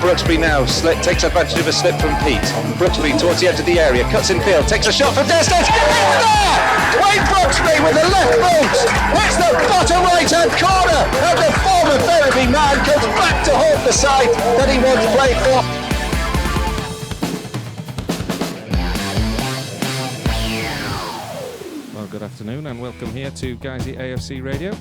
Brooksby now takes advantage of a slip from Pete. Brooksby towards the edge of the area, cuts in field, takes a shot from distance. Wayne Brooksby with the left boot hits the bottom right hand corner, and the former Ferriby man comes back to haunt the side that he once played for. Well, good afternoon and welcome here to Guiseley AFC Radio.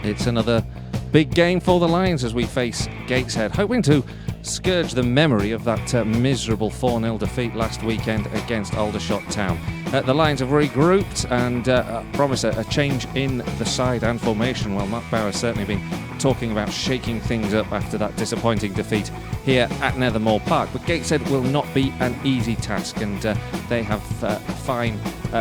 It's another big game for the Lions as we face Gateshead, hoping to scourge the memory of that miserable 4-0 defeat last weekend against Aldershot Town. The Lions have regrouped and promise a change in the side and formation. Well, Mark Bauer has certainly been talking about shaking things up after that disappointing defeat here at Nethermore Park. But Gateshead will not be an easy task, and they have a fine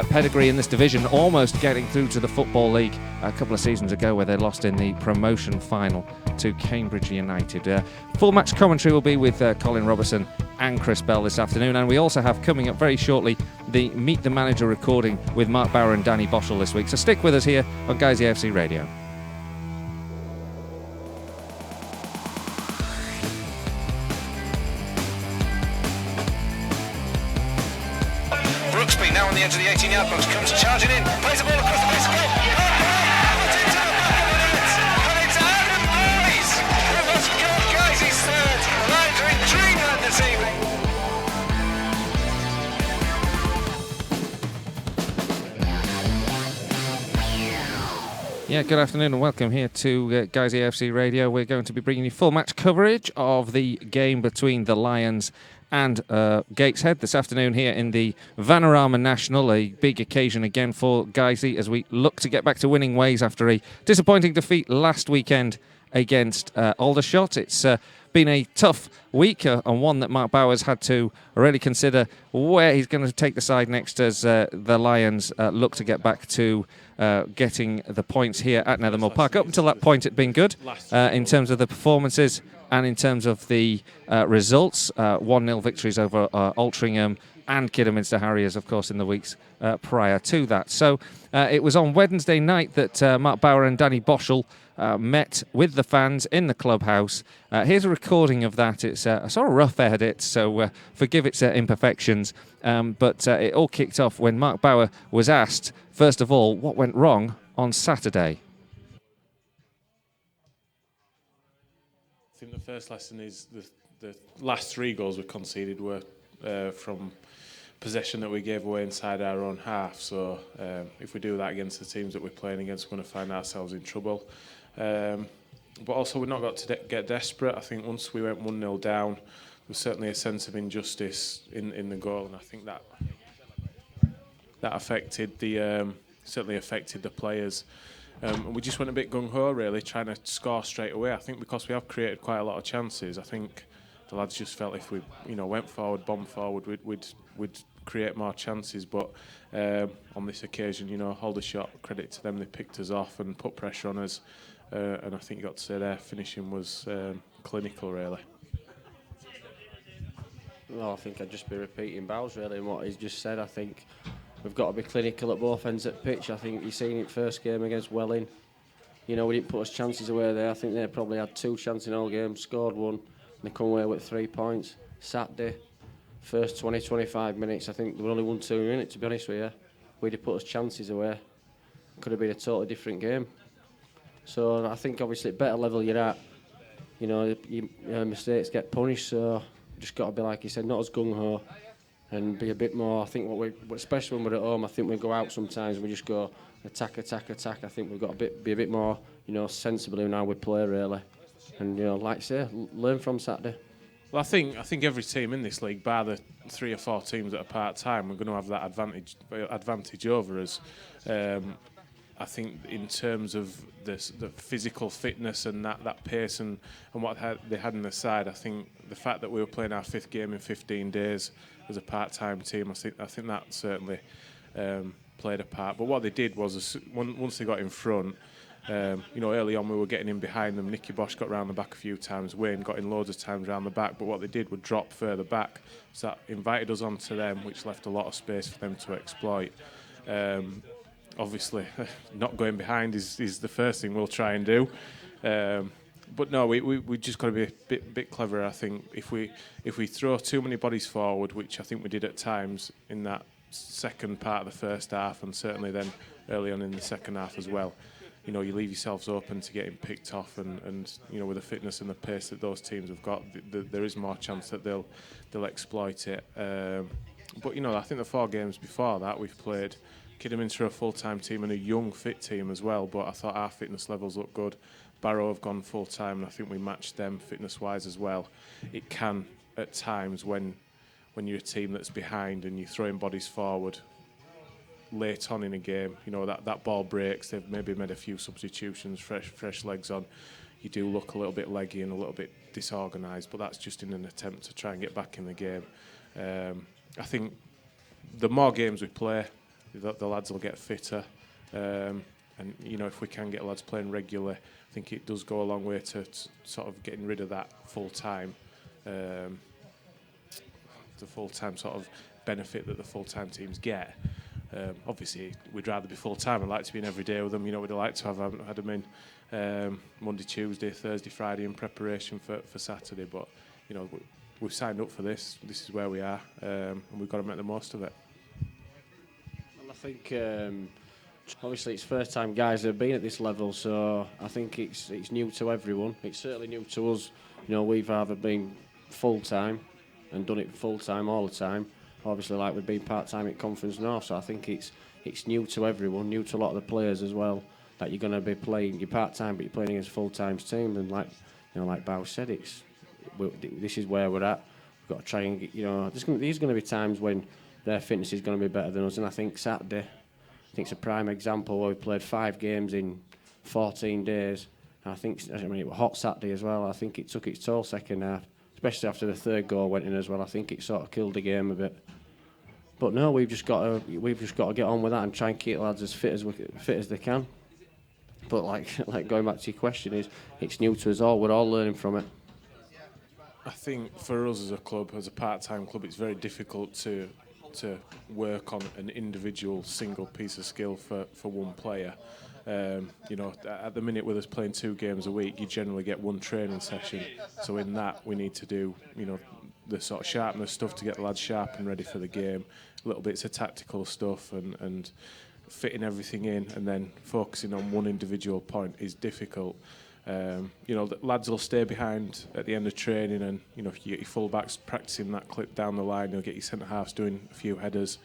pedigree in this division, almost getting through to the Football League a couple of seasons ago where they lost in the promotion final to Cambridge United. Full match commentary will be with Colin, Robertson and Chris Bell this afternoon, and we also have coming up very shortly the Meet the Manager recording with Mark Bauer and Danny Boschel this week. So stick with us here on Guiseley AFC Radio. Brooksby now on the edge of the 18-yard box, comes charging in, plays the ball across the face of goal. It's into the back of the net, and it's Adam Morris who has scored Guiseley's third. The Lions are in dreamland this evening. Yeah, good afternoon and welcome here to Guiseley AFC Radio. We're going to be bringing you full match coverage of the game between the Lions and Gateshead this afternoon here in the Vanarama National, a big occasion again for Guiseley as we look to get back to winning ways after a disappointing defeat last weekend against Aldershot. It's been a tough week and one that Mark Bauer's had to really consider where he's going to take the side next as the Lions look to get back to getting the points here at Nethermore Park. Up until that point it'd been good in terms of the performances and in terms of the results. 1-0 victories over Altrincham and Kidderminster Harriers, of course, in the weeks prior to that. So it was on Wednesday night that Mark Bauer and Danny Boschel met with the fans in the clubhouse. Here's a recording of that. It's a sort of rough edit, so forgive its imperfections. But it all kicked off when Mark Bauer was asked, first of all, what went wrong on Saturday. I think the first lesson is the last 3 goals we conceded were from possession that we gave away inside our own half. So if we do that against the teams that we're playing against, we're going to find ourselves in trouble. But also we've not got to get desperate. I think once we went 1-0 down, there was certainly a sense of injustice in the goal, and I think that affected certainly affected the players. And we just went a bit gung-ho, really, trying to score straight away. I think because we have created quite a lot of chances, I think the lads just felt if we went forward, bombed forward, we'd create more chances. But on this occasion, Aldershot, credit to them, they picked us off and put pressure on us. And I think you got to say their finishing was clinical, really. Well, I think I'd just be repeating Bowles really and what he's just said. I think we've got to be clinical at both ends of the pitch. I think you've seen it first game against Welling. We didn't put us chances away there. I think they probably had 2 chances in all game, scored 1, and they come away with 3 points. Saturday, first 20-25 minutes, I think there were only 1-2 in it, to be honest with you. We'd have put us chances away. Could have been a totally different game. So I think obviously at better level you're at, your mistakes get punished, so just got to be, like you said, not as gung-ho and be a bit more. I think especially when we're at home, I think we go out sometimes and we just go attack. I think we've got to be a bit more, sensible in how we play really, and like I say, learn from Saturday. Well, I think every team in this league, bar the 3 or 4 teams that are part time, we're going to have that advantage over us. I think in terms of the physical fitness and that pace and what they had in the side, I think the fact that we were playing our 5th game in 15 days as a part-time team, I think that certainly played a part. But what they did was, once they got in front, early on we were getting in behind them. Nicky Bosch got round the back a few times. Wayne got in loads of times round the back. But what they did was drop further back. So that invited us onto them, which left a lot of space for them to exploit. Obviously, not going behind is the first thing we'll try and do. But no, we just got to be a bit cleverer. I think if we throw too many bodies forward, which I think we did at times in that second part of the first half, and certainly then early on in the second half as well, you know, you leave yourselves open to getting picked off, and you know, with the fitness and the pace that those teams have got, there is more chance that they'll exploit it. But you know, I think the 4 games before that we've played Kidderminster are a full-time team and a young fit team as well, but I thought our fitness levels look good. Barrow have gone full-time, and I think we matched them fitness-wise as well. It can, at times, when you're a team that's behind and you're throwing bodies forward late on in a game, you know, that ball breaks, they've maybe made a few substitutions, fresh legs on, you do look a little bit leggy and a little bit disorganised, but that's just in an attempt to try and get back in the game. I think the more games we play, the lads will get fitter, and you know, if we can get lads playing regularly, I think it does go a long way to sort of getting rid of that full-time, the full-time sort of benefit that the full-time teams get. Obviously, we'd rather be full-time. I'd like to be in every day with them. You know, we'd like to have had them in Monday, Tuesday, Thursday, Friday in preparation for Saturday. But you know, we've signed up for this. This is where we are, and we've got to make the most of it. Well, I think obviously it's first time guys have been at this level, so I think it's new to everyone. It's certainly new to us. You know, we've either been full-time and done it full-time all the time. Obviously, like we've been part-time at Conference North, so I think it's new to everyone, new to a lot of the players as well. That you're going to be playing, you're part-time, but you're playing against full-time teams, and like Bow said, this is where we're at. We've got to try and get, you know, there's going to be times when their fitness is going to be better than us, and I think Saturday, I think it's a prime example where we played 5 games in 14 days. And it was hot Saturday as well. I think it took its toll second half, especially after the 3rd goal went in as well. I think it sort of killed the game a bit. But no, we've just got to get on with that and try and keep the lads as fit as they can. But like going back to your question, it's new to us all. We're all learning from it. I think for us as a club, as a part-time club, it's very difficult to work on an individual single piece of skill for one player. You know, at the minute with us playing 2 games a week, you generally get 1 training session. So in that, we need to do, you know, the sort of sharpness stuff to get the lads sharp and ready for the game. Little bits of tactical stuff and fitting everything in, and then focusing on one individual point is difficult. You know, the lads will stay behind at the end of training, and you know, you get your full-backs practicing that clip down the line, you'll get your centre-halves doing a few headers,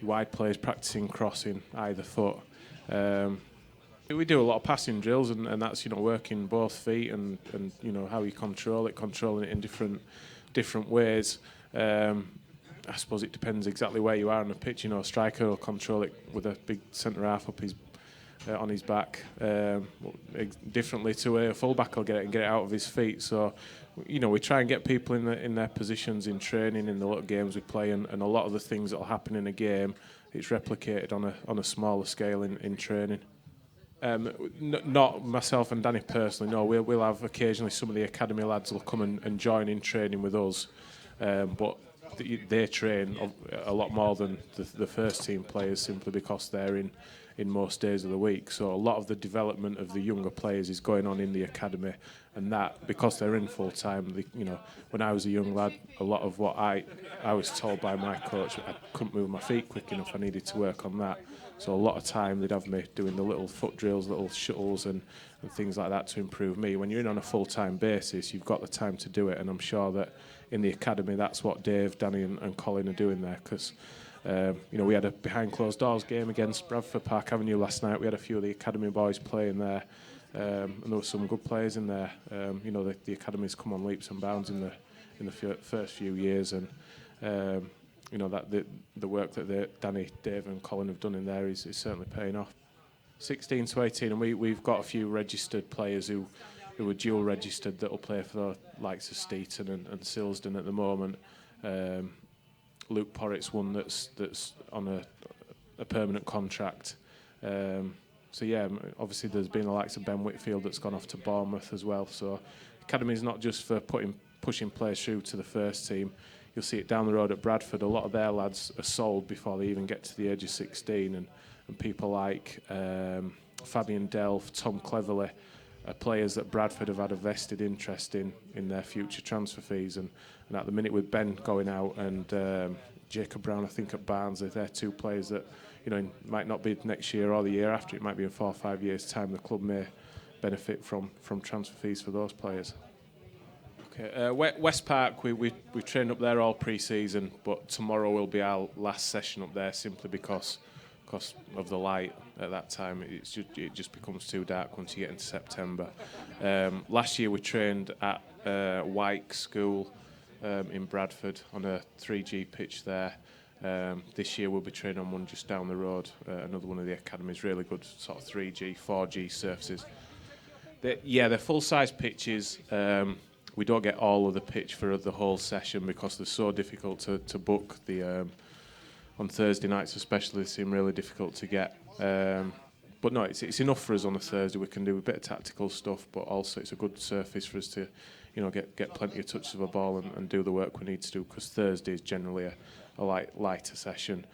your wide players practicing crossing either foot. We do a lot of passing drills, and that's, you know, working both feet and you know, how you controlling it in different ways. I suppose it depends exactly where you are on the pitch. You know, a striker will control it with a big centre half up on his back differently to a fullback will get it out of his feet. So, you know, we try and get people in their positions in training, in the little games we play, and a lot of the things that will happen in a game, it's replicated on a smaller scale in training. Not myself and Danny personally. No, we'll have occasionally some of the academy lads will come and join in training with us, but they train a lot more than the first team players simply because they're in most days of the week. So a lot of the development of the younger players is going on in the academy, and that because they're in full time. You know, when I was a young lad, a lot of what I was told by my coach, I couldn't move my feet quick enough. I needed to work on that. So a lot of time they'd have me doing the little foot drills, little shuttles and things like that to improve me. When you're in on a full-time basis, you've got the time to do it, and I'm sure that in the academy that's what Dave, Danny and Colin are doing there, because you know, we had a behind closed doors game against Bradford Park Avenue last night. We had a few of the academy boys playing there, and there were some good players in there. You know, the academy's come on leaps and bounds in the first few years, and you know, that the work that Danny, Dave and Colin have done in there is certainly paying off. 16 to 18, and we've got a few registered players who are dual registered that will play for the likes of Steeton and Silsden at the moment. Luke Porritt's one that's on a permanent contract. So yeah, obviously there's been the likes of Ben Whitfield that's gone off to Bournemouth as well. So academy's not just for pushing players through to the first team. You'll see it down the road at Bradford. A lot of their lads are sold before they even get to the age of 16, and people like Fabian Delph, Tom Cleverley, are players that Bradford have had a vested interest in their future transfer fees, and at the minute with Ben going out and Jacob Brown, I think at Barnes, they're two players that, you know, might not be next year or the year after. It might be in 4 or 5 years' time. The club may benefit from transfer fees for those players. Okay, West Park, we trained up there all pre-season, but tomorrow will be our last session up there simply because of the light at that time. It just becomes too dark once you get into September. Last year we trained at Wyke School in Bradford on a 3G pitch there. This year we'll be training on one just down the road, another one of the academies, really good sort of 3G, 4G surfaces. They're full-size pitches. We don't get all of the pitch for the whole session because they're so difficult to book. On Thursday nights especially, they seem really difficult to get. But no, it's enough for us on a Thursday. We can do a bit of tactical stuff, but also it's a good surface for us to, you know, get plenty of touches of a ball and do the work we need to do, because Thursday is generally a lighter session.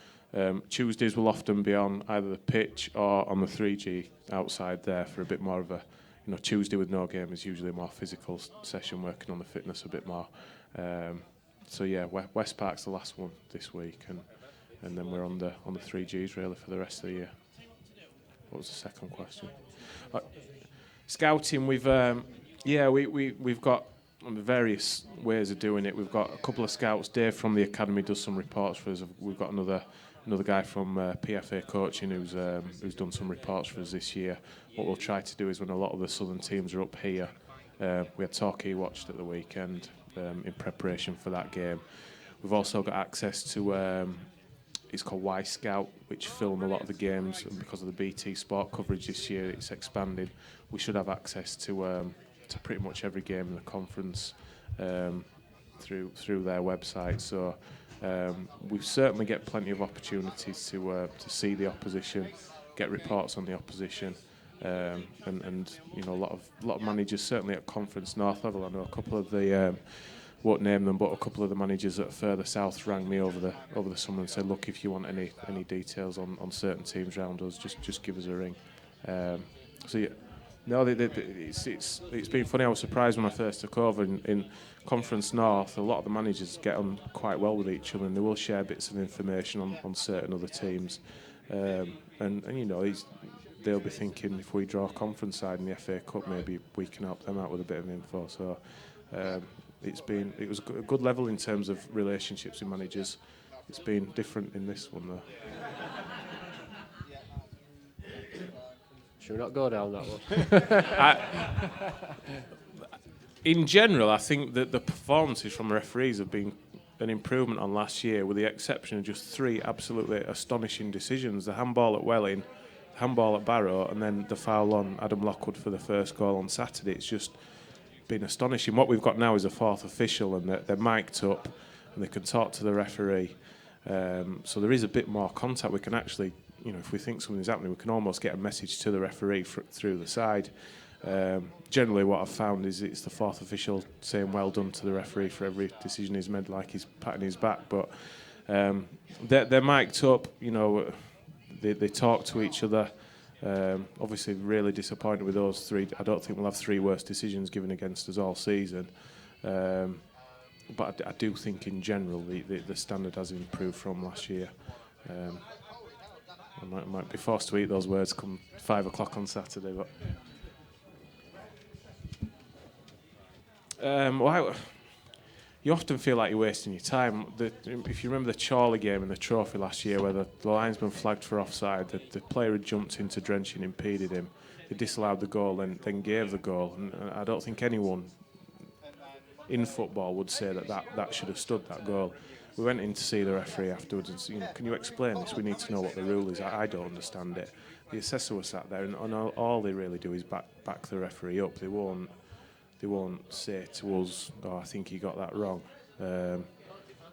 Tuesdays will often be on either the pitch or on the 3G outside there for a bit more of a, you know, Tuesday with no game is usually a more physical session, working on the fitness a bit more. So yeah, West Park's the last one this week, and then we're on the 3Gs really for the rest of the year. What was the second question? Scouting, we've got various ways of doing it. We've got a couple of scouts. Dave from the academy does some reports for us. We've got another guy from PFA coaching who's done some reports for us this year. What we'll try to do is, when a lot of the southern teams are up here, we had Torquay watched at the weekend in preparation for that game. We've also got access to it's called Y Scout, which film a lot of the games, and because of the BT Sport coverage this year, it's expanded. We should have access to pretty much every game in the conference through their website. So we certainly get plenty of opportunities to see the opposition, get reports on the opposition, and you know, a lot of managers, certainly at Conference North level. I know a couple of the won't name them, but a couple of the managers that are further south rang me over the summer and said, look, if you want any details on certain teams around us, just give us a ring. So yeah, no, it's been funny. I was surprised when I first took over in Conference North. A lot of the managers get on quite well with each other, and they will share bits of information on certain other teams. And you know, they'll be thinking, if we draw a conference side in the FA Cup, maybe we can help them out with a bit of info. So it was a good level in terms of relationships with managers. It's been different in this one though. Should we not go down that one? In general, I think that the performances from referees have been an improvement on last year, with the exception of just 3 absolutely astonishing decisions: the handball at Welling, the handball at Barrow, and then the foul on Adam Lockwood for the first goal on Saturday. It's just been astonishing. What we've got now is a 4th official, and they're mic'd up and they can talk to the referee. So there is a bit more contact. We can actually, you know, if we think something's happening, we can almost get a message to the referee through the side. Generally what I've found is it's the 4th official saying well done to the referee for every decision he's made, like he's patting his back. But they're mic'd up, you know, they talk to each other. Obviously really disappointed with those 3. I don't think we'll have 3 worse decisions given against us all season. But I do think in general the standard has improved from last year. I might be forced to eat those words come 5 o'clock on Saturday. But you often feel like you're wasting your time. If you remember the Chorley game in the trophy last year, where the linesman flagged for offside, the player had jumped into Drench and impeded him. They disallowed the goal and then gave the goal. And I don't think anyone in football would say that should have stood, that goal. We went in to see the referee afterwards and said, you know, can you explain this? We need to know what the rule is. I don't understand it. The assessor was sat there, and all they really do is back the referee up. They won't say to us, oh, I think he got that wrong. I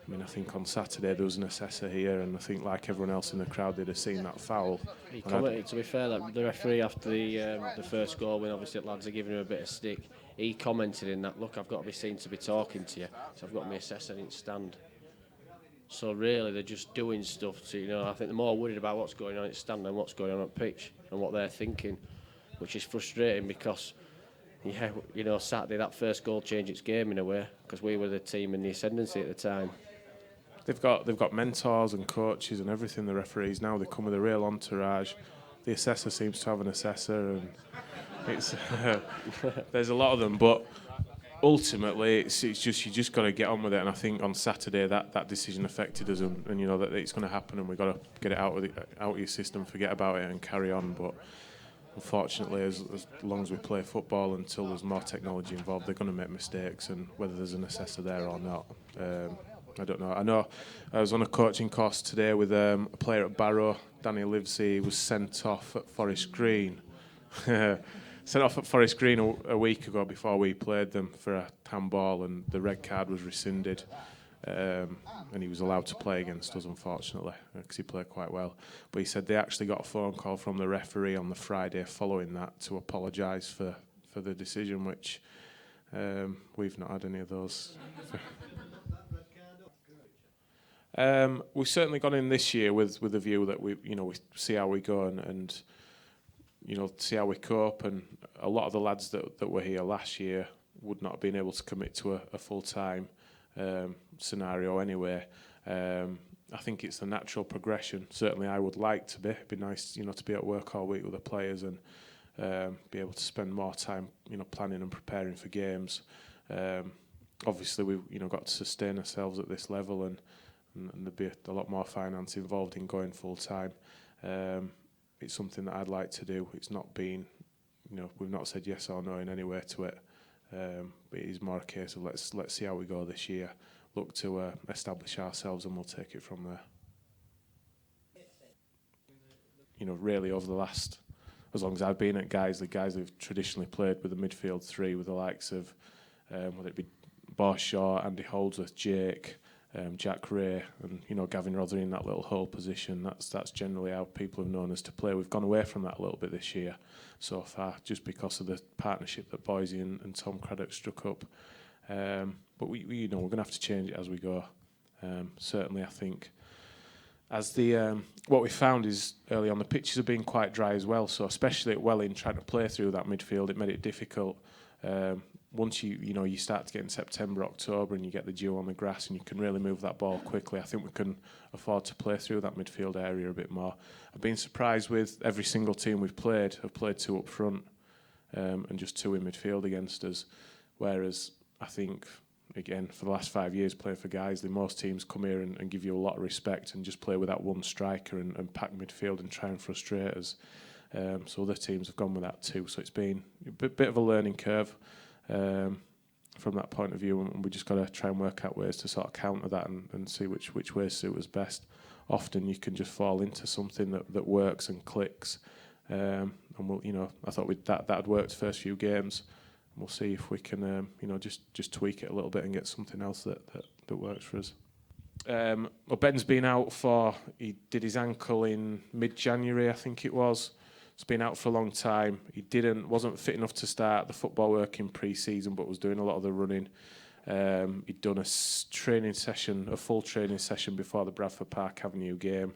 mean, I think on Saturday there was an assessor here, and I think like everyone else in the crowd, they'd have seen that foul. He commented, to be fair, that the referee after the first goal, when obviously the lads are giving him a bit of stick, he commented in that, look, I've got to be seen to be talking to you, so I've got my assessor in stand. So really, they're just doing stuff to, you know, I think they're more worried about what's going on at stand than what's going on at pitch and what they're thinking, which is frustrating because yeah, Saturday that first goal changed its game in a way because we were the team in the ascendancy at the time. They've got mentors and coaches and everything. The referees now, they come with a real entourage. The assessor seems to have an assessor, and it's there's a lot of them. But ultimately, it's just you just got to get on with it. And I think on Saturday that decision affected us, and that it's going to happen, and we've got to get it out of your system, forget about it, and carry on. But unfortunately, as long as we play football, until there's more technology involved, they're going to make mistakes, and whether there's an assessor there or not. I don't know. I know I was on a coaching course today with a player at Barrow, Danny Livesey, was sent off at Forest Green. Sent off at Forest Green a week ago before we played them for a handball, and the red card was rescinded, and he was allowed to play against us, unfortunately, because he played quite well. But he said they actually got a phone call from the referee on the Friday following that to apologise for the decision, which we've not had any of those. We've certainly gone in this year with a view that we see how we go and see how we cope. And a lot of the lads that were here last year would not have been able to commit to a full-time scenario anyway. I think it's the natural progression. Certainly, I would like to be. It'd be nice, to be at work all week with the players and be able to spend more time, planning and preparing for games. Obviously, we've got to sustain ourselves at this level, and there'd be a lot more finance involved in going full time. It's something that I'd like to do. It's not been, we've not said yes or no in any way to it. But it is more a case of let's see how we go this year. Look to establish ourselves, and we'll take it from there. Really over the last, as long as I've been at Guiseley have traditionally played with a midfield three with the likes of whether it be Barshaw, Andy Holdsworth, Jake, Jack Ray, and Gavin Rother in that little hole position. That's generally how people have known us to play. We've gone away from that a little bit this year so far, just because of the partnership that Boise and Tom Craddock struck up. But we're going to have to change it as we go. Certainly, I think as what we found is early on the pitches have been quite dry as well. So especially at Welling, trying to play through that midfield, it made it difficult. Once you start to get in September, October, and you get the dew on the grass, and you can really move that ball quickly, I think we can afford to play through that midfield area a bit more. I've been surprised with every single team we've played. Have played two up front and just two in midfield against us. Whereas I think, again, for the last 5 years playing for Guiseley, most teams come here and give you a lot of respect and just play with that one striker and pack midfield and try and frustrate us. So other teams have gone with that too. So it's been a bit of a learning curve. From that point of view, and we just got to try and work out ways to sort of counter that and see which ways suit us best. Often you can just fall into something that works and clicks, and we'll, I thought that had worked first few games. And we'll see if we can, just tweak it a little bit and get something else that works for us. Well, Ben's been out he did his ankle in mid-January, I think it was. He's been out for a long time. He wasn't fit enough to start the football work in pre-season, but was doing a lot of the running. He'd done a full training session before the Bradford Park Avenue game.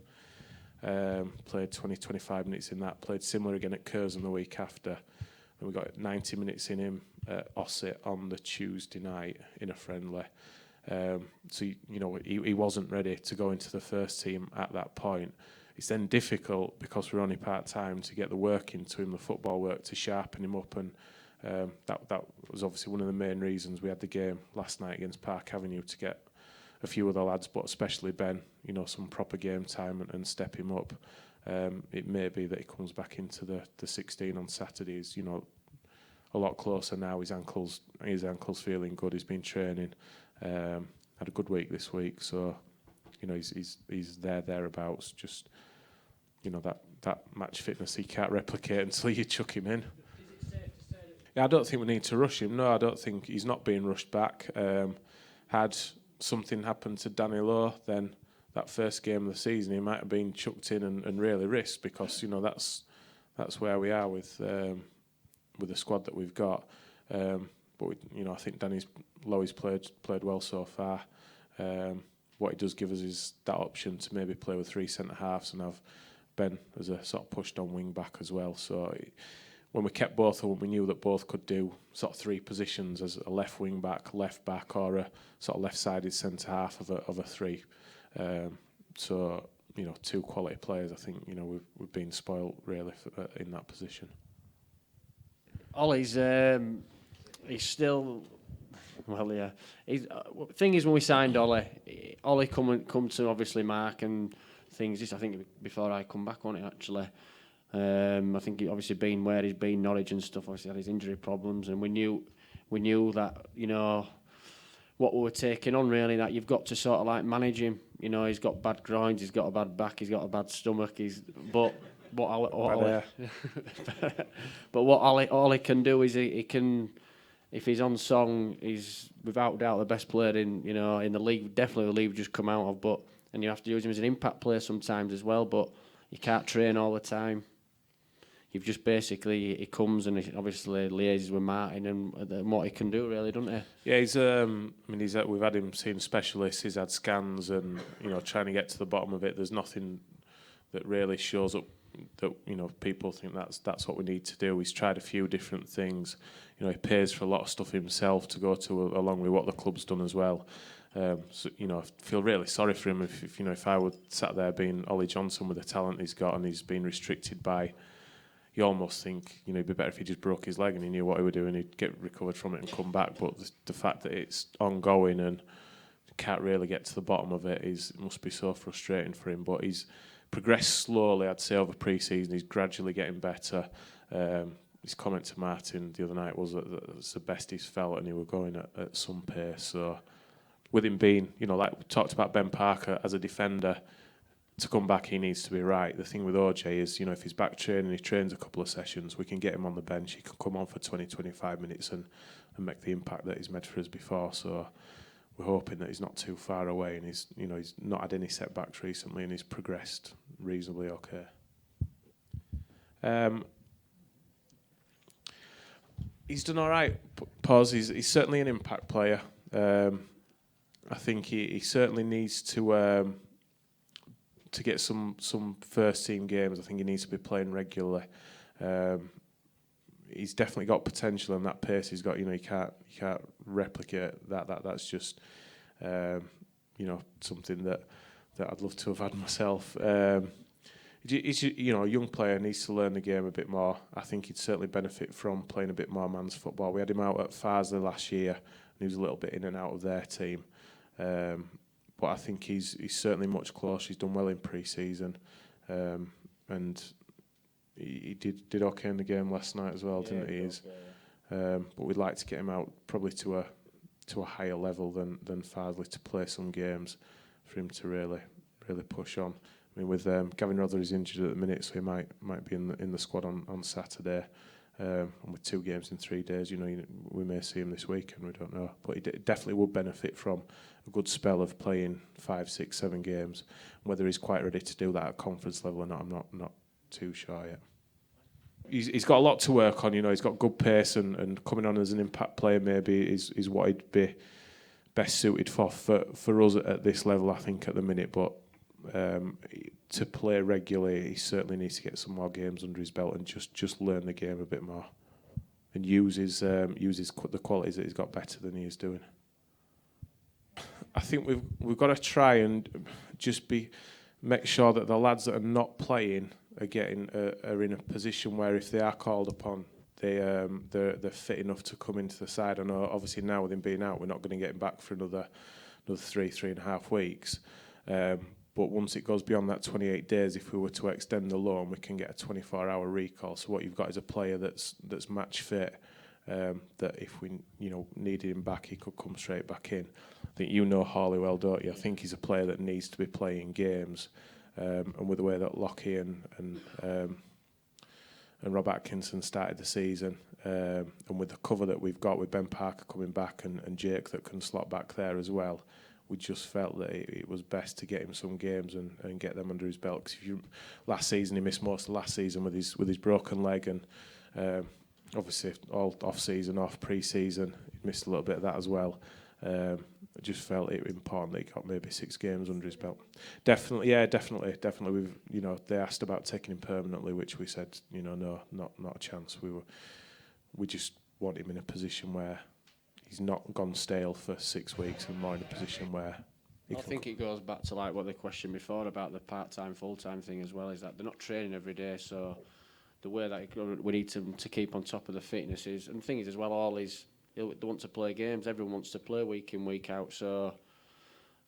Played 20-25 minutes in that. Played similar again at Curzon the week after. And we got 90 minutes in him at Ossett on the Tuesday night in a friendly. So he wasn't ready to go into the first team at that point. It's then difficult, because we're only part-time, to get the work into him, the football work, to sharpen him up. And that was obviously one of the main reasons we had the game last night against Park Avenue, to get a few of the lads, but especially Ben, some proper game time and step him up. It may be that he comes back into the 16 on Saturdays, a lot closer now. His ankle's feeling good. He's been training. Had a good week this week, so he's thereabouts. Just that match fitness he can't replicate until you chuck him in. Yeah, I don't think we need to rush him. No, I don't think he's not being rushed back. Had something happened to Danny Lowe, then that first game of the season he might have been chucked in and really risked, because that's where we are with the squad that we've got. But I think Lowe's played well so far. What it does give us is that option to maybe play with three centre halves and have Ben as a sort of pushed on wing back as well. So when we kept both of them, we knew that both could do sort of 3 positions as a left wing back, left back, or a sort of left-sided centre half of a 3. So 2 quality players. I think we've been spoilt really in that position. Ollie's he's still. Well, yeah. Thing is, when we signed Ollie come to obviously Mark and things. Just I think before I come back on it actually. I think he obviously been where he's been, Norwich and stuff. Obviously had his injury problems, and we knew that what we were taking on really. That you've got to sort of like manage him. He's got bad groins, he's got a bad back, he's got a bad stomach. But what Ollie can do is he can. If he's on song, he's without doubt the best player in the league. Definitely the league just come out of. And you have to use him as an impact player sometimes as well. But you can't train all the time. You've just basically he comes and he obviously liaises with Martin and what he can do really, doesn't he? Yeah, we've had him seeing specialists. He's had scans and trying to get to the bottom of it. There's nothing that really shows up that people think that's what we need to do. He's tried a few different things. He pays for a lot of stuff himself to go to along with what the club's done as well. So I feel really sorry for him if I were sat there being Ollie Johnson with the talent he's got and he's been restricted by. You almost think it'd be better if he just broke his leg and he knew what he was doing. He'd get recovered from it and come back. But the fact that it's ongoing and can't really get to the bottom of it must be so frustrating for him. But he's progressed slowly, I'd say, over pre-season. He's gradually getting better. His comment to Martin the other night was that it's the best he's felt and he was going at some pace. So with him being, like we talked about Ben Parker as a defender, to come back he needs to be right. The thing with OJ is, if he's back training, he trains a couple of sessions, we can get him on the bench, he can come on for 20, 25 minutes and make the impact that he's made for us before. So we're hoping that he's not too far away and he's not had any setbacks recently and he's progressed reasonably okay. He's done all right, Pause. He's certainly an impact player. I think he certainly needs to get some first team games. I think he needs to be playing regularly. He's definitely got potential and that pace he's got. You can't replicate that. That's just something that I'd love to have had myself. He's a young player, needs to learn the game a bit more. I think he'd certainly benefit from playing a bit more man's football. We had him out at Farsley last year, and he was a little bit in and out of their team. But I think he's certainly much closer. He's done well in pre-season, and he did okay in the game last night as well, didn't he? But we'd like to get him out probably to a higher level than Farsley to play some games for him to really push on. I mean, with Gavin Rother is injured at the minute, so he might be in the squad on Saturday. And with 2 games in 3 days, we may see him this weekend. We don't know, but he definitely would benefit from a good spell of playing 5, 6, 7 games. Whether he's quite ready to do that at conference level or not, I'm not too sure yet. He's got a lot to work on. He's got good pace and coming on as an impact player maybe is what he'd be best suited for us at this level, I think, at the minute. But to play regularly, he certainly needs to get some more games under his belt and just learn the game a bit more and use the qualities that he's got better than he is doing. I think we've got to try and just make sure that the lads that are not playing are in a position where if they are called upon, they're fit enough to come into the side. I know obviously now with him being out, we're not going to get him back for another 3.5 weeks. But once it goes beyond that 28 days, if we were to extend the loan, we can get a 24-hour recall. So what you've got is a player that's match fit. That if we needed him back, he could come straight back in. I think Hawley well, don't you? I think he's a player that needs to be playing games. And with the way that Lockie and Rob Atkinson started the season, and with the cover that we've got with Ben Parker coming back and Jake that can slot back there as well, we just felt that it was best to get him some games and get them under his belt. Because last season he missed most of last season with his broken leg, and obviously all off season, off pre-season, he missed a little bit of that as well. I just felt it important that he got maybe 6 games under his belt. Definitely. We've, they asked about taking him permanently, which we said, no, not a chance. We just want him in a position where he's not gone stale for 6 weeks, and more in a position where I think it goes back to like what they questioned before about the part-time, full-time thing as well, is that they're not training every day, so the way that we need to keep on top of the fitness is, and the thing is as well, they want to play games, everyone wants to play week in, week out, so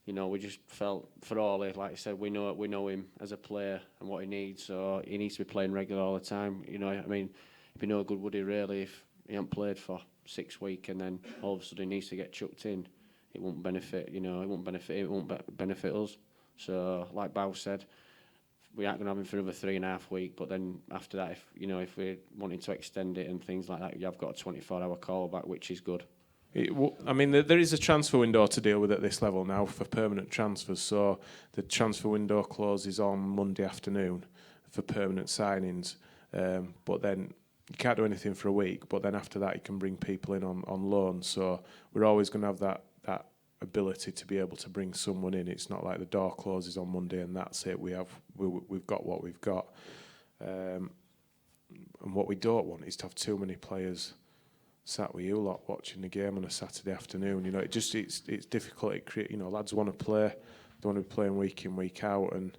we just felt for Ollie, like I said, we know him as a player and what he needs, so he needs to be playing regular all the time. I mean, it'd be no good, would he really, if he hadn't played for 6 weeks and then all of a sudden he needs to get chucked in. It won't benefit, it won't benefit us. So, like Bow said, we aren't going to have him for another 3.5 weeks. But then after that, if we're wanting to extend it and things like that, you've got a 24-hour callback, which is good. There is a transfer window to deal with at this level now for permanent transfers. So the transfer window closes on Monday afternoon for permanent signings. But then you can't do anything for a week. But then after that, you can bring people in on loan. So we're always going to have that ability to be able to bring someone in. It's not like the door closes on Monday and that's it. We've got what we've got, and what we don't want is to have too many players sat with you lot watching the game on a Saturday afternoon. It's difficult. Lads want to play. They want to be playing week in, week out, and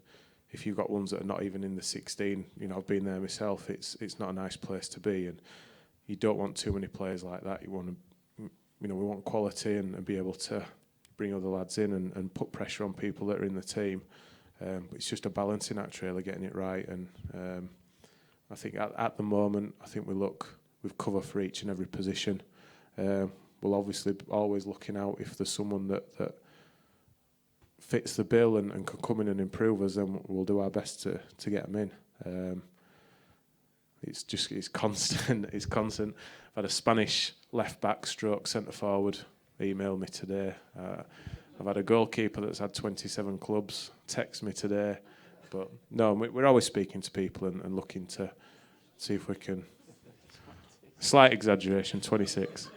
if you've got ones that are not even in the 16, I've been there myself. It's not a nice place to be, and you don't want too many players like that. You want to, we want quality and be able to bring other lads in and put pressure on people that are in the team. It's just a balancing act, really, getting it right. And I think at the moment, we've covered for each and every position. We'll obviously always looking out if there's someone that fits the bill and can come in and improve us, then we'll do our best to get them in. It's constant. It's constant. I've had a Spanish left back stroke centre forward email me today. I've had a goalkeeper that's had 27 clubs text me today. But no, we're always speaking to people and looking to see if we can. Slight exaggeration, 26.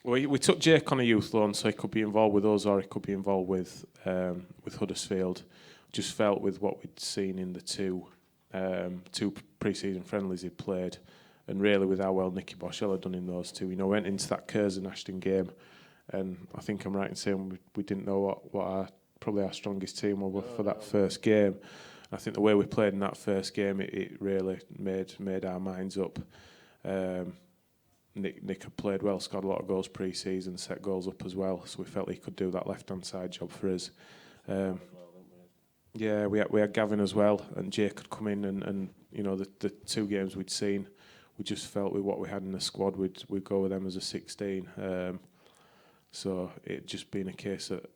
We took Jake on a youth loan, so he could be involved with us or he could be involved with Huddersfield. Just felt with what we'd seen in the two pre-season friendlies he'd played, and really with how well Nicky Boschella had done in those two. Went into that Curzon Ashton game, and I think I'm right in saying we didn't know what probably our strongest team were for that first game. I think the way we played in that first game, it really made our minds up. Nick had played well, scored a lot of goals pre-season, set goals up as well, so we felt he could do that left-hand side job for us. Yeah, we had Gavin as well, and Jake could come in and the 2 games we'd seen, we just felt with what we had in the squad, we'd go with them as a 16. So it just been a case that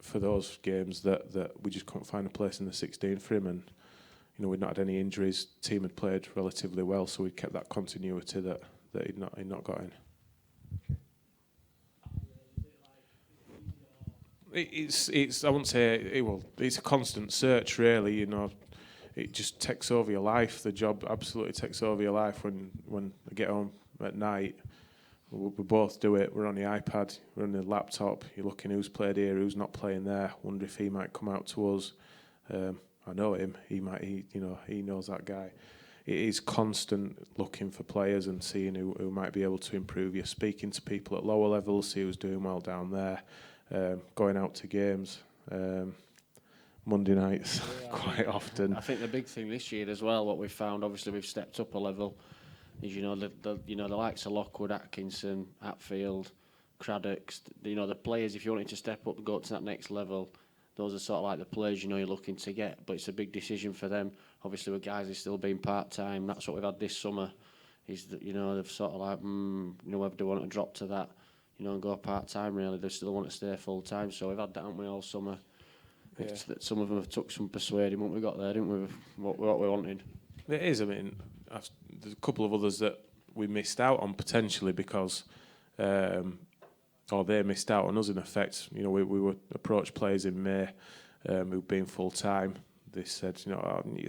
for those games that we just couldn't find a place in the 16 for him, and we'd not had any injuries. Team had played relatively well, so we kept that continuity that he'd not got in. It's I wouldn't say it's a constant search, really. It just takes over your life. The job absolutely takes over your life. When I get home at night, we both do it. We're on the iPad, we're on the laptop. You're looking who's played here, who's not playing there. Wonder if he might come out to us. I know him. He knows that guy. It is constant looking for players and seeing who might be able to improve you. Speaking to people at lower levels, see who's doing well down there. Going out to games. Monday nights quite often. I think the big thing this year as well, what we've found, obviously we've stepped up a level, is the likes of Lockwood, Atkinson, Hatfield, Craddock, the players, if you wanted to step up and go to that next level, those are sort of like the players you're looking to get, but it's a big decision for them. Obviously with guys who's still being part-time, that's what we've had this summer, is that, they've sort of like, whether they want to drop to that, and go part-time really, they still want to stay full-time, so we've had that, haven't we, all summer. Yeah. It's that some of them have took some persuading when we got there, didn't we, what we wanted. It is, there's a couple of others that we missed out on potentially because, or they missed out on us in effect. We were approached players in May who'd been full-time. they said,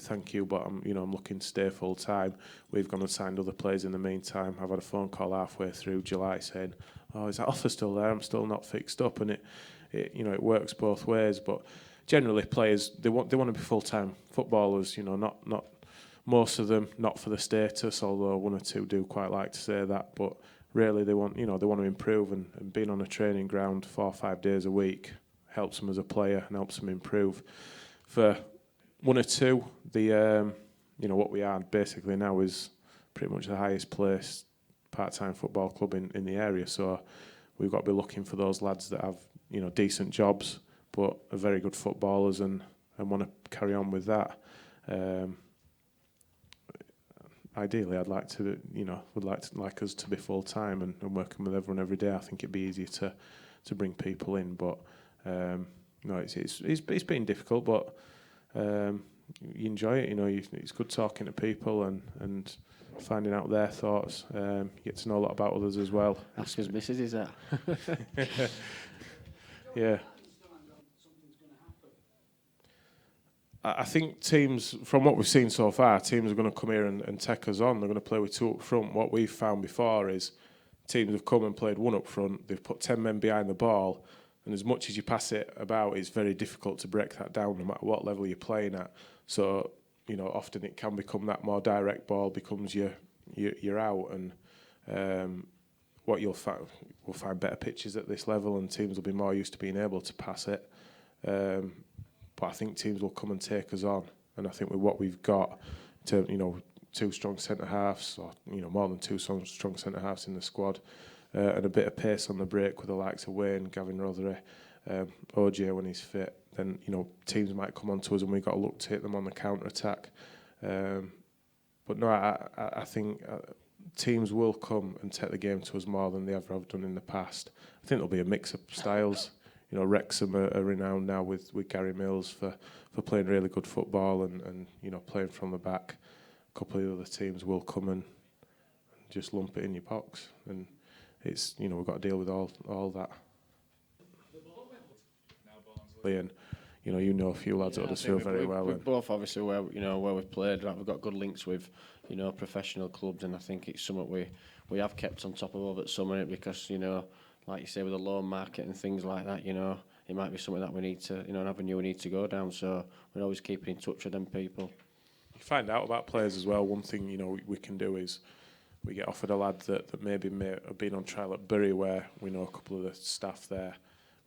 thank you, but I'm looking to stay full time. We've gone and signed other players in the meantime. I've had a phone call halfway through July saying, "Oh, is that offer still there? I'm still not fixed up," and it works both ways. But generally, players they want to be full time footballers. Not most of them not for the status, although one or two do quite like to say that. But really, they want to improve, and being on a training ground 4 or 5 days a week helps them as a player and helps them improve. For one or two, what we are basically now is pretty much the highest placed part-time football club in the area. So we've got to be looking for those lads that have decent jobs but are very good footballers and want to carry on with that. Ideally, I'd like to would like us to be full time and working with everyone every day. I think it'd be easier to bring people in, but it's been difficult, but you enjoy it. It's good talking to people and finding out their thoughts. You get to know a lot about others as well. Ask his missus, is that? Yeah. I think teams, from what we've seen so far, teams are going to come here and take us on. They're going to play with 2 up front. What we've found before is teams have come and played 1 up front. They've put 10 men behind the ball, and as much as you pass it about, it's very difficult to break that down no matter what level you're playing at. So, often it can become that more direct ball becomes your out, and what we'll find better pitches at this level, and teams will be more used to being able to pass it. But I think teams will come and take us on, and I think with what we've got, to 2 strong centre halves, or more than 2 strong centre halves in the squad, and a bit of pace on the break with the likes of Wayne, Gavin Rothery, OJ when he's fit, then teams might come onto us, and we've got to look to hit them on the counter attack. But no, I think teams will come and take the game to us more than they ever have done in the past. I think there'll be a mix of styles. Wrexham are renowned now with Gary Mills for playing really good football and playing from the back. A couple of the other teams will come and just lump it in your box, and it's we've got to deal with all that. And a few lads that just feel very well. We've both obviously where we've played, right, we've got good links with professional clubs, and I think it's something we have kept on top of over at summer, because like you say, with the loan market and things like that, it might be something that we need to, an avenue we need to go down. So we're always keeping in touch with them people. You find out about players as well. One thing we can do is we get offered a lad that maybe may have been on trial at Bury, where we know a couple of the staff there.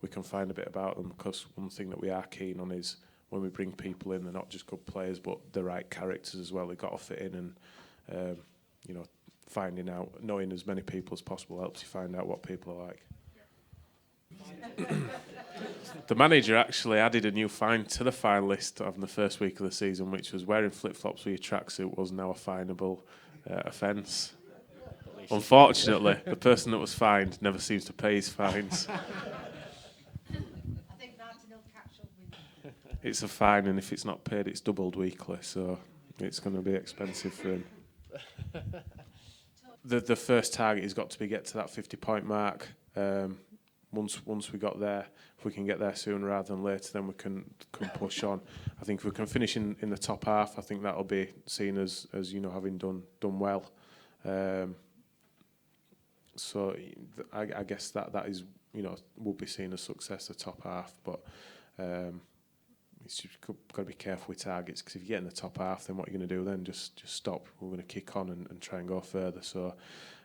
We can find a bit about them, because one thing that we are keen on is when we bring people in, they're not just good players but the right characters as well. They've got to fit in, and finding out, knowing as many people as possible helps you find out what people are like. The manager actually added a new fine to the fine list on the first week of the season, which was wearing flip-flops with your tracksuit was now a finable offence. Unfortunately, the person that was fined never seems to pay his fines. It's a fine, and if it's not paid, it's doubled weekly, so it's going to be expensive for him. The first target has got to be get to that 50-point mark. Once we got there, if we can get there sooner rather than later, then we can push on. I think if we can finish in the top half, I think that'll be seen as having done well. So I guess that is will be seen as success, the top half, but. It's just got to be careful with targets, because if you get in the top half, then what you're going to do then? Just stop. We're going to kick on and try and go further. So,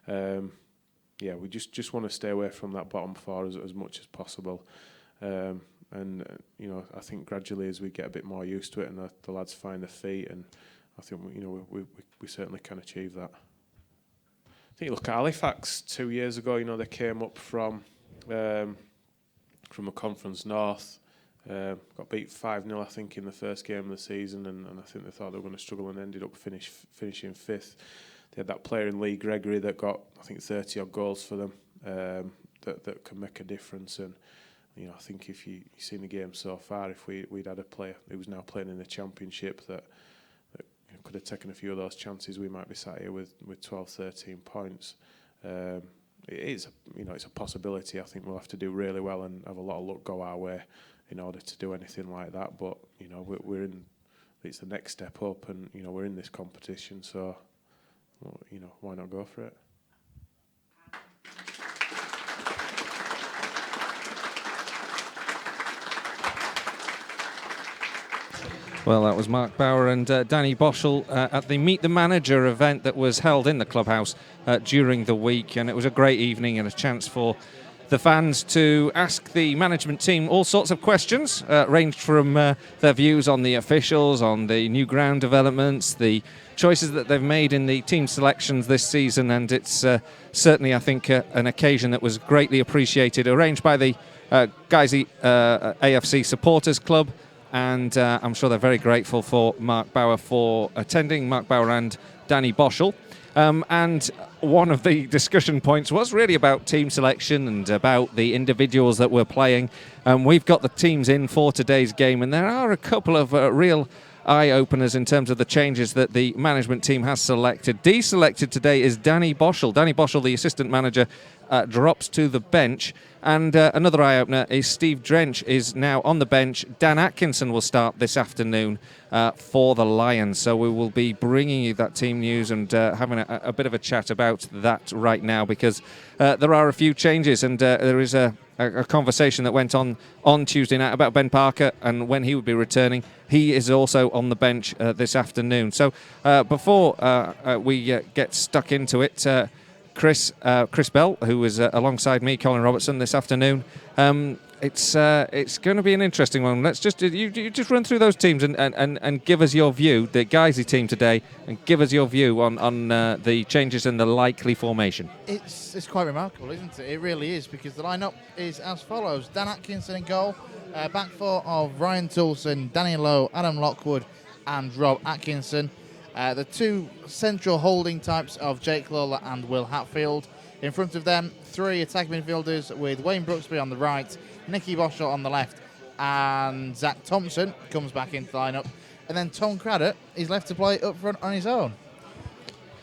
we just want to stay away from that bottom 4 as much as possible. I think gradually as we get a bit more used to it, and the lads find their feet, and I think we certainly can achieve that. I think you look at Halifax 2 years ago. They came up from a Conference North. Got beat 5-0, I think, in the first game of the season, and I think they thought they were going to struggle and ended up finishing 5th. They had that player in Lee Gregory that got, I think, 30-odd goals for them that can make a difference. And I think if you've seen the game so far, if we'd had a player who was now playing in the Championship that could have taken a few of those chances, we might be sat here with 12, 13 points. It is, it's a possibility. I think we'll have to do really well and have a lot of luck go our way in order to do anything like that. But we're in it's the next step up, and we're in this competition, so why not go for it? Well, that was Mark Bauer and Danny Boschel at the Meet the Manager event that was held in the clubhouse during the week, and it was a great evening and a chance for the fans to ask the management team all sorts of questions, ranged from their views on the officials, on the new ground developments, the choices that they've made in the team selections this season, and it's certainly, I think, an occasion that was greatly appreciated, arranged by the Guiseley AFC Supporters Club. And I'm sure they're very grateful for Mark Bauer for attending, Mark Bauer and Danny Boschel. And one of the discussion points was really about team selection and about the individuals that were playing. We've got the teams in for today's game, and there are a couple of real eye-openers in terms of the changes that the management team has selected. Deselected today is Danny Boschel. Danny Boschel, the assistant manager, drops to the bench. And another eye-opener is Steve Drench is now on the bench. Dan Atkinson will start this afternoon for the Lions. So we will be bringing you that team news and having a bit of a chat about that right now, because there are a few changes, and there is a conversation that went on Tuesday night about Ben Parker and when he would be returning. He is also on the bench this afternoon. So before we get stuck into it, Chris Bell, who is alongside me, Colin Robertson, this afternoon. It's going to be an interesting one. Let's just you just run through those teams and give us your view, the Guiseley team today, and give us your view on the changes in the likely formation. It's quite remarkable, isn't it? It really is, because the lineup is as follows: Dan Atkinson in goal, back four of Ryan Toulson, Danny Lowe, Adam Lockwood, and Rob Atkinson. The two central holding types of Jake Lawler and Will Hatfield. In front of them, three attack midfielders with Wayne Brooksby on the right, Nicky Boschel on the left, and Zach Thompson comes back into the lineup. And then Tom Craddock is left to play up front on his own.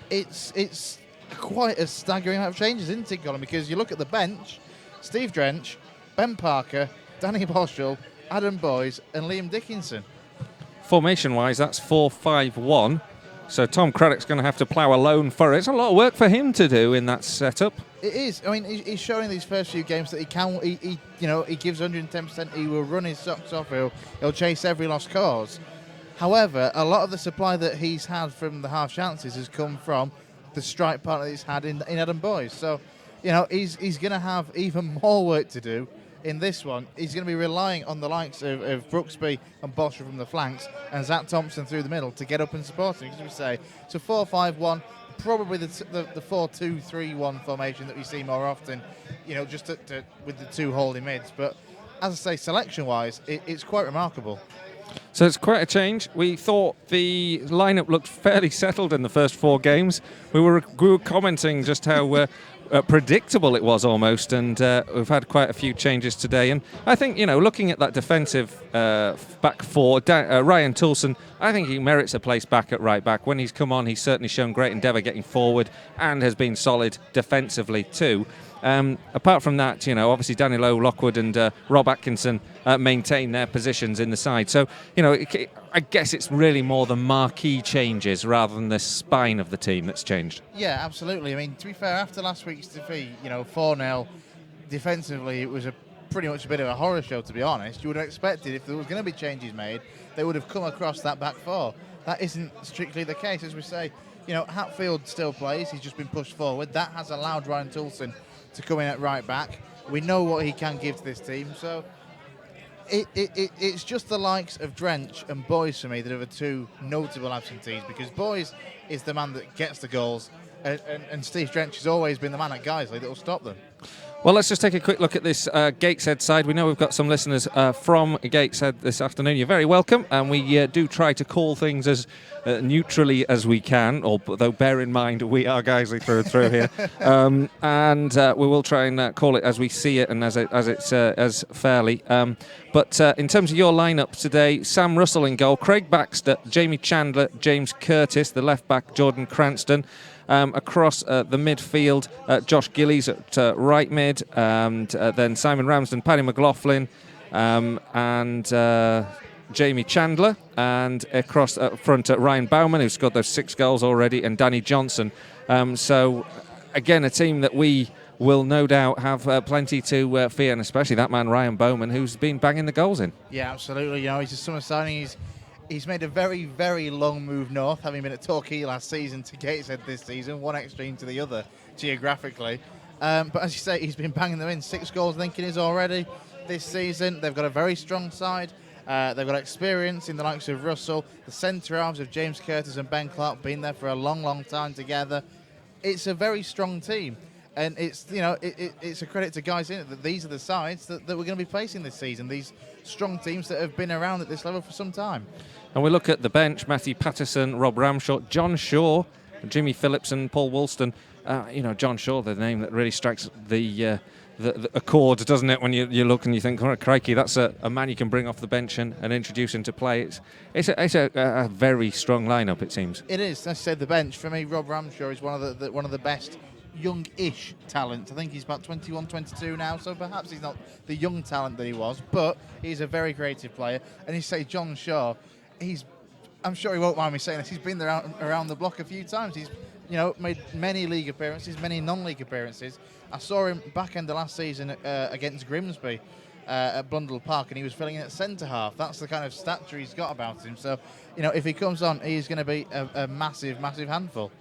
It's quite a staggering amount of changes, isn't it, Colin? Because you look at the bench: Steve Drench, Ben Parker, Danny Boschel, Adam Boyes, and Liam Dickinson. Formation-wise, that's 4-5-1. So Tom Craddock's going to have to plough alone for it. It's a lot of work for him to do in that setup. It is. I mean, he's showing these first few games that he can. He gives 110%. He will run his socks off. He'll chase every lost cause. However, a lot of the supply that he's had from the half chances has come from the strike partner that he's had in Adam Boyes. So, he's going to have even more work to do in this one. He's going to be relying on the likes of Brooksby and Boschel from the flanks and Zach Thompson through the middle to get up and support him. As we say, so 4-5-1, probably the 4-2-3-1 formation that we see more often, just with the two holding mids. But as I say, selection-wise, it's quite remarkable. So it's quite a change. We thought the lineup looked fairly settled in the first four games. We were commenting just how predictable it was almost, and we've had quite a few changes today. And I think, looking at that defensive back four, Ryan Toulson, I think he merits a place back at right back. When he's come on, he's certainly shown great endeavour getting forward and has been solid defensively too. Apart from that, obviously Danny Lowe, Lockwood and Rob Atkinson maintain their positions in the side. So, I guess it's really more the marquee changes rather than the spine of the team that's changed. Yeah, absolutely. I mean, to be fair, after last week's defeat, 4-0, defensively it was pretty much a bit of a horror show, to be honest. You would have expected if there was going to be changes made, they would have come across that back four. That isn't strictly the case, as we say. Hatfield still plays. He's just been pushed forward. That has allowed Ryan Toulson to come in at right back. We know what he can give to this team, so it's just the likes of Drench and Boyes for me that are the two notable absentees, because Boyes is the man that gets the goals, and Steve Drench has always been the man at Guiseley that will stop them. Well, let's just take a quick look at this Gateshead side. We know we've got some listeners from Gateshead this afternoon. You're very welcome, and we do try to call things as neutrally as we can, although bear in mind we are Guiseley through and through here. And we will try and call it as we see it and as fairly. But in terms of your lineup today, Sam Russell in goal, Craig Baxter, Jamie Chandler, James Curtis, the left back, Jordan Cranston. Across the midfield, Josh Gillies at right mid, and then Simon Ramsden, Paddy McLaughlin, and Jamie Chandler, and across up front Ryan Bowman, who scored those 6 goals already, and Danny Johnson. So again, a team that we will no doubt have plenty to fear, and especially that man Ryan Bowman, who's been banging the goals in. Yeah, absolutely. You know, he's a summer signing. He's made a very, very long move north, having been at Torquay last season to Gateshead this season, one extreme to the other geographically. But as you say, he's been banging them in. 6 goals, I think it is already this season. They've got a very strong side. They've got experience in the likes of Russell. The centre halves of James Curtis and Ben Clark been there for a long, long time together. It's a very strong team. And it's, you know, it's a credit to guys in it that these are the sides that we're going to be facing this season. These strong teams that have been around at this level for some time. And we look at the bench: Matthew Patterson, Rob Ramshaw, John Shaw, Jimmy Phillipson, Paul Woolston. You know, John Shaw, the name that really strikes the chord, doesn't it? When you look and you think, oh, crikey, that's a man you can bring off the bench and introduce into play. It's a very strong lineup, it seems. It is. As I said, the bench for me, Rob Ramshaw is one of the best young-ish talent. I think he's about 21, 22 now, so perhaps he's not the young talent that he was, but he's a very creative player. And you say John Shaw, I'm sure he won't mind me saying this, he's been there around the block a few times. He's, you know, made many league appearances, many non-league appearances. I saw him back end of last season against Grimsby at Blundell Park, and he was filling in at centre half. That's the kind of stature he's got about him. So, you know, if he comes on, he's going to be a massive, massive handful.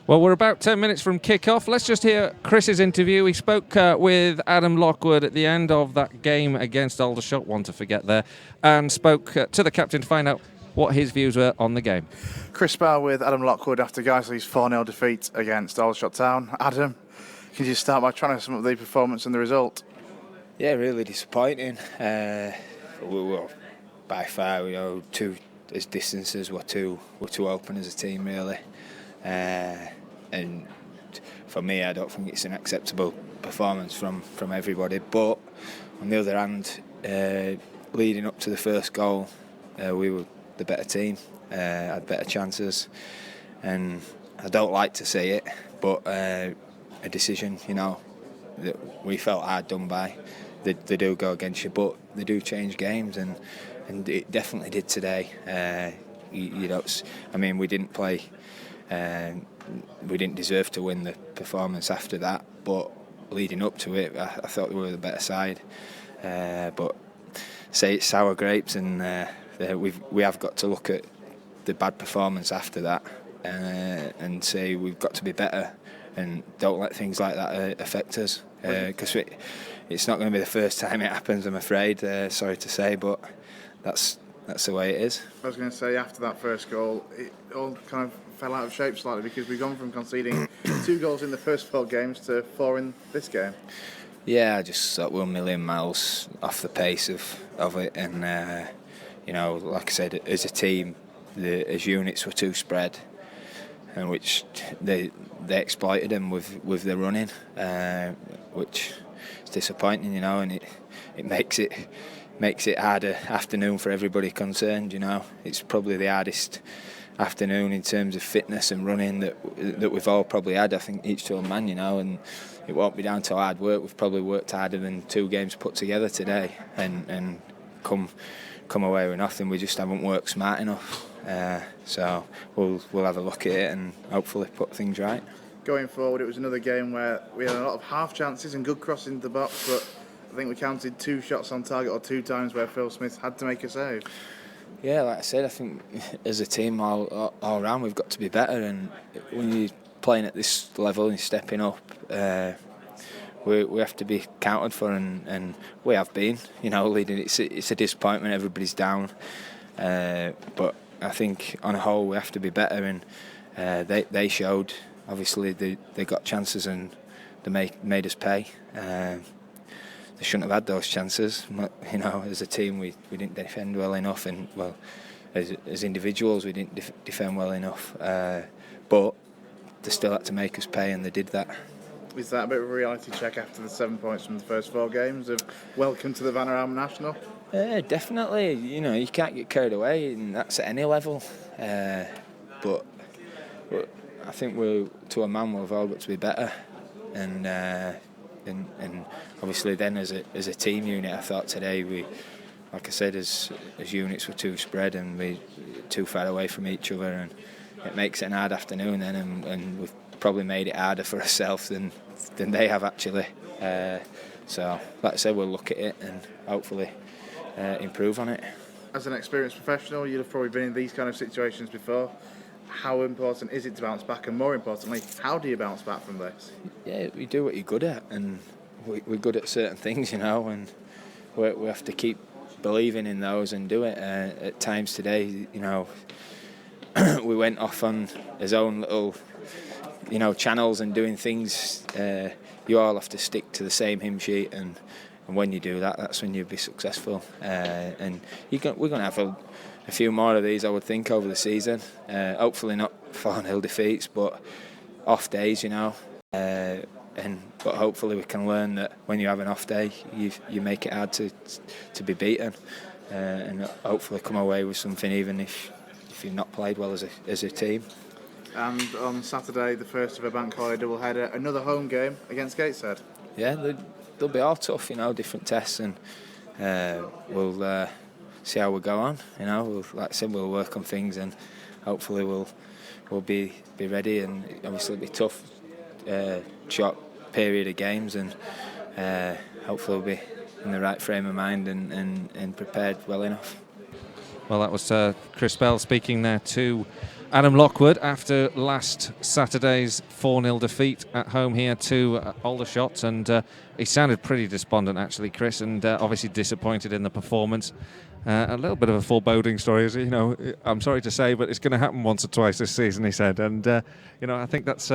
Well, we're about 10 minutes from kick-off. Let's just hear Chris's interview. He spoke with Adam Lockwood at the end of that game against Aldershot, one to forget there, and spoke to the captain to find out what his views were on the game. Chris Barr with Adam Lockwood after Guiseley's 4-0 defeat against Aldershot Town. Adam, can you start by trying to sum up the performance and the result? Yeah, really disappointing. We were by far, you know, as distances were too open as a team, really. And for me, I don't think it's an acceptable performance from everybody. But on the other hand, leading up to the first goal, we were the better team, had better chances, and I don't like to say it, but a decision, you know, that we felt hard done by. They do go against you, but they do change games, and it definitely did today. You know, I mean, we didn't play. We didn't deserve to win the performance after that, but leading up to it, I thought we were the better side. But say it's sour grapes, and we have got to look at the bad performance after that and say we've got to be better, and don't let things like that affect us, because it's not going to be the first time it happens, I'm afraid. Sorry to say, but that's the way it is. I was going to say, after that first goal, it all kind of fell out of shape slightly, because we've gone from conceding 2 goals in the first 4 games to 4 in this game. Yeah, I just thought we were a million miles off the pace of it, and you know, like I said, as a team, as units were too spread, and which they exploited them with their running, which is disappointing, you know, and it makes it harder afternoon for everybody concerned. You know, it's probably the hardest afternoon in terms of fitness and running that we've all probably had, I think, each to a man, you know, and it won't be down to hard work. We've probably worked harder than 2 games put together today, and come away with nothing. We just haven't worked smart enough. So we'll have a look at it and hopefully put things right. Going forward, it was another game where we had a lot of half chances and good crossing into the box, but I think we counted 2 shots on target, or 2 times where Phil Smith had to make a save. Yeah, like I said, I think as a team all round we've got to be better, and when you're playing at this level and you're stepping up, we have to be counted for, and we have been, you know, leading. It's a disappointment, everybody's down, but I think on a whole we have to be better, and they showed. Obviously they got chances and they made us pay. They shouldn't have had those chances. You know, as a team we didn't defend well enough, and well, as individuals we didn't defend well enough, but they still had to make us pay, and they did that. Is that a bit of a reality check after the 7 points from the first 4 games of welcome to the Vanarama National? Definitely. You know, you can't get carried away, and that's at any level, but I think to a man we've all got to be better, and obviously then as a team unit, I thought today we like I said, as units were too spread and we too far away from each other, and it makes it an hard afternoon then, and we've probably made it harder for ourselves than they have actually. So, like I said, we'll look at it and hopefully improve on it. As an experienced professional, you'd have probably been in these kind of situations before. How important is it to bounce back, and more importantly, how do you bounce back from this? Yeah, we do what you're good at, and we're good at certain things, and we have to keep believing in those and do it. At times today, we went off on his own little, channels and doing things. You all have to stick to the same hymn sheet, and when you do that, that's when you'll be successful. And we're going to have a few more of these, I would think, over the season. Hopefully not 4-0 defeats, but off days, but hopefully we can learn that when you have an off day, you make it hard to be beaten, and hopefully come away with something, even if you've not played well as a team. And on Saturday, the first of a bank holiday doubleheader, another home game against Gateshead. Yeah, they'll be all tough, different tests, and we'll see how we go on. Like I said, we'll work on things, and hopefully we'll be ready. And obviously it'll be tough, short period of games, and hopefully we'll be in the right frame of mind and prepared well enough. Well, that was Chris Bell speaking there to Adam Lockwood after last Saturday's 4-0 defeat at home here to Aldershot, and he sounded pretty despondent actually, Chris, and obviously disappointed in the performance. A little bit of a foreboding story, I'm sorry to say, but it's going to happen once or twice this season, he said, and I think that's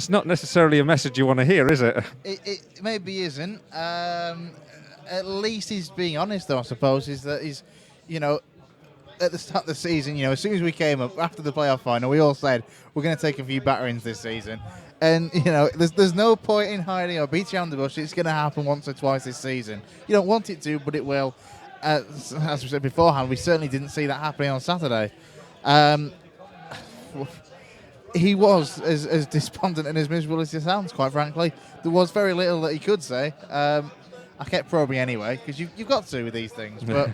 not necessarily a message you want to hear, is it? It maybe isn't. At least he's being honest, though, I suppose, is that he's, at the start of the season, as soon as we came up after the playoff final, we all said we're going to take a few batterings this season. And, there's no point in hiding or beating around the bush. It's going to happen once or twice this season. You don't want it to, but it will. As we said beforehand, we certainly didn't see that happening on Saturday. He was as despondent and as miserable as he sounds, quite frankly. There was very little that he could say. I kept probing anyway, because you've got to with these things. But,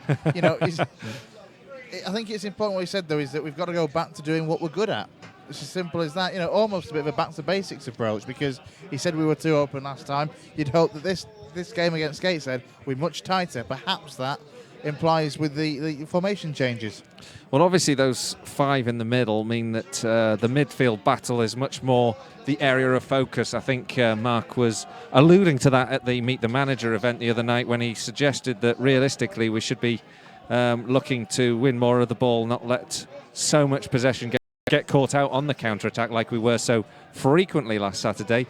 I think it's important what he said, though, is that we've got to go back to doing what we're good at. It's as simple as that. Almost a bit of a back-to-basics approach, because he said we were too open last time. You'd hope that this game against Gateshead we're much tighter. Perhaps that implies with the formation changes. Well, obviously those 5 in the middle mean that the midfield battle is much more the area of focus. I think Mark was alluding to that at the Meet the Manager event the other night, when he suggested that realistically we should be looking to win more of the ball, not let so much possession get caught out on the counter-attack like we were so frequently last Saturday.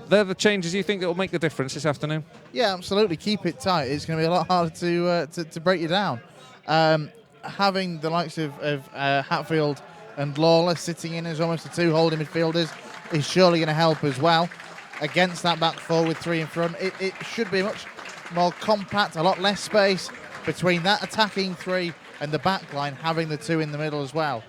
They're the changes you think that will make the difference this afternoon? Yeah, absolutely. Keep it tight. It's going to be a lot harder to break you down. Having the likes of Hatfield and Lawler sitting in as almost the 2 holding midfielders is surely going to help as well against that back 4 with 3 in front. It should be much more compact, a lot less space between that attacking 3 and the back line, having the 2 in the middle as well.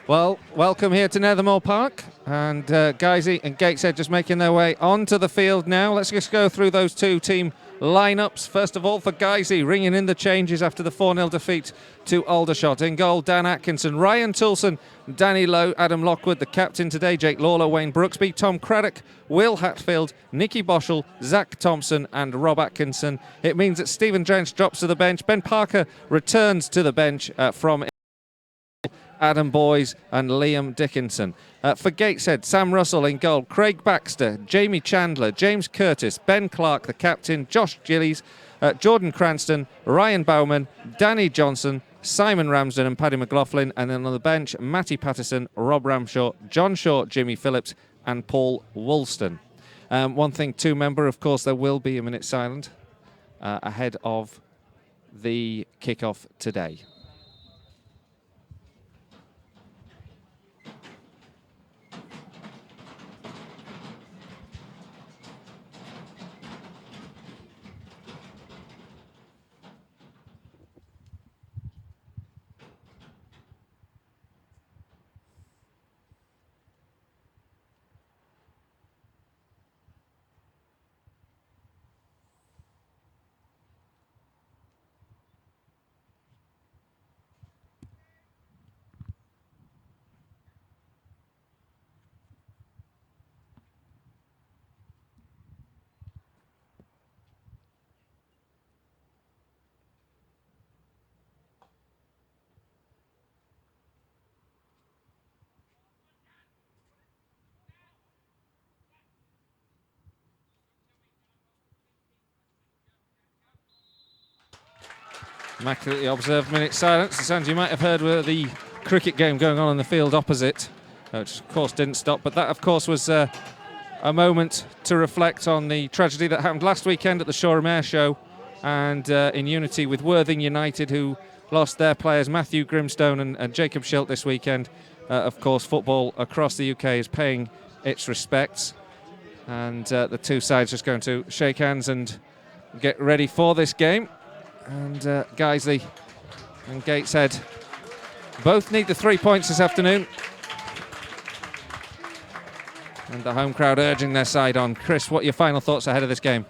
Well, welcome here to Nethermore Park, and Guiseley and Gateshead just making their way onto the field now. Let's just go through those 2 team lineups. First of all, for Guiseley, ringing in the changes after the 4-0 defeat to Aldershot. In goal, Dan Atkinson, Ryan Toulson, Danny Lowe, Adam Lockwood. The captain today, Jake Lawler, Wayne Brooksby, Tom Craddock, Will Hatfield, Nicky Boschel, Zach Thompson and Rob Atkinson. It means that Stephen Drench drops to the bench. Ben Parker returns to the bench from Adam Boys and Liam Dickinson. For Gateshead, Sam Russell in goal, Craig Baxter, Jamie Chandler, James Curtis, Ben Clark, the captain, Josh Gillies, Jordan Cranston, Ryan Bowman, Danny Johnson, Simon Ramsden and Paddy McLaughlin, and then on the bench, Matty Patterson, Rob Ramshaw, John Shaw, Jimmy Phillips and Paul Woolston. One thing to remember, of course, there will be a minute silent ahead of the kick-off today. Immaculately observed minute silence. The sounds you might have heard were the cricket game going on in the field opposite, which of course didn't stop. But that, of course, was a moment to reflect on the tragedy that happened last weekend at the Shoreham Air Show, and in unity with Worthing United, who lost their players Matthew Grimstone and Jacob Schilt this weekend. Of course, football across the UK is paying its respects, and the two sides just going to shake hands and get ready for this game. And Guiseley and Gateshead both need the 3 points this afternoon. And the home crowd urging their side on. Chris, what are your final thoughts ahead of this game?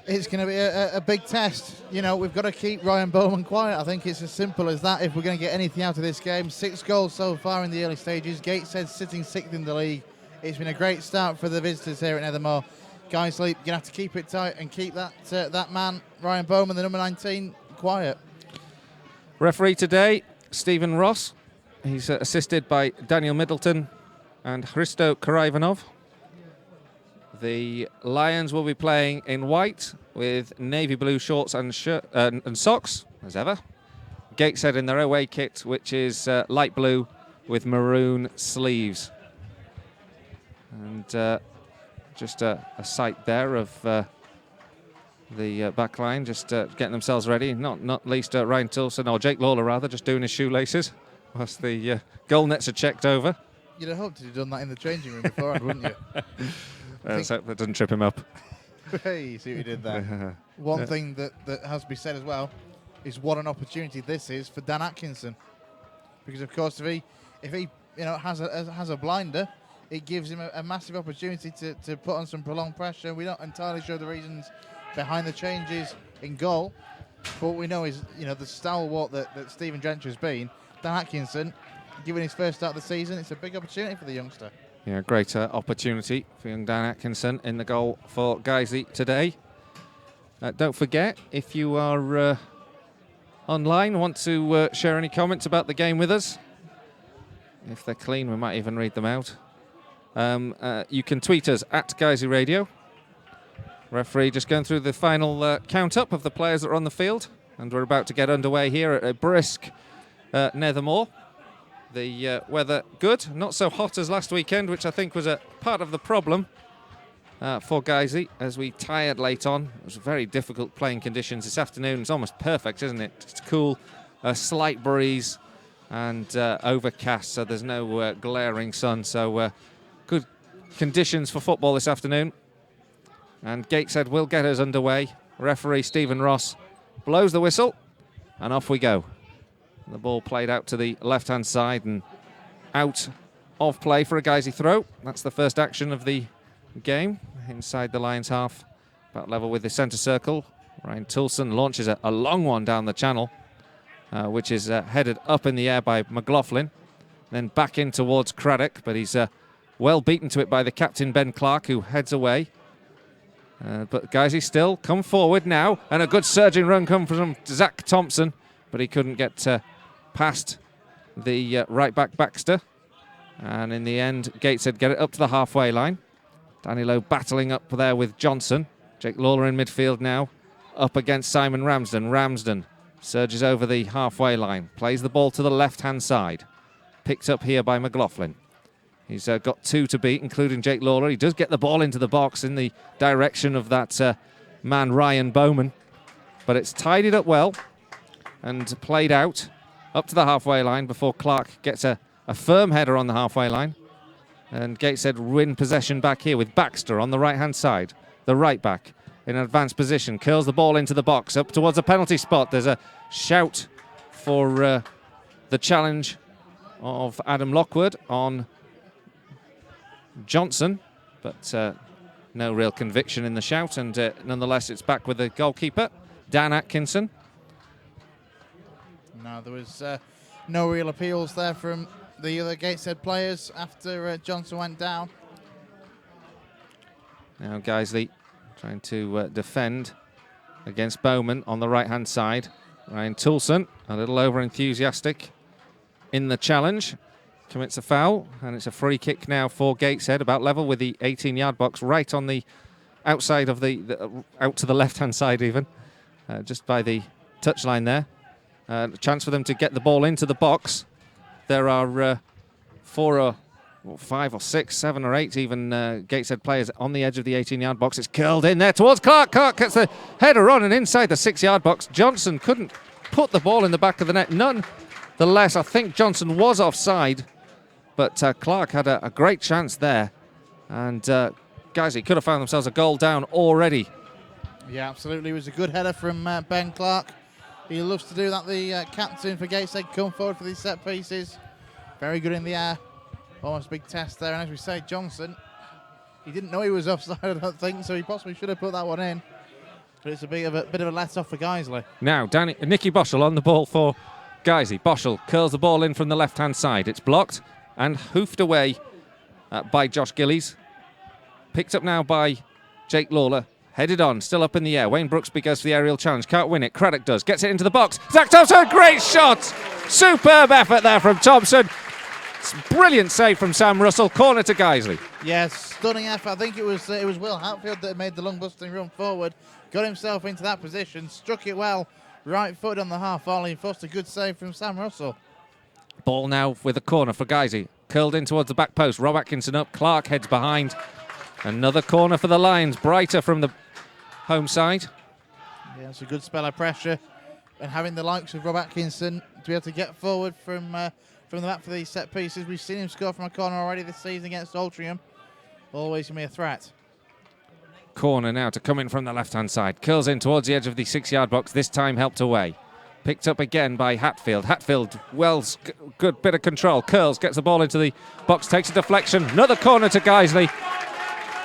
It's going to be a big test. You know, we've got to keep Ryan Bowman quiet. I think it's as simple as that if we're going to get anything out of this game. 6 goals so far in the early stages. Gateshead sitting 6th in the league. It's been a great start for the visitors here at Nethermore. Guiseley, you're going to have to keep it tight and keep that man, Ryan Bowman, the number 19, quiet. Referee today, Stephen Ross. He's assisted by Daniel Middleton and Hristo Karaivanov. The Lions will be playing in white with navy blue shorts and socks, as ever. Gateshead in their away kit, which is light blue with maroon sleeves. And just a sight there of the back line, just getting themselves ready. Not least Ryan Tilson, or Jake Lawler rather, just doing his shoelaces whilst the goal nets are checked over. You'd have hoped he'd done that in the changing room beforehand, wouldn't you? Let's hope that doesn't trip him up. Hey, see what he did there. One thing that has to be said as well is what an opportunity this is for Dan Atkinson, because of course if he has a blinder, it gives him a massive opportunity to put on some prolonged pressure. We're not entirely sure the reasons behind the changes in goal, but what we know is the stalwart that Stephen Gentry has been. Dan Atkinson, given his first start of the season, it's a big opportunity for the youngster. Yeah, great opportunity for young Dan Atkinson in the goal for Guiseley today. Don't forget, if you are online, want to share any comments about the game with us. If they're clean, we might even read them out. You can tweet us at Guiseley Radio. Referee just going through the final count-up of the players that are on the field. And we're about to get underway here at a brisk Nethermore. The weather good, not so hot as last weekend, which I think was a part of the problem for Guiseley as we tired late on. It was very difficult playing conditions this afternoon. It's almost perfect, isn't it? It's cool, a slight breeze and overcast, so there's no glaring sun. So good conditions for football this afternoon. And Gateshead will get us underway. Referee Stephen Ross blows the whistle and off we go. The ball played out to the left-hand side and out of play for a Guiseley throw. That's the first action of the game inside the Lions half, about level with the centre circle. Ryan Tilson launches a long one down the channel, which is headed up in the air by McLaughlin, then back in towards Craddock, but he's well beaten to it by the captain Ben Clark, who heads away. But Guiseley still come forward now, and a good surging run come from Zach Thompson, but he couldn't get past the right back Baxter, and in the end Gateshead get it up to the halfway line. Danilo battling up there with Johnson. Jake Lawler in midfield now, up against Simon Ramsden. Ramsden surges over the halfway line, plays the ball to the left hand side, picked up here by McLaughlin. He's got 2 to beat, including Jake Lawler. He does get the ball into the box in the direction of that man Ryan Bowman, but it's tidied up well and played out up to the halfway line before Clark gets a firm header on the halfway line. And Gateshead win possession back here with Baxter on the right-hand side. The right back in an advanced position, curls the ball into the box up towards the penalty spot. There's a shout for the challenge of Adam Lockwood on Johnson, but no real conviction in the shout, and nonetheless it's back with the goalkeeper, Dan Atkinson. No, there was no real appeals there from the other Gateshead players after Johnson went down. Now Guiseley trying to defend against Bowman on the right-hand side. Ryan Toulson, a little over-enthusiastic in the challenge, commits a foul, and it's a free kick now for Gateshead, about level with the 18-yard box, right on the outside of the out to the left-hand side even, just by the touchline there. A chance for them to get the ball into the box. There are 4 or 5 or 6, 7 or 8 even Gateshead players on the edge of the 18-yard box. It's curled in there towards Clark. Clark gets the header on and inside the 6-yard box. Johnson couldn't put the ball in the back of the net. Nonetheless, I think Johnson was offside, but Clark had a great chance there. And Guiseley could have found themselves a goal down already. Yeah, absolutely. It was a good header from Ben Clark. He loves to do that. The captain for Gateshead come forward for these set pieces. Very good in the air. Almost a big test there. And as we say, Johnson, he didn't know he was offside, I don't think, so he possibly should have put that one in. But it's a bit of a let-off for Guiseley. Now, Nicky Boschel on the ball for Guiseley. Boschel curls the ball in from the left-hand side. It's blocked and hoofed away by Josh Gillies. Picked up now by Jake Lawler. Headed on, still up in the air. Wayne Brooksby goes for the aerial challenge. Can't win it. Craddock does. Gets it into the box. Zach Thompson, great shot! Superb effort there from Thompson. Brilliant save from Sam Russell. Corner to Guiseley. Yes, stunning effort. I think it was Will Hatfield that made the lung-busting run forward. Got himself into that position. Struck it well. Right foot on the half volley. Forced a good save from Sam Russell. Ball now with a corner for Guiseley. Curled in towards the back post. Rob Atkinson up. Clark heads behind. Another corner for the Lions. Brighter from the home side. Yeah, it's a good spell of pressure, and having the likes of Rob Atkinson to be able to get forward from the back for these set pieces. We've seen him score from a corner already this season against Altrincham. Always going to be a threat. Corner now to come in from the left-hand side. Curls in towards the edge of the 6-yard box. This time helped away. Picked up again by Hatfield. Hatfield, good bit of control. Curls, gets the ball into the box, takes a deflection. Another corner to Guiseley.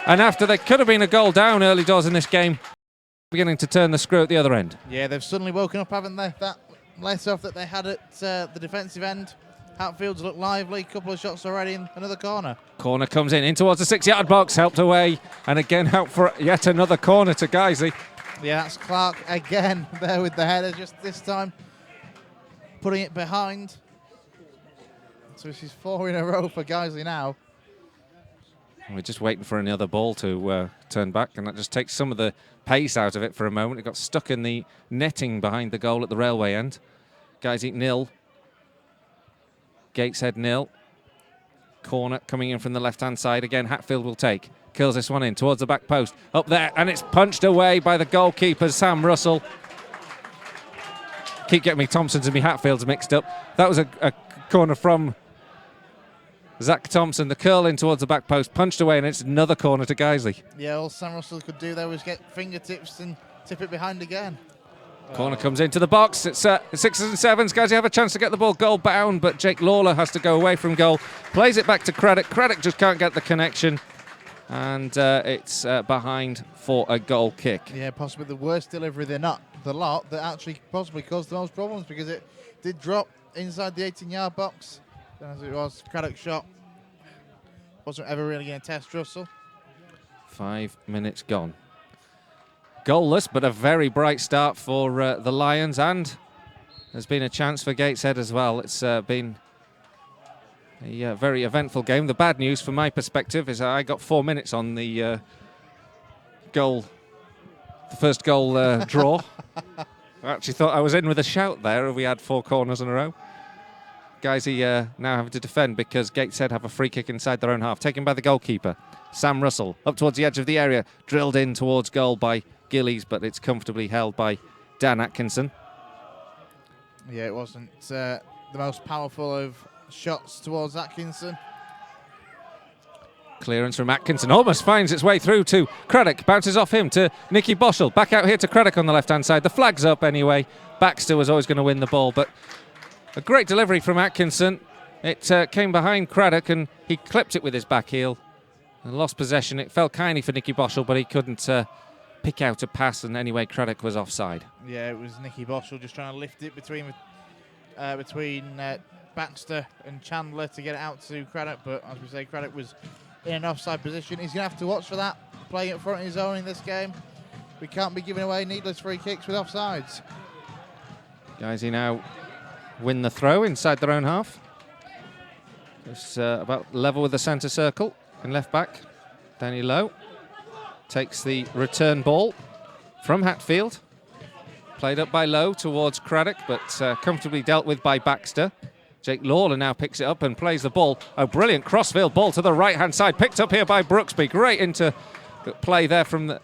And after there could have been a goal down early doors in this game, beginning to turn the screw at the other end. Yeah, they've suddenly woken up, haven't they? That let-off that they had at the defensive end. Hatfield's looked lively. Couple of shots already in another corner. Corner comes in towards the 6-yard box, helped away. And again out for yet another corner to Guiseley. Yeah, that's Clark again there with the header, just this time putting it behind. So this is 4 in a row for Guiseley now. We're just waiting for another ball to turn back, and that just takes some of the pace out of it for a moment. It got stuck in the netting behind the goal at the railway end. Guiseley 0. Gateshead 0. Corner coming in from the left-hand side. Again, Hatfield will take. Kills this one in towards the back post. Up there, and it's punched away by the goalkeeper, Sam Russell. Keep getting me Thompsons and me Hatfields mixed up. That was a corner from Zach Thompson. The curl in towards the back post, punched away, and it's another corner to Guiseley. Yeah, all Sam Russell could do there was get fingertips and tip it behind again. Corner comes into the box. It's 6s and 7s. Guys, you have a chance to get the ball goal bound, but Jake Lawler has to go away from goal. Plays it back to Craddock. Craddock just can't get the connection, and it's behind for a goal kick. Yeah, possibly the worst delivery the lot that actually possibly caused the most problems, because it did drop inside the 18-yard box. As it was, Craddock's shot wasn't ever really going to test Russell. 5 minutes gone. Goalless, but a very bright start for the Lions, and there's been a chance for Gateshead as well. It's been a very eventful game. The bad news from my perspective is I got 4 minutes on the first goal draw. I actually thought I was in with a shout there if we had 4 corners in a row. Guiseley now having to defend because Gateshead have a free kick inside their own half, taken by the goalkeeper, Sam Russell, up towards the edge of the area, drilled in towards goal by Gillies, but it's comfortably held by Dan Atkinson. Yeah, it wasn't the most powerful of shots towards Atkinson. Clearance from Atkinson almost finds its way through to Craddock, bounces off him to Nicky Boschel, back out here to Craddock on the left-hand side. The flag's up anyway. Baxter was always going to win the ball, but a great delivery from Atkinson. It came behind Craddock and he clipped it with his back heel and lost possession. It fell kindly for Nicky Boschel, but he couldn't pick out a pass, and anyway Craddock was offside. Yeah, it was Nicky Boschel just trying to lift it between Baxter and Chandler to get it out to Craddock, but as we say, Craddock was in an offside position. He's going to have to watch for that, playing up front in his own in this game. We can't be giving away needless free kicks with offsides. Guiseley now win the throw inside their own half. It's about level with the centre circle in left back. Danny Lowe takes the return ball from Hatfield. Played up by Lowe towards Craddock, but comfortably dealt with by Baxter. Jake Lawler now picks it up and plays the ball. A brilliant crossfield ball to the right-hand side. Picked up here by Brooksby. Great into play there from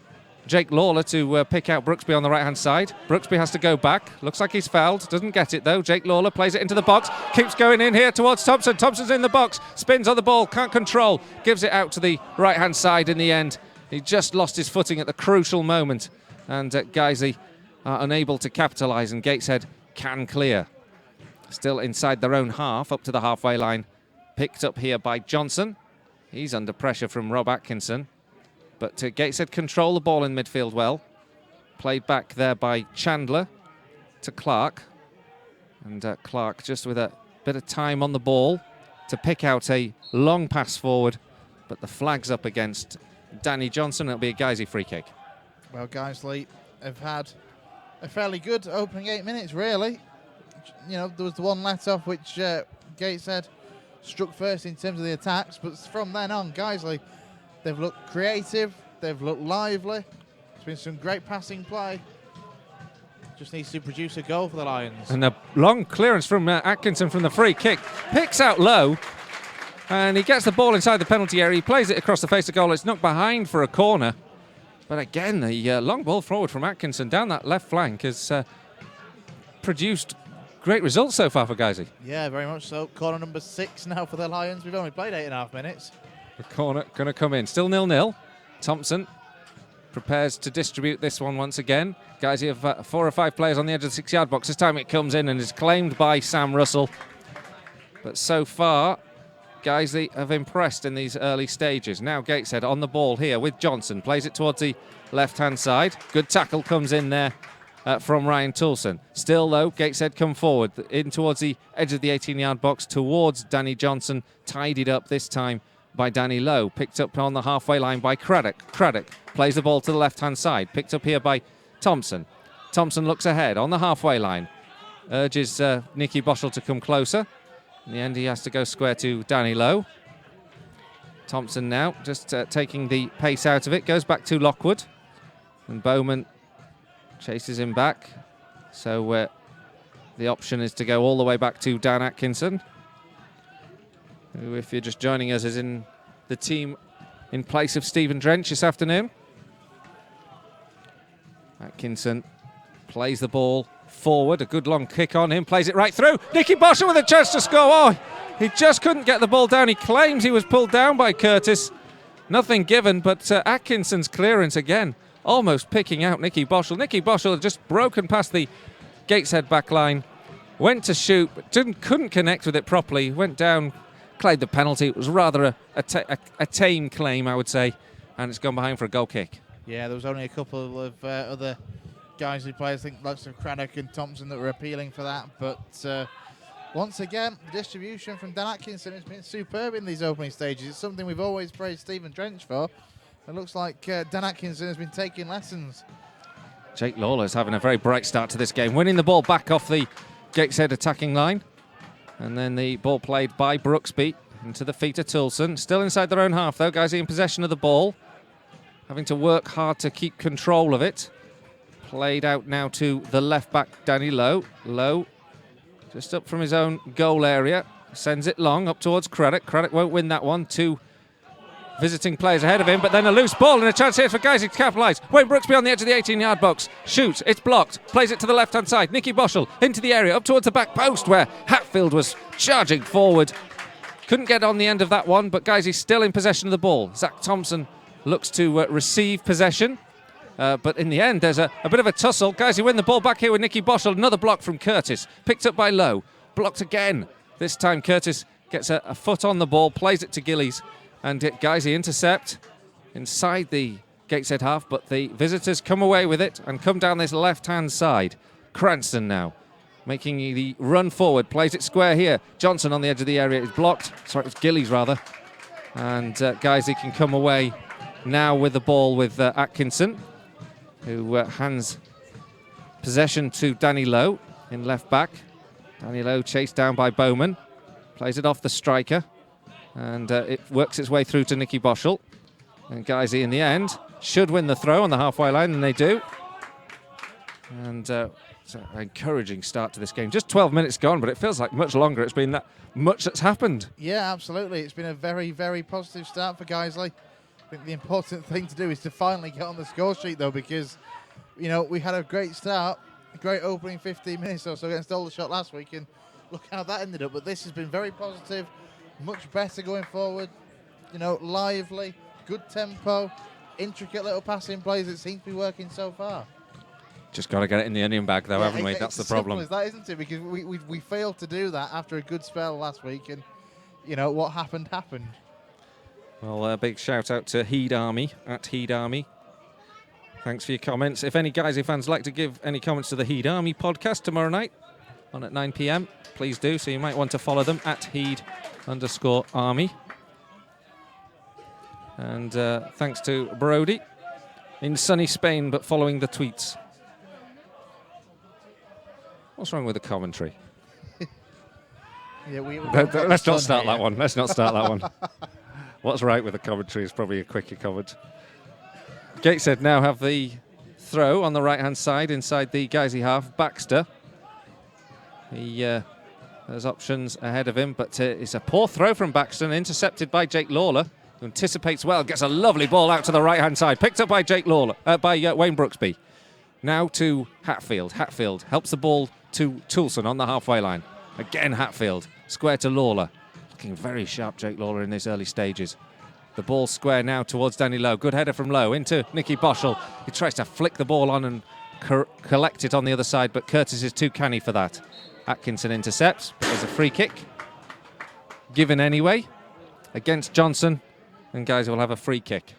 Jake Lawler to pick out Brooksby on the right-hand side. Brooksby has to go back. Looks like he's fouled. Doesn't get it, though. Jake Lawler plays it into the box. Keeps going in here towards Thompson. Thompson's in the box. Spins on the ball. Can't control. Gives it out to the right-hand side in the end. He just lost his footing at the crucial moment. And Guiseley are unable to capitalise, and Gateshead can clear. Still inside their own half, up to the halfway line. Picked up here by Johnson. He's under pressure from Rob Atkinson. But Gateshead control the ball in midfield well. Played back there by Chandler to Clark. And Clark just with a bit of time on the ball to pick out a long pass forward. But the flag's up against Danny Johnson. It'll be a Guiseley free kick. Well, Guiseley have had a fairly good opening 8 minutes, really. You know, there was the one let-off which Gateshead struck first in terms of the attacks, but from then on, Guiseley, they've looked creative, they've looked lively. There's been some great passing play. Just needs to produce a goal for the Lions. And a long clearance from Atkinson from the free kick. Picks out Lowe, and he gets the ball inside the penalty area. He plays it across the face of goal. It's knocked behind for a corner. But again, the long ball forward from Atkinson down that left flank has produced great results so far for Guiseley. Yeah, very much so. Corner number 6 now for the Lions. We've only played 8.5 minutes. The corner going to come in. Still 0-0. Thompson prepares to distribute this one once again. Guiseley have 4 or 5 players on the edge of the 6-yard box. This time it comes in and is claimed by Sam Russell. But so far, Guiseley have impressed in these early stages. Now Gateshead on the ball here with Johnson. Plays it towards the left-hand side. Good tackle comes in there from Ryan Toulson. Still, though, Gateshead come forward in towards the edge of the 18-yard box towards Danny Johnson. Tidied up this time by Danny Lowe. Picked up on the halfway line by Craddock. Craddock plays the ball to the left-hand side. Picked up here by Thompson. Thompson looks ahead on the halfway line. Urges Nicky Boschel to come closer. In the end, he has to go square to Danny Lowe. Thompson now just taking the pace out of it. Goes back to Lockwood. And Bowman chases him back. So the option is to go all the way back to Dan Atkinson, who, if you're just joining us, is in the team in place of Stephen Drench this afternoon. Atkinson plays the ball forward. A good long kick on him. Plays it right through. Nicky Boschel with a chance to score. Oh, he just couldn't get the ball down. He claims he was pulled down by Curtis. Nothing given, but Atkinson's clearance again, almost picking out Nicky Boschel. Nicky Boschel had just broken past the Gateshead back line. Went to shoot, but couldn't connect with it properly. Went down, claimed the penalty. It was rather a tame claim, I would say. And it's gone behind for a goal kick. Yeah, there was only a couple of other guys who played, I think, lots of Craddock and Thompson that were appealing for that. But once again, the distribution from Dan Atkinson has been superb in these opening stages. It's something we've always praised Stephen Drench for. It looks like Dan Atkinson has been taking lessons. Jake Lawler's having a very bright start to this game, winning the ball back off the Gateshead attacking line. And then the ball played by Brooksby into the feet of Toulson. Still inside their own half, though. Guys in possession of the ball, having to work hard to keep control of it. Played out now to the left back, Danny Lowe. Lowe just up from his own goal area. Sends it long up towards Craddock. Craddock won't win that one. 2 visiting players ahead of him, but then a loose ball and a chance here for Guiseley to capitalise. Wayne Brooksby on the edge of the 18-yard box. Shoots. It's blocked. Plays it to the left-hand side. Nicky Boschel into the area, up towards the back post where Hatfield was charging forward. Couldn't get on the end of that one, but Guiseley still in possession of the ball. Zach Thompson looks to receive possession. But in the end, there's a bit of a tussle. Guiseley win the ball back here with Nicky Boschel. Another block from Curtis. Picked up by Lowe. Blocked again. This time Curtis gets a foot on the ball, plays it to Gillies. And Guiseley intercept inside the Gateshead half. But the visitors come away with it and come down this left-hand side. Cranston now making the run forward. Plays it square here. Johnson on the edge of the area is blocked. Sorry, it was Gillies rather. And Guiseley can come away now with the ball with Atkinson, who hands possession to Danny Lowe in left back. Danny Lowe chased down by Bowman. Plays it off the striker. And it works its way through to Nicky Boschel. And Guiseley in the end should win the throw on the halfway line, and they do. And it's an encouraging start to this game. Just 12 minutes gone, but it feels like much longer. It's been that much that's happened. Yeah, absolutely. It's been a very, very positive start for Guiseley. I think the important thing to do is to finally get on the score sheet, though, because, we had a great start, a great opening 15 minutes or so against Aldershot last week, and look how that ended up. But this has been very positive, much better going forward, lively, good tempo, intricate little passing plays that seem to be working so far. Just got to get it in the onion bag, though, haven't we? That's the problem. It's as simple as that, isn't it? Because we failed to do that after a good spell last week, and, what happened. Well, a big shout out to Heed Army, at Heed Army. Thanks for your comments. If any Guiseley fans like to give any comments to the Heed Army podcast tomorrow night on at 9 p.m, please do. So you might want to follow them at Heed_Army. And thanks to Brody in sunny Spain, but following the tweets. What's wrong with the commentary? Yeah, let's not start that one. Let's not start that one. What's right with the commentary is probably a quicker comment. Gateshead now have the throw on the right-hand side inside the Guiseley half. Baxter. He has options ahead of him, but it's a poor throw from Baxter and intercepted by Jake Lawler, who anticipates well, gets a lovely ball out to the right-hand side, picked up by Jake Lawler, by Wayne Brooksby. Now to Hatfield. Hatfield helps the ball to Toulson on the halfway line. Again Hatfield, square to Lawler. Looking very sharp, Jake Lawler, in these early stages. The ball square now towards Danny Lowe. Good header from Lowe into Nicky Boschel. He tries to flick the ball on and collect it on the other side, but Curtis is too canny for that. Atkinson intercepts. There's a free kick. Given anyway against Johnson, and guys will have a free kick.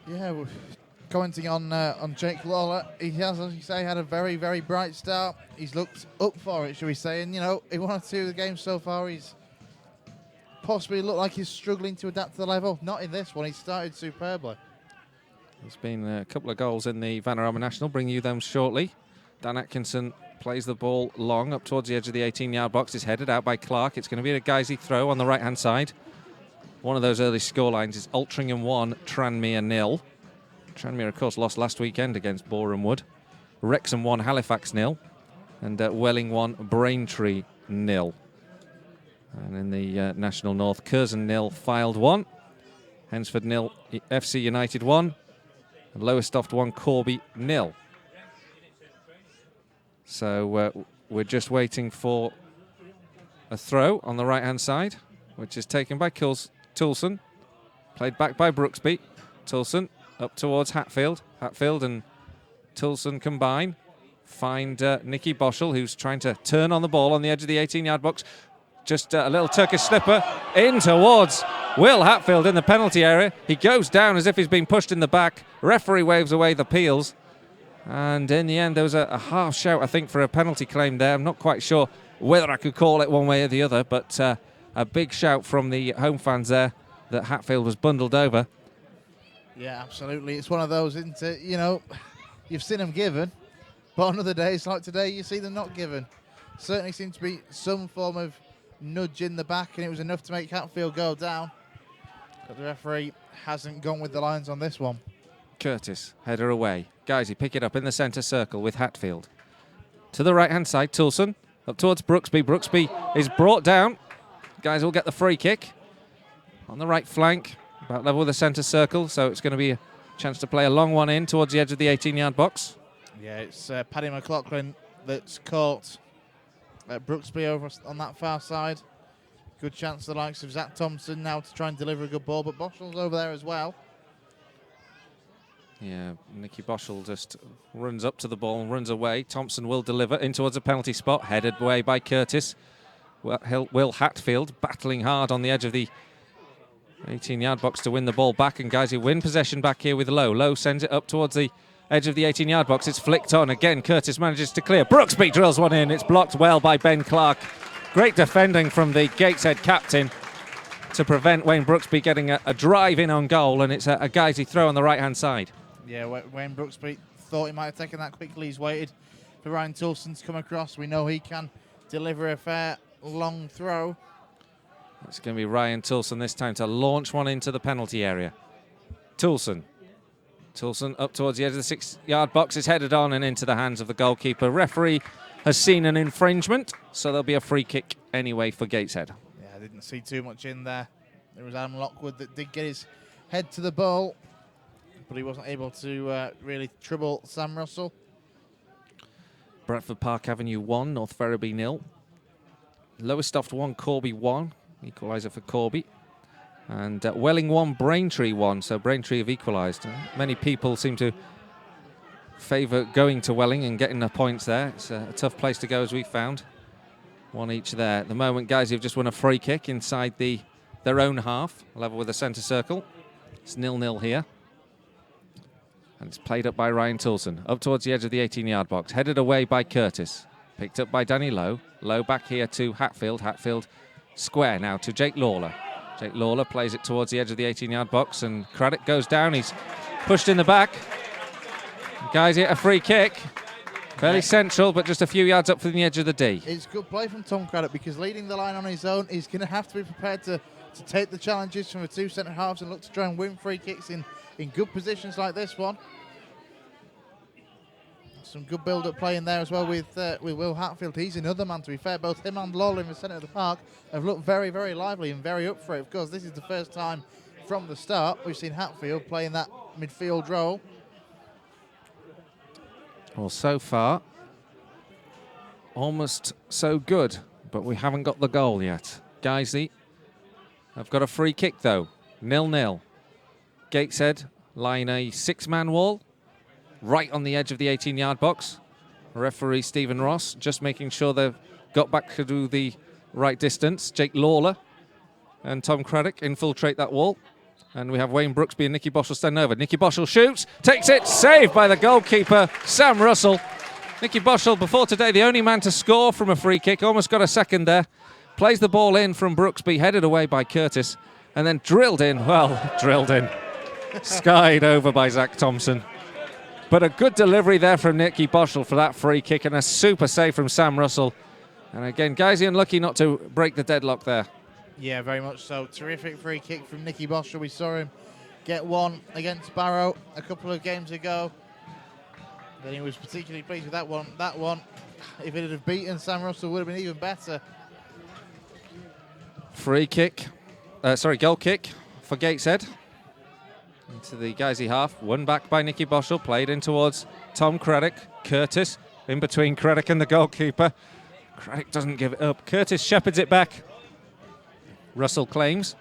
Yeah, commenting on Jake Lawler, he has, as you say, had a very, very bright start. He's looked up for it, shall we say, and in one or two of the games so far, he's possibly looked like he's struggling to adapt to the level. Not in this one, he started superbly. There's been a couple of goals in the Vanarama National, bring you them shortly. Dan Atkinson plays the ball long up towards the edge of the 18-yard box. It's headed out by Clark. It's going to be a Guiseley throw on the right-hand side. One of those early scorelines is Altrincham 1, Tranmere 0. Tranmere, of course, lost last weekend against Boreham Wood. Wrexham 1, Halifax 0. And Welling 1, Braintree 0. And in the National North, Curzon 0, Fylde 1. Hensford 0, A.F.C. United 1. And Lowestoft 1, Corby 0. So we're just waiting for a throw on the right-hand side, which is taken by Toulson. Played back by Brooksby. Toulson up towards Hatfield. Hatfield and Toulson combine. Find Nicky Boschel, who's trying to turn on the ball on the edge of the 18-yard box. Just a little Turkish slipper in towards Will Hatfield in the penalty area. He goes down as if he's been pushed in the back. Referee waves away the peels. And in the end, there was a half shout, I think, for a penalty claim there. I'm not quite sure whether I could call it one way or the other, but a big shout from the home fans there that Hatfield was bundled over. Yeah, absolutely. It's one of those, isn't it? You've seen them given, but on other days like today, you see them not given. Certainly seemed to be some form of nudge in the back, and it was enough to make Hatfield go down. But the referee hasn't gone with the lines on this one. Curtis, header away. Guiseley pick it up in the centre circle with Hatfield. To the right-hand side, Toulson up towards Brooksby. Brooksby is brought down. Guys will get the free kick on the right flank, about level with the centre circle, so it's going to be a chance to play a long one in towards the edge of the 18-yard box. Yeah, it's Paddy McLaughlin that's caught Brooksby over on that far side. Good chance the likes of Zach Thompson now to try and deliver a good ball, but Boschel's over there as well. Yeah, Nicky Boschel just runs up to the ball and runs away. Thompson will deliver in towards a penalty spot, headed away by Curtis. Will Hatfield battling hard on the edge of the 18-yard box to win the ball back, and Guiseley win possession back here with Lowe. Lowe sends it up towards the edge of the 18-yard box. It's flicked on again. Curtis manages to clear. Brooksby drills one in. It's blocked well by Ben Clark. Great defending from the Gateshead captain to prevent Wayne Brooksby getting a drive in on goal, and it's a Guiseley throw on the right-hand side. Yeah, Wayne Brooksby thought he might have taken that quickly. He's waited for Ryan Toulson to come across. We know he can deliver a fair long throw. It's going to be Ryan Toulson this time to launch one into the penalty area. Toulson Toulson up towards the edge of the 6-yard box. It's headed on and into the hands of the goalkeeper. Referee has seen an infringement, so there'll be a free kick anyway for Gateshead. Yeah, I didn't see too much in there. There was Adam Lockwood that did get his head to the ball, but he wasn't able to really trouble Sam Russell. Bradford Park Avenue 1, North Ferriby 0. Lowestoft 1, Corby 1. Equaliser for Corby. And Welling 1, Braintree 1. So Braintree have equalised. Many people seem to favour going to Welling and getting the points there. It's a tough place to go, as we found. One each there. At the moment, guys, you've just won a free kick inside their own half, level with the centre circle. It's 0-0 here. And it's played up by Ryan Toulson. Up towards the edge of the 18-yard box. Headed away by Curtis. Picked up by Danny Lowe. Lowe back here to Hatfield. Hatfield square now to Jake Lawler. Jake Lawler plays it towards the edge of the 18-yard box, and Craddock goes down. He's pushed in the back. Guys, hit a free kick. Fairly central, but just a few yards up from the edge of the D. It's good play from Tom Craddock, because leading the line on his own, he's going to have to be prepared to take the challenges from the two centre halves and look to try and win free kicks in good positions like this one. Some good build-up play in there as well with Will Hatfield. He's another man, to be fair. Both him and Lawler in the centre of the park have looked very, very lively and very up for it. Of course, this is the first time from the start we've seen Hatfield playing that midfield role. Well, so far, almost so good, but we haven't got the goal yet. Guiseley have got a free kick, though. 0-0. Gateshead line a 6-man wall right on the edge of the 18-yard box. Referee Stephen Ross just making sure they've got back to the right distance. Jake Lawler and Tom Craddock infiltrate that wall. And we have Wayne Brooksby and Nicky Boschel standing over. Nicky Boschel shoots, takes it, saved by the goalkeeper, Sam Russell. Nicky Boschel, before today, the only man to score from a free kick. Almost got a second there. Plays the ball in from Brooksby, headed away by Curtis. And then drilled in, skied over by Zach Thompson. But a good delivery there from Nicky Boschel for that free kick, and a super save from Sam Russell. And again, Guiseley unlucky not to break the deadlock there. Yeah, very much so. Terrific free kick from Nicky Boschel. We saw him get one against Barrow a couple of games ago. Then he was particularly pleased with that one. That one, if it had beaten Sam Russell, would have been even better. Goal kick for Gateshead. Into the Guiseley half, won back by Nicky Boschel, played in towards Tom Craddock. Curtis in between Craddock and the goalkeeper. Craddock doesn't give it up. Curtis shepherds it back. Russell claims.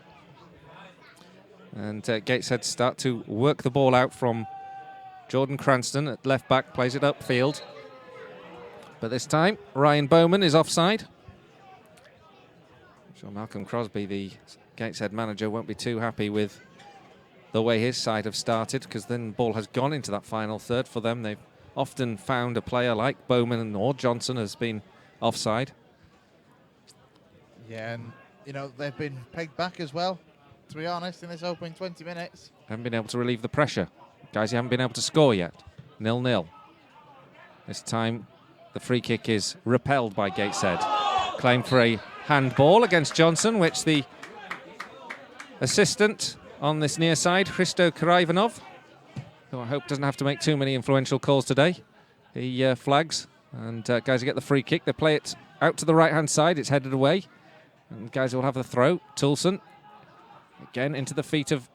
And Gateshead start to work the ball out from Jordan Cranston at left back, plays it upfield. But this time, Ryan Bowman is offside. I'm sure Malcolm Crosby, the Gateshead manager, won't be too happy with the way his side have started, because then the ball has gone into that final third for them. They've often found a player like Bowman or Johnson has been offside. Yeah, and they've been pegged back as well, to be honest, in this opening 20 minutes. Haven't been able to relieve the pressure. Guys, you haven't been able to score yet. 0-0. This time, the free kick is repelled by Gateshead. Claim for a handball against Johnson, which the assistant on this near side, Hristo Karaivanov, who I hope doesn't have to make too many influential calls today. He flags, and guys get the free kick. They play it out to the right-hand side. It's headed away. And guys will have the throw. Toulson, again into the feet of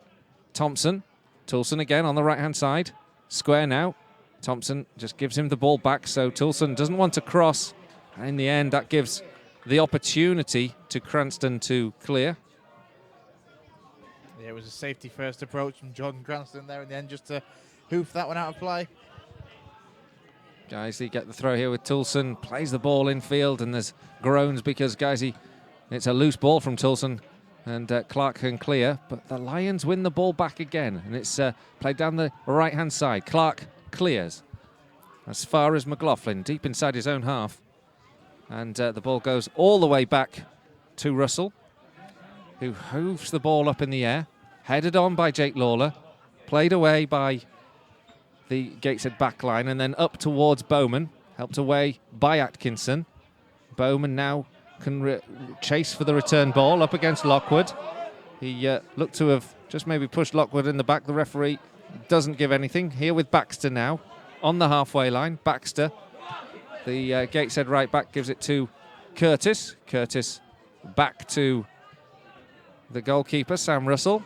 Thompson. Toulson again on the right-hand side. Square now. Thompson just gives him the ball back, so Toulson doesn't want to cross. And in the end, that gives the opportunity to Cranston to clear. Yeah, it was a safety-first approach from Jordan Cranston there in the end, just to hoof that one out of play. Guiseley get the throw here with Toulson, plays the ball in field, and there's groans because Guiseley, it's a loose ball from Toulson, and Clark can clear, but the Lions win the ball back again, and it's played down the right-hand side. Clark clears as far as McLaughlin, deep inside his own half, and the ball goes all the way back to Russell, who hooves the ball up in the air, headed on by Jake Lawler, played away by the Gateshead back line, and then up towards Bowman, helped away by Atkinson. Bowman now can chase for the return ball up against Lockwood. He looked to have just maybe pushed Lockwood in the back. The referee doesn't give anything. Here with Baxter now, on the halfway line. Baxter, the Gateshead right back, gives it to Curtis. Curtis back to the goalkeeper, Sam Russell.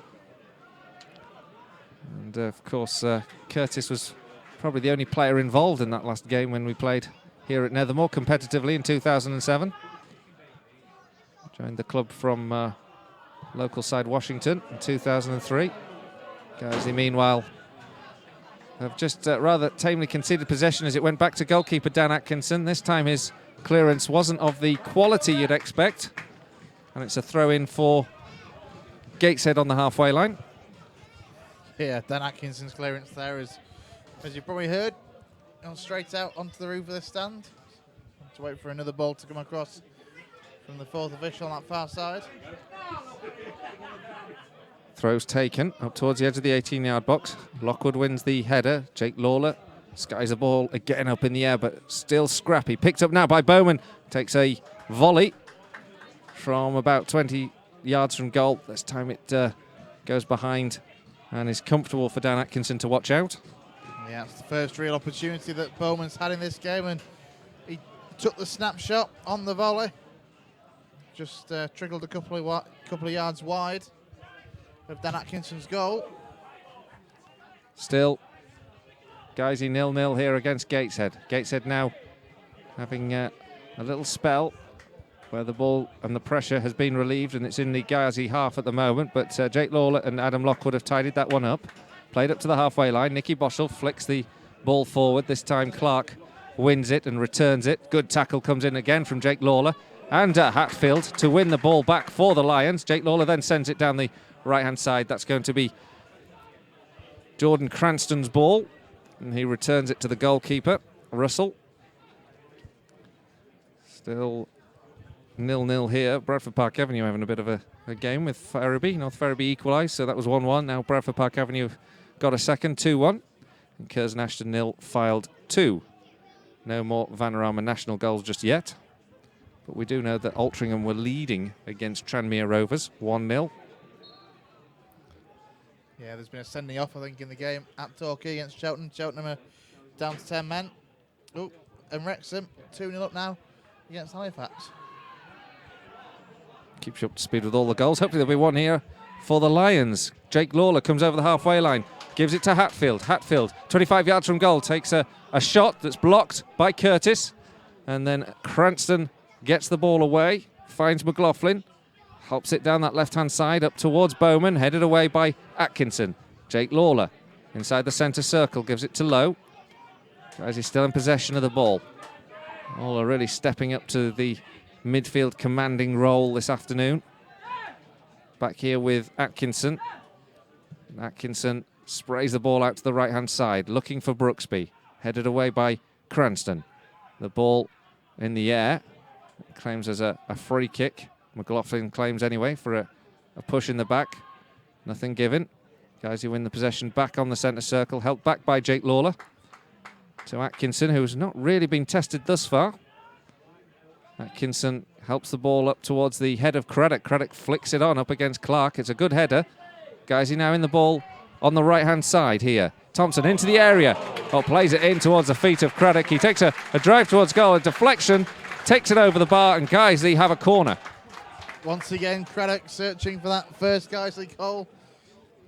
And of course, Curtis was probably the only player involved in that last game when we played here at Nethermore competitively in 2007. Joined the club from local side Washington in 2003. Guiseley, meanwhile, have just rather tamely conceded possession as it went back to goalkeeper Dan Atkinson. This time his clearance wasn't of the quality you'd expect. And it's a throw-in for Gateshead on the halfway line. Yeah, Dan Atkinson's clearance there is, as you probably heard, gone straight out onto the roof of the stand. Have to wait for another ball to come across from the fourth official on that far side. Throws taken up towards the edge of the 18-yard box. Lockwood wins the header. Jake Lawler skies the ball again up in the air, but still scrappy. Picked up now by Bowman. Takes a volley from about 20 yards from goal. This time it goes behind and is comfortable for Dan Atkinson to watch out. Yeah, it's the first real opportunity that Bowman's had in this game, and he took the snapshot on the volley. Just trickled a couple of yards wide of Dan Atkinson's goal. Still, Guiseley 0-0 here against Gateshead. Gateshead now having a little spell where the ball and the pressure has been relieved, and it's in the Guiseley half at the moment, but Jake Lawler and Adam Lockwood have tidied that one up. Played up to the halfway line. Nicky Boschel flicks the ball forward. This time Clark wins it and returns it. Good tackle comes in again from Jake Lawler. And Hatfield to win the ball back for the Lions. Jake Lawler then sends it down the right-hand side. That's going to be Jordan Cranston's ball. And he returns it to the goalkeeper, Russell. Still 0-0 here. Bradford Park Avenue having a bit of a game with Ferriby. North Ferriby equalised, so that was 1-1. Now Bradford Park Avenue got a second, 2-1. And Curzon Ashton 0, Fylde 2. No more Vanarama national goals just yet. But we do know that Altrincham were leading against Tranmere Rovers, 1-0. Yeah, there's been a sending off, I think, in the game at Torquay against Cheltenham. Cheltenham are down to 10 men. Oh, and Wrexham 2-0 up now against Halifax. Keeps you up to speed with all the goals. Hopefully there'll be one here for the Lions. Jake Lawler comes over the halfway line, gives it to Hatfield. Hatfield, 25 yards from goal, takes a shot that's blocked by Curtis. And then Cranston gets the ball away, finds McLaughlin, helps it down that left-hand side up towards Bowman, headed away by Atkinson. Jake Lawler inside the centre circle, gives it to Lowe. Guys, he's still in possession of the ball. Lawler really stepping up to the midfield commanding role this afternoon. Back here with Atkinson. Atkinson sprays the ball out to the right-hand side, looking for Brooksby. Headed away by Cranston. The ball in the air. Claims as a free kick. McLaughlin claims anyway for a push in the back. Nothing given. Guys who win the possession back on the centre circle. Helped back by Jake Lawler. To Atkinson, who's not really been tested thus far. Atkinson helps the ball up towards the head of Craddock. Craddock flicks it on up against Clark. It's a good header. Guys, he now in the ball on the right-hand side here. Thompson into the area. Oh, plays it in towards the feet of Craddock. He takes a drive towards goal, a deflection, takes it over the bar, and Guiseley have a corner. Once again, Craddock searching for that first Guiseley goal,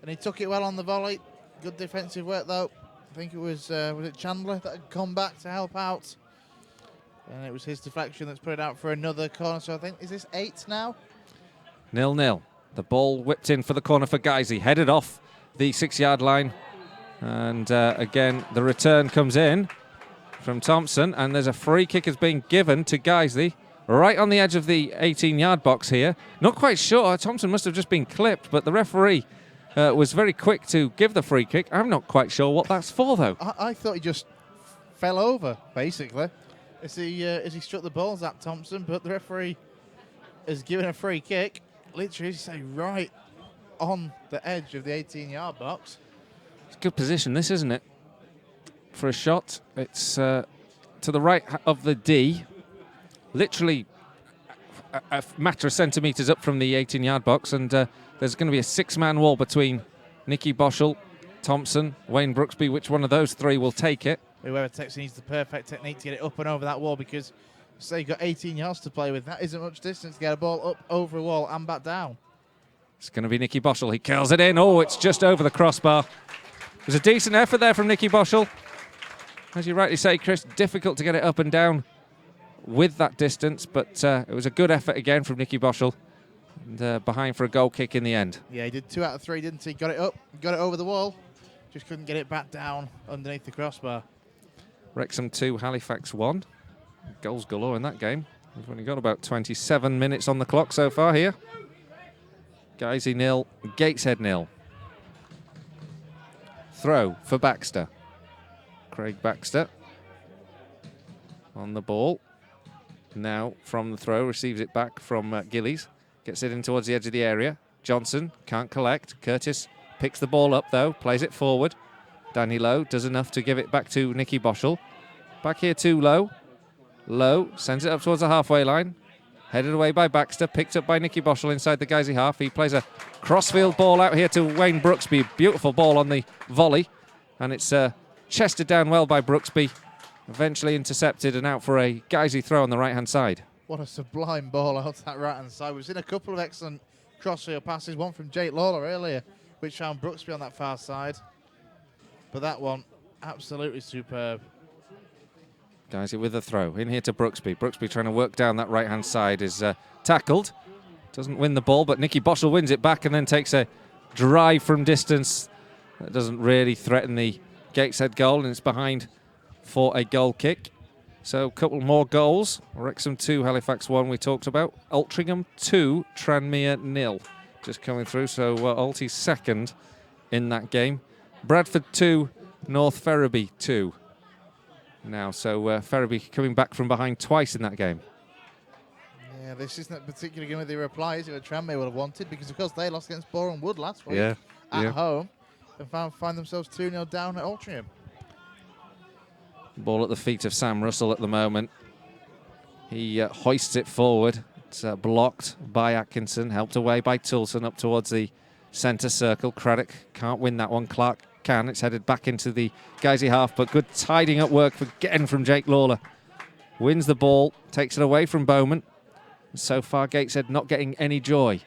and he took it well on the volley. Good defensive work, though. I think it was it Chandler that had come back to help out? And it was his deflection that's put it out for another corner. So I think, is this 8 now? 0-0. The ball whipped in for the corner for Guiseley. Headed off the 6-yard line. And again, the return comes in from Thompson. And there's a free kick has been given to Guiseley right on the edge of the 18-yard box here. Not quite sure. Thompson must have just been clipped. But the referee was very quick to give the free kick. I'm not quite sure what that's for, though. I thought he just fell over, basically. As he struck the balls at Thompson, but the referee has given a free kick, literally, say, right on the edge of the 18-yard box. It's a good position, this, isn't it? For a shot, it's to the right of the D, literally a matter of centimetres up from the 18-yard box, and there's going to be a 6-man wall between Nicky Boschel, Thompson, Wayne Brooksby, which one of those three will take it? Whoever takes it needs the perfect technique to get it up and over that wall, because say you've got 18 yards to play with. That isn't much distance to get a ball up over a wall and back down. It's going to be Nicky Boschel. He curls it in. Oh, it's just over the crossbar. There's a decent effort there from Nicky Boschel. As you rightly say, Chris, difficult to get it up and down with that distance, but it was a good effort again from Nicky Boschel. And behind for a goal kick in the end. Yeah, he did 2 out of 3, didn't he? Got it up, got it over the wall. Just couldn't get it back down underneath the crossbar. Wrexham 2, Halifax 1. Goals galore in that game. We've only got about 27 minutes on the clock so far here. Guiseley 0, Gateshead 0. Throw for Baxter. Craig Baxter on the ball. Now from the throw, receives it back from Gillies. Gets it in towards the edge of the area. Johnson can't collect. Curtis picks the ball up though, plays it forward. Danny Lowe does enough to give it back to Nicky Boschel. Back here to Lowe. Lowe sends it up towards the halfway line. Headed away by Baxter, picked up by Nicky Boschel inside the Guiseley half. He plays a crossfield ball out here to Wayne Brooksby. Beautiful ball on the volley. And it's chested down well by Brooksby. Eventually intercepted and out for a Guiseley throw on the right-hand side. What a sublime ball out that right-hand side. We've seen a couple of excellent crossfield passes. One from Jake Lawler earlier, which found Brooksby on that far side. But that one, absolutely superb. Guiseley with the throw. In here to Brooksby. Brooksby trying to work down that right-hand side is tackled. Doesn't win the ball, but Nicky Boschel wins it back and then takes a drive from distance. That doesn't really threaten the Gateshead goal, and it's behind for a goal kick. So a couple more goals. Wrexham 2, Halifax 1 we talked about. Altrincham 2, Tranmere 0. Just coming through, so Alty's second in that game. Bradford 2, North Ferriby 2. Now, so Ferriby coming back from behind twice in that game. Yeah, this isn't a particular game where they reply as if Tranmere would have wanted, because of course they lost against Boreham Wood last week at home and find themselves 2-0 down at Altrincham. Ball at the feet of Sam Russell at the moment. He hoists it forward. It's blocked by Atkinson, helped away by Toulson up towards the centre circle. Craddock can't win that one. Clark can. It's headed back into the Guiseley half, but good tidying up work again from Jake Lawler. Wins the ball, takes it away from Bowman. So far, Gateshead not getting any joy.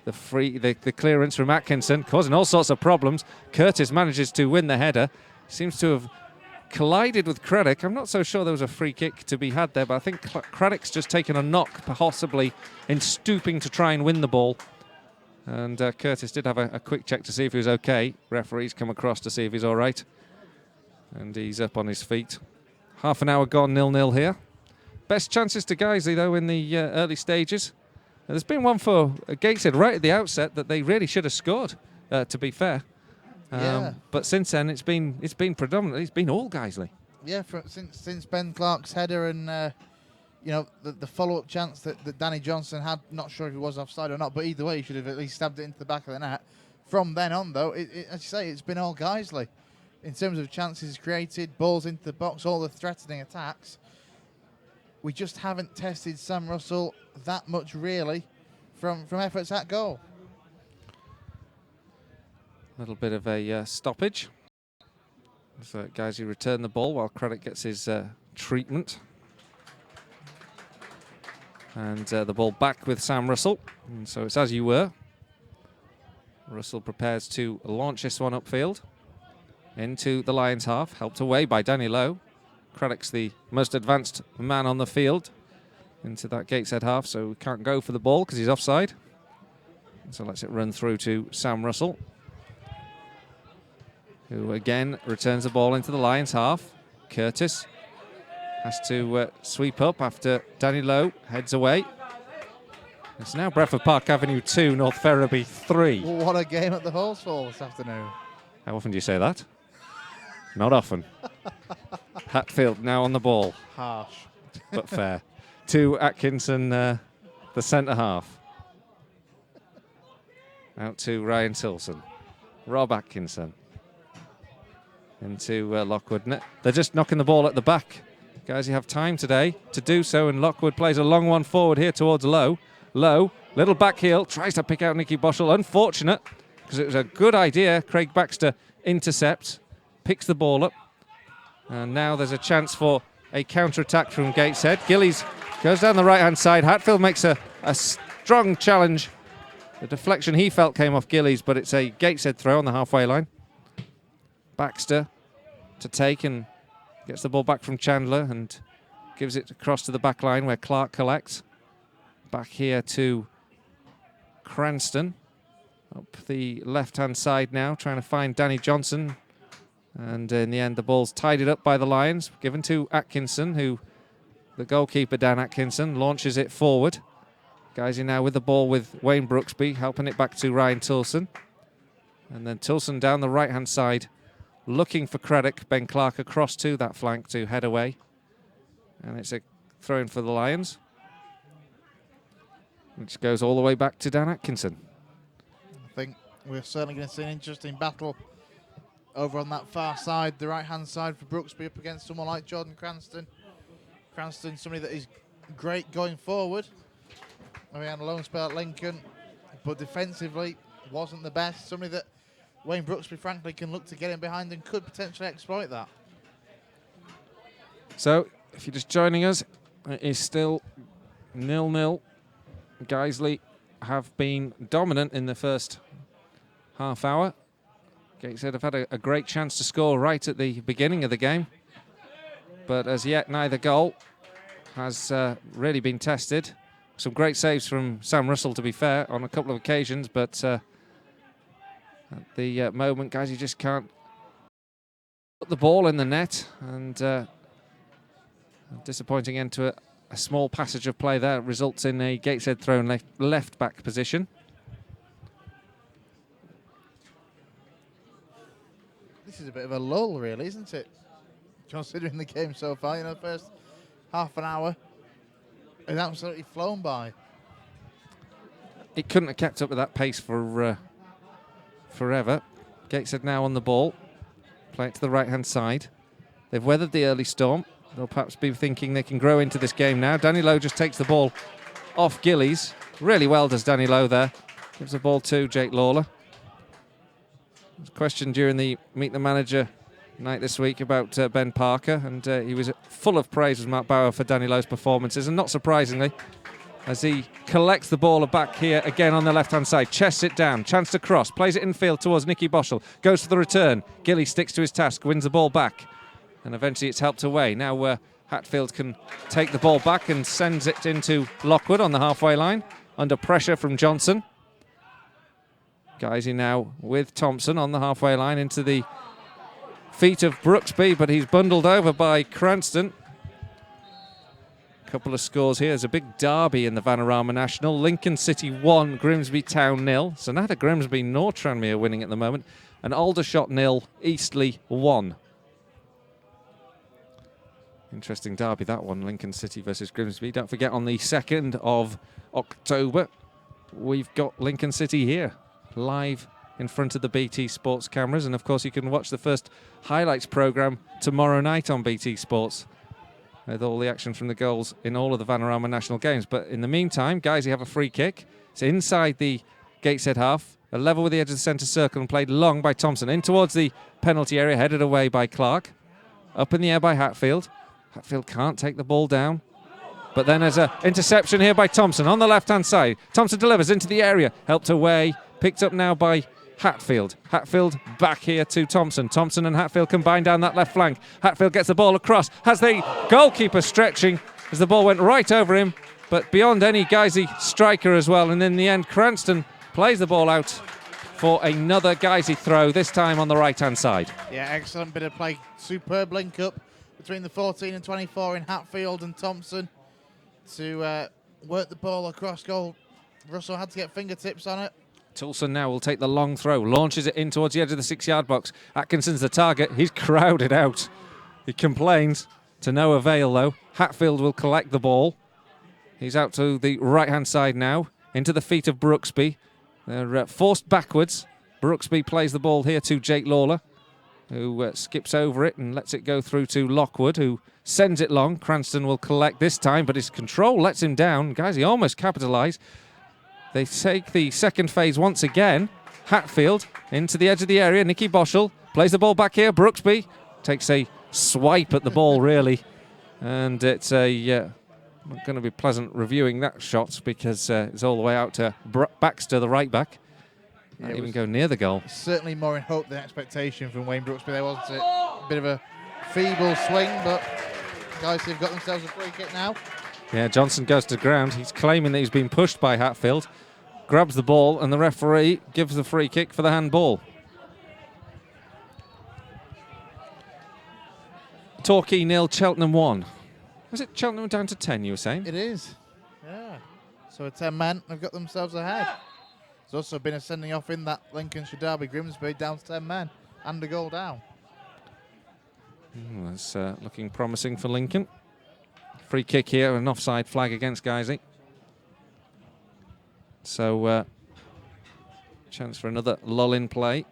The clearance from Atkinson causing all sorts of problems. Curtis manages to win the header. Seems to have collided with Craddock. I'm not so sure there was a free kick to be had there, but I think Craddock's just taken a knock, possibly in stooping to try and win the ball. And Curtis did have a quick check to see if he was okay. Referee's come across to see if he's all right. And he's up on his feet. Half an hour gone, 0-0 here. Best chances to Guiseley, though, in the early stages. There's been one for Gateshead right at the outset that they really should have scored, to be fair. But since then, it's been predominantly, it's been all Guiseley. Yeah, since Ben Clark's header and the follow-up chance that Danny Johnson had, not sure if he was offside or not, but either way, he should have at least stabbed it into the back of the net. From then on, though, as you say, it's been all Guiseley. In terms of chances created, balls into the box, all the threatening attacks. We just haven't tested Sam Russell that much, really, from efforts at goal. A little bit of a stoppage. So Guiseley return the ball while Craddock gets his treatment. And the ball back with Sam Russell. And so it's as you were. Russell prepares to launch this one upfield into the Lions half, helped away by Danny Lowe. Craddock's the most advanced man on the field into that Gateshead half, so we can't go for the ball because he's offside. So lets it run through to Sam Russell, who again returns the ball into the Lions half. Curtis has to sweep up after Danny Lowe heads away. It's now Bradford Park Avenue 2, North Ferriby 3. What a game at the Horsefall this afternoon. How often do you say that? Not often. Hatfield now on the ball. Harsh. But fair. To Atkinson, the centre half. Out to Ryan Tilson. Rob Atkinson. Into Lockwood. They're just knocking the ball at the back. Guys, you have time today to do so, and Lockwood plays a long one forward here towards Lowe. Lowe, little back heel, tries to pick out Nicky Boschel. Unfortunate. because it was a good idea. Craig Baxter intercepts, picks the ball up, and now there's a chance for a counter-attack from Gateshead. Gillies goes down the right-hand side. Hatfield makes a strong challenge. The deflection he felt came off Gillies, but it's a Gateshead throw on the halfway line. Baxter to take and gets the ball back from Chandler and gives it across to the back line where Clark collects. Back here to Cranston. Up the left-hand side now, trying to find Danny Johnson. And in the end, the ball's tidied up by the Lions, given to Atkinson, who, the goalkeeper, Dan Atkinson, launches it forward. Guys are now with the ball with Wayne Brooksby, helping it back to Ryan Tilson. And then Tilson down the right-hand side, looking for Craddock. Ben Clark across to that flank to head away. And it's a throw-in for the Lions, which goes all the way back to Dan Atkinson. I think we're certainly going to see an interesting battle over on that far side, the right-hand side for Brooksby up against someone like Jordan Cranston. Cranston, somebody that is great going forward. I mean, had a loan spell at Lincoln, but defensively wasn't the best. Somebody that Wayne Brooksby, frankly, can look to get in behind and could potentially exploit that. So, if you're just joining us, it is still 0-0. Guiseley have been dominant in the first half hour. Gateshead have had a great chance to score right at the beginning of the game, but as yet neither goal has really been tested. Some great saves from Sam Russell, to be fair, on a couple of occasions, but at the moment, guys, you just can't put the ball in the net, and a disappointing end to a small passage of play there results in a Gateshead throw in left back position. This is a bit of a lull, really, isn't it? Considering the game so far, you know, the first half an hour has absolutely flown by. It couldn't have kept up with that pace for forever. Gateshead now on the ball, play it to the right-hand side. They've weathered the early storm. They'll perhaps be thinking they can grow into this game now. Danny Lowe just takes the ball off Gillies. Really well does Danny Lowe there. Gives the ball to Jake Lawler. There was a question during the Meet the Manager night this week about Ben Parker, and he was full of praise, was Mark Bauer, for Danny Lowe's performances, and not surprisingly, as he collects the ball back here again on the left-hand side, chests it down, chance to cross, plays it in field towards Nicky Boschel, goes for the return. Gilly sticks to his task, wins the ball back, and eventually it's helped away. Now Hatfield can take the ball back and sends it into Lockwood on the halfway line, under pressure from Johnson. Guisey now with Thompson on the halfway line into the feet of Brooksby, but he's bundled over by Cranston. Couple of scores here. There's a big derby in the Vanarama National. Lincoln City 1, Grimsby Town 0. So neither Grimsby nor Tranmere are winning at the moment. And Aldershot 0, Eastleigh 1. Interesting derby, that one, Lincoln City versus Grimsby. Don't forget, on the 2nd of October, we've got Lincoln City here, live in front of the BT Sports cameras. And of course, you can watch the first highlights programme tomorrow night on BT Sports, with all the action from the goals in all of the Vanarama National games. But in the meantime, guys, you have a free kick. It's inside the Gateshead half, a level with the edge of the centre circle, and played long by Thompson. In towards the penalty area, headed away by Clark. Up in the air by Hatfield. Hatfield can't take the ball down. But then there's an interception here by Thompson on the left-hand side. Thompson delivers into the area, helped away, picked up now by Hatfield. Hatfield back here to Thompson. Thompson and Hatfield combine down that left flank. Hatfield gets the ball across, has the goalkeeper stretching as the ball went right over him, but beyond any Guisey striker as well. And in the end, Cranston plays the ball out for another Guisey throw, this time on the right-hand side. Yeah, excellent bit of play. Superb link-up between the 14 and 24 in Hatfield and Thompson to work the ball across goal. Russell had to get fingertips on it. Toulson now will take the long throw, launches it in towards the edge of the 6-yard box. Atkinson's the target. He's crowded out. He complains, to no avail though. Hatfield will collect the ball. He's out to the right-hand side now, into the feet of Brooksby. They're forced backwards. Brooksby plays the ball here to Jake Lawler, who skips over it and lets it go through to Lockwood, who sends it long. Cranston will collect this time, but his control lets him down. Guys, he almost capitalised. They take the second phase once again. Hatfield into the edge of the area. Nicky Boschel plays the ball back here. Brooksby takes a swipe at the ball, really. And it's not going to be pleasant reviewing that shot because it's all the way out to Baxter, the right back. Not even go near the goal. Certainly more in hope than expectation from Wayne Brooksby there, wasn't it? A bit of a feeble swing, but guys, they've got themselves a free kick now. Yeah, Johnson goes to the ground. He's claiming that he's been pushed by Hatfield. Grabs the ball, and the referee gives the free kick for the handball. Torquay 0, Cheltenham 1. Was it Cheltenham down to 10, you were saying? It is, yeah. So a 10-man have got themselves ahead. There's also been a sending off in that Lincolnshire derby, Grimsby down to 10 men and a goal down. That's looking promising for Lincoln. Free kick here, an offside flag against Guiseley. So, chance for another lull in play.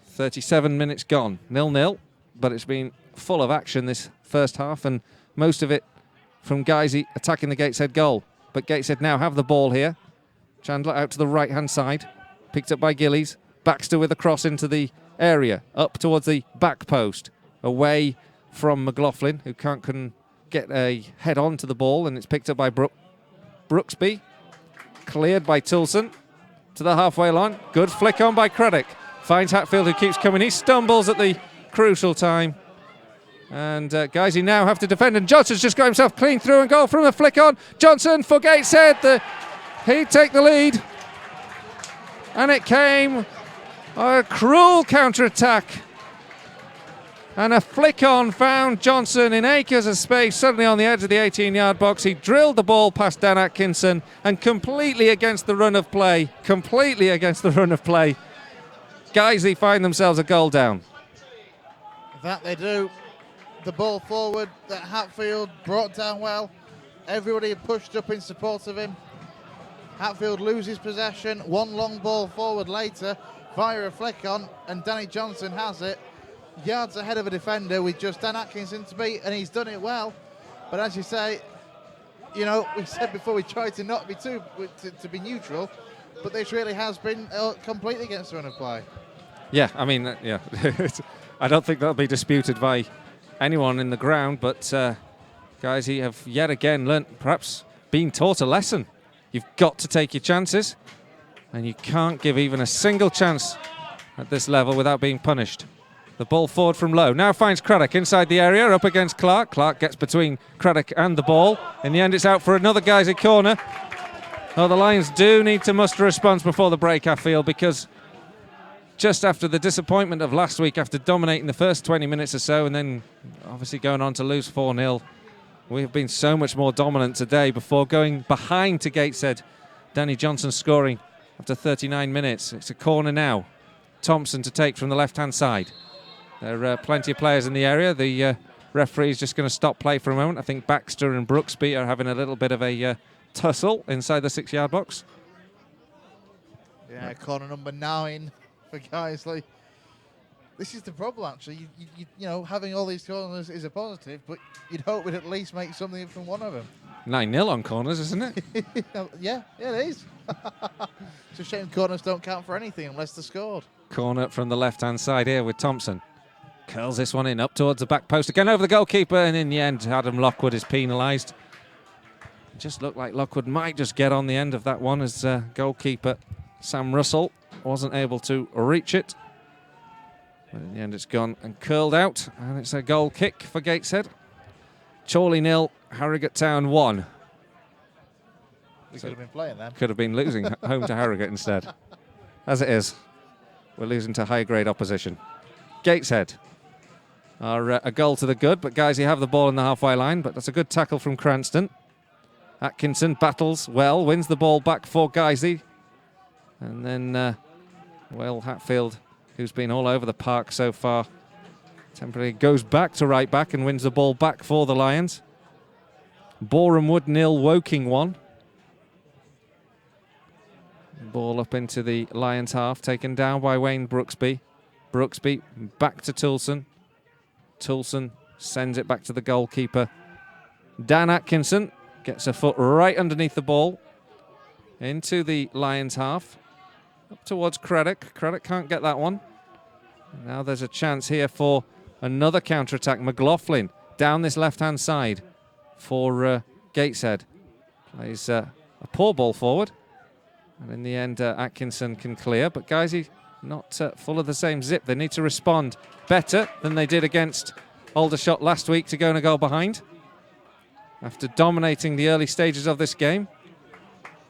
37 minutes gone, 0-0, but it's been full of action this first half, and most of it from Guiseley attacking the Gateshead goal. But Gateshead now have the ball here. Chandler out to the right-hand side, picked up by Gillies. Baxter with a cross into the area, up towards the back post, away from McLaughlin, who couldn't get a head on to the ball, and it's picked up by Brooksby. Cleared by Toulson to the halfway line. Good flick on by Craddock. Finds Hatfield, who keeps coming. He stumbles at the crucial time. And Guiseley now have to defend, and Johnson's just got himself clean through and goal from a flick on. Johnson for Gateshead. He'd take the lead. And it came a cruel counter-attack. And a flick on found Johnson in acres of space, suddenly on the edge of the 18-yard box. He drilled the ball past Dan Atkinson, and completely against the run of play, Guiseley find themselves a goal down. That they do. The ball forward that Hatfield brought down well. Everybody pushed up in support of him. Hatfield loses possession. One long ball forward later, via a flick on, and Danny Johnson has it. Yards ahead of a defender with just Dan Atkinson to beat, and he's done it well. But as you say, you know, we said before we tried to not be to be neutral, but this really has been completely against the run of play. Yeah, I mean, yeah, I don't think that'll be disputed by anyone in the ground, but guys, you have yet again learnt, perhaps being taught a lesson. You've got to take your chances, and you can't give even a single chance at this level without being punished. The ball forward from Lowe. Now finds Craddock inside the area, up against Clark. Clark gets between Craddock and the ball. In the end, it's out for another Guiseley corner. Oh, the Lions do need to muster a response before the break, I feel, because just after the disappointment of last week, after dominating the first 20 minutes or so, and then obviously going on to lose 4-0, we have been so much more dominant today before going behind to Gateshead. Danny Johnson scoring after 39 minutes. It's a corner now. Thompson to take from the left-hand side. There are plenty of players in the area. The referee's just going to stop play for a moment. I think Baxter and Brooksby are having a little bit of a tussle inside the 6-yard box. Yeah, corner number 9 for Guiseley. This is the problem, actually. You know, having all these corners is a positive, but you'd hope we'd at least make something from one of them. 9-0 on corners, isn't it? Yeah, it is. It's a shame corners don't count for anything unless they're scored. Corner from the left-hand side here with Thompson. Curls this one in, up towards the back post again, over the goalkeeper, and in the end, Adam Lockwood is penalised. It just looked like Lockwood might just get on the end of that one as goalkeeper Sam Russell wasn't able to reach it. But in the end, it's gone and curled out, and it's a goal kick for Gateshead. Chorley 0, Harrogate Town 1. We could have been playing then. Could have been losing home to Harrogate instead. As it is, we're losing to high-grade opposition. Gateshead are a goal to the good, but guys, you have the ball in the halfway line, but that's a good tackle from Cranston. Atkinson battles well, wins the ball back for Guiseley. And then, Will Hatfield, who's been all over the park so far, temporarily goes back to right back and wins the ball back for the Lions. Boreham Wood 0, Woking 1. Ball up into the Lions half, taken down by Wayne Brooksby. Brooksby back to Toulson. Toulson sends it back to the goalkeeper. Dan Atkinson gets a foot right underneath the ball into the Lions half. Up towards Craddock. Craddock can't get that one. Now there's a chance here for another counter-attack. McLaughlin down this left-hand side for Gateshead. Plays a poor ball forward. And in the end, Atkinson can clear. But Guiseley not full of the same zip. They need to respond better than they did against Aldershot last week to go in a goal behind. After dominating the early stages of this game.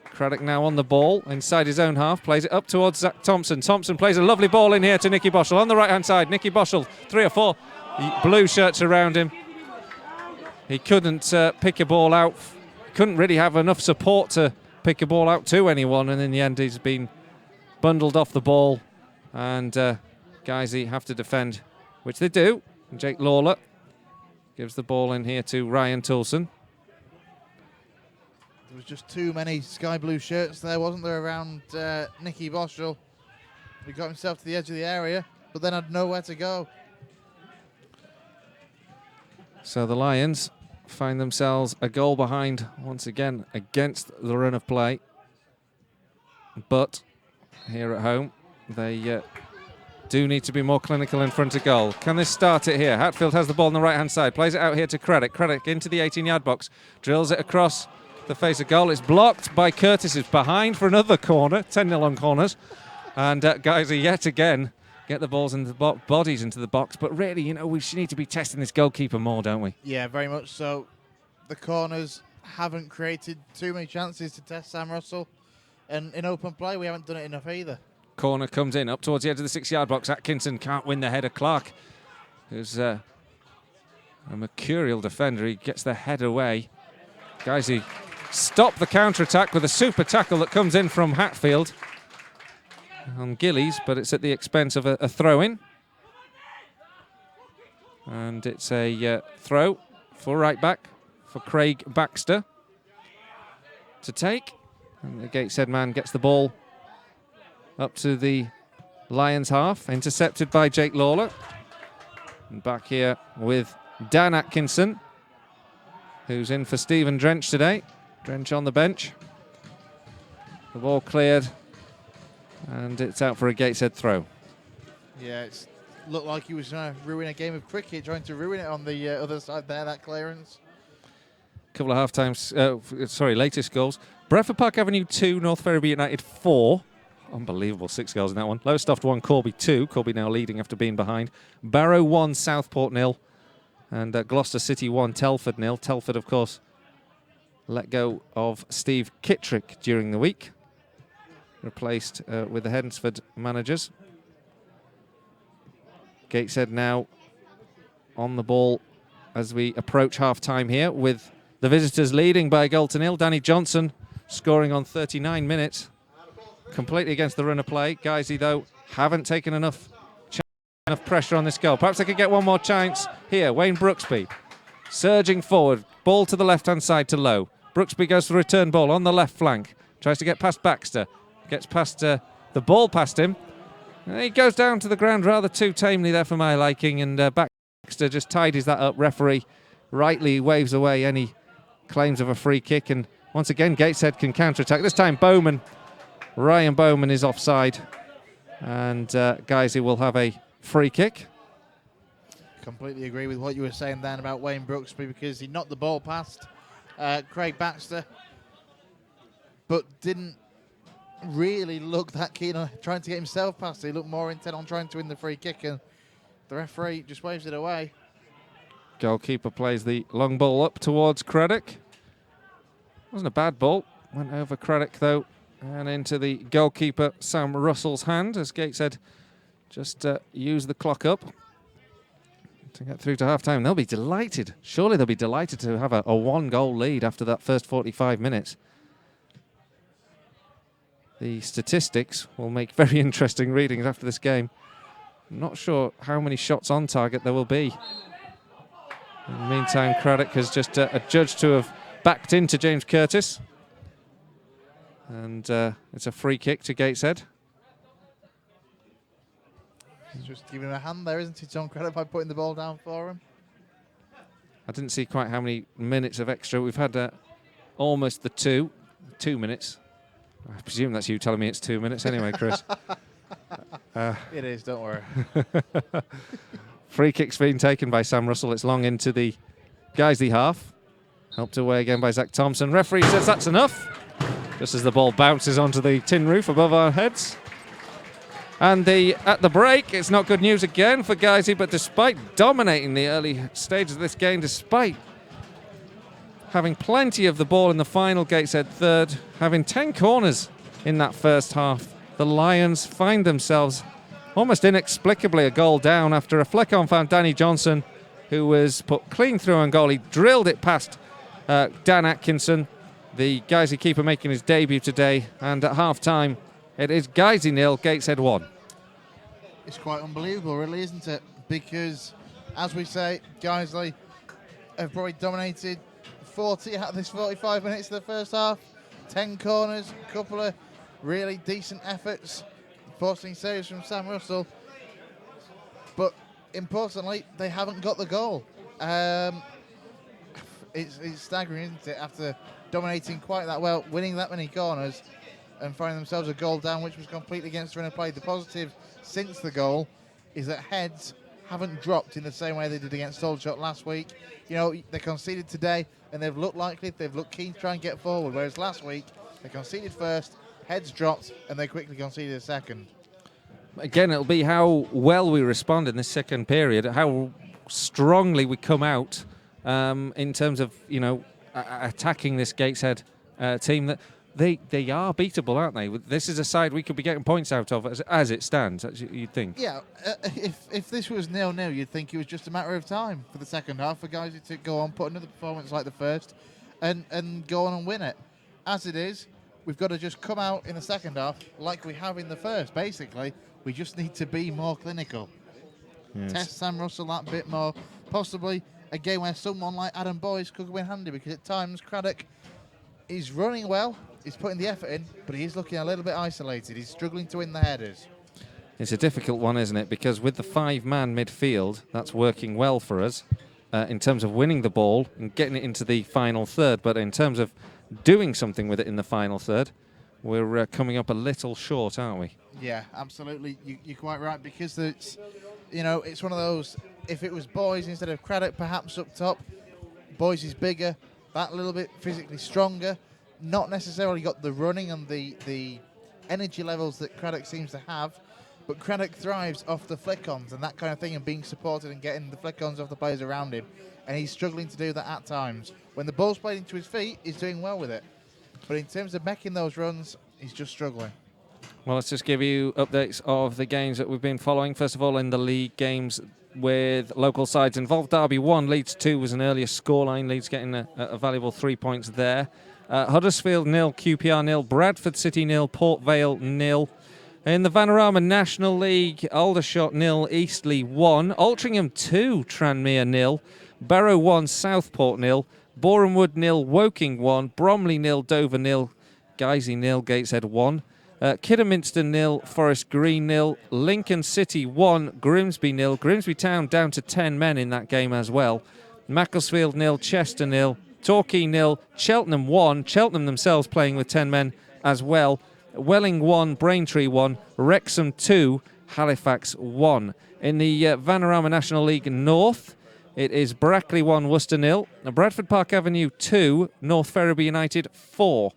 Craddock now on the ball inside his own half. Plays it up towards Zach Thompson. Thompson plays a lovely ball in here to Nicky Boschel on the right-hand side. Nicky Boschel, 3 or 4 blue shirts around him. He couldn't pick a ball out. Couldn't really have enough support to pick a ball out to anyone, and in the end he's been bundled off the ball, and Guiseley have to defend, which they do. And Jake Lawler gives the ball in here to Ryan Toulson. There was just too many sky blue shirts there, wasn't there, around Nicky Boschel. He got himself to the edge of the area, but then had nowhere to go. So the Lions find themselves a goal behind once again against the run of play. But here at home, they do need to be more clinical in front of goal. Can they start it here? Hatfield has the ball on the right-hand side, plays it out here to Craddock. Craddock into the 18-yard box, drills it across the face of goal. It's blocked by Curtis. It's behind for another corner, 10-0 on corners. And Guiseley yet again get the balls into the bodies into the box. But really, you know, we need to be testing this goalkeeper more, don't we? Yeah, very much so. The corners haven't created too many chances to test Sam Russell. And in open play, we haven't done it enough either. Corner comes in up towards the edge of the 6-yard box. Atkinson can't win the header. Clark, who's a mercurial defender, he gets the head away. Guiseley stop the counter-attack with a super tackle that comes in from Hatfield on Gillies, but it's at the expense of a throw-in. And it's a throw for right back for Craig Baxter to take. And the Gateshead man gets the ball up to the Lions half, intercepted by Jake Lawler. And back here with Dan Atkinson, who's in for Stephen Drench today. Drench on the bench. The ball cleared, and it's out for a Gateshead throw. Yeah, it looked like he was trying to ruin a game of cricket, trying to ruin it on the other side there, that clearance. Couple of latest goals. Bradford Park Avenue 2, North Ferriby United 4. Unbelievable, 6 goals in that one. Lowestoft 1, Corby 2. Corby now leading after being behind. Barrow 1, Southport 0. And Gloucester City 1, Telford 0. Telford, of course, let go of Steve Kittrick during the week. Replaced with the Hednesford managers. Gateshead now on the ball as we approach half-time here, with the visitors leading by a goal to 0. Danny Johnson scoring on 39 minutes. Completely against the run of play. Guiseley, though, haven't taken enough pressure on this goal. Perhaps they could get one more chance here. Wayne Brooksby surging forward. Ball to the left-hand side to Lowe. Brooksby goes for the return ball on the left flank. Tries to get past Baxter. Gets past the ball past him. And he goes down to the ground rather too tamely there for my liking. And Baxter just tidies that up. Referee rightly waves away any claims of a free kick. And once again, Gateshead can counter-attack. This time Ryan Bowman is offside, and Guiseley will have a free kick. Completely agree with what you were saying then about Wayne Brooksby, because he knocked the ball past Craig Baxter, but didn't really look that keen on trying to get himself past it. He looked more intent on trying to win the free kick, and the referee just waves it away. Goalkeeper plays the long ball up towards Craddock. Wasn't a bad ball. Went over Craddock, though, and into the goalkeeper Sam Russell's hand, as Gateshead just use the clock up to get through to half-time. They'll be delighted. Surely they'll be delighted to have a one-goal lead after that first 45 minutes. The statistics will make very interesting readings after this game. I'm not sure how many shots on target there will be. In the meantime, Craddock has just adjudged to have backed into James Curtis. And it's a free kick to Gateshead. He's just giving him a hand there, isn't he, John Craddock, by putting the ball down for him? I didn't see quite how many minutes of extra. We've had almost the 2 minutes. I presume that's you telling me it's 2 minutes anyway, Chris. It is, don't worry. Free kick's been taken by Sam Russell. It's long into the Guiseley half. Helped away again by Zach Thompson. Referee says that's enough. Just as the ball bounces onto the tin roof above our heads. And at the break, it's not good news again for Guiseley, but despite dominating the early stages of this game, despite having plenty of the ball in the final, Gateshead third, having 10 corners in that first half, the Lions find themselves almost inexplicably a goal down after a flick-on found Danny Johnson, who was put clean through on goal. He drilled it past Dan Atkinson, the Guiseley keeper making his debut today, and at half-time, it is Guiseley 0, Gateshead 1. It's quite unbelievable, really, isn't it? Because, as we say, Guiseley have probably dominated 40 out of this 45 minutes of the first half. 10 corners, a couple of really decent efforts, forcing saves from Sam Russell. But, importantly, they haven't got the goal. It's staggering, isn't it? After dominating quite that well, winning that many corners, and finding themselves a goal down, which was completely against the run of play. The positive since the goal is that heads haven't dropped in the same way they did against Aldershot last week. You know, they conceded today, and they've looked likely, they've looked keen to try and get forward, whereas last week, they conceded first, heads dropped, and they quickly conceded a second. Again, it'll be how well we respond in this second period, how strongly we come out in terms of, attacking this Gateshead team that they are beatable, aren't they? This is a side we could be getting points out of as it stands, you'd think. Yeah, if this was 0-0, you'd think it was just a matter of time for the second half for guys to go on, put another performance like the first, and go on and win it. As it is, we've got to just come out in the second half like we have in the first, basically. We just need to be more clinical. Yes. Test Sam Russell that bit more. Possibly a game where someone like Adam Boyce could go in handy, because at times Craddock is running well, he's putting the effort in, but he is looking a little bit isolated. He's struggling to win the headers. It's a difficult one, isn't it? Because with the 5-man midfield, that's working well for us in terms of winning the ball and getting it into the final third. But in terms of doing something with it in the final third, we're coming up a little short, aren't we? Yeah, absolutely. You're quite right, because it's, it's one of those, if it was Boys instead of Craddock perhaps up top, Boys is bigger, that little bit physically stronger, not necessarily got the running and the energy levels that Craddock seems to have, but Craddock thrives off the flick-ons and that kind of thing, and being supported and getting the flick-ons off the players around him, and he's struggling to do that at times. When the ball's played into his feet, he's doing well with it, but in terms of making those runs, he's just struggling. Well, let's just give you updates of the games that we've been following. First of all, in the league games with local sides involved, Derby 1, Leeds 2 was an earlier scoreline. Leeds getting a valuable 3 points there. Huddersfield 0, QPR 0, Bradford City 0, Port Vale 0. In the Vanarama National League, Aldershot 0, Eastleigh 1, Altrincham 2, Tranmere 0, Barrow 1, Southport 0, Borehamwood 0, Woking 1, Bromley 0, Dover 0, Guiseley 0, Gateshead 1. Kidderminster 0, Forest Green 0, Lincoln City 1, Grimsby 0. Grimsby Town down to 10 men in that game as well. Macclesfield 0, Chester 0, Torquay 0, Cheltenham 1. Cheltenham themselves playing with 10 men as well. Welling 1, Braintree 1, Wrexham 2, Halifax 1. In the Vanarama National League North, it is Brackley 1, Worcester 0, Bradford Park Avenue 2, North Ferriby United 4,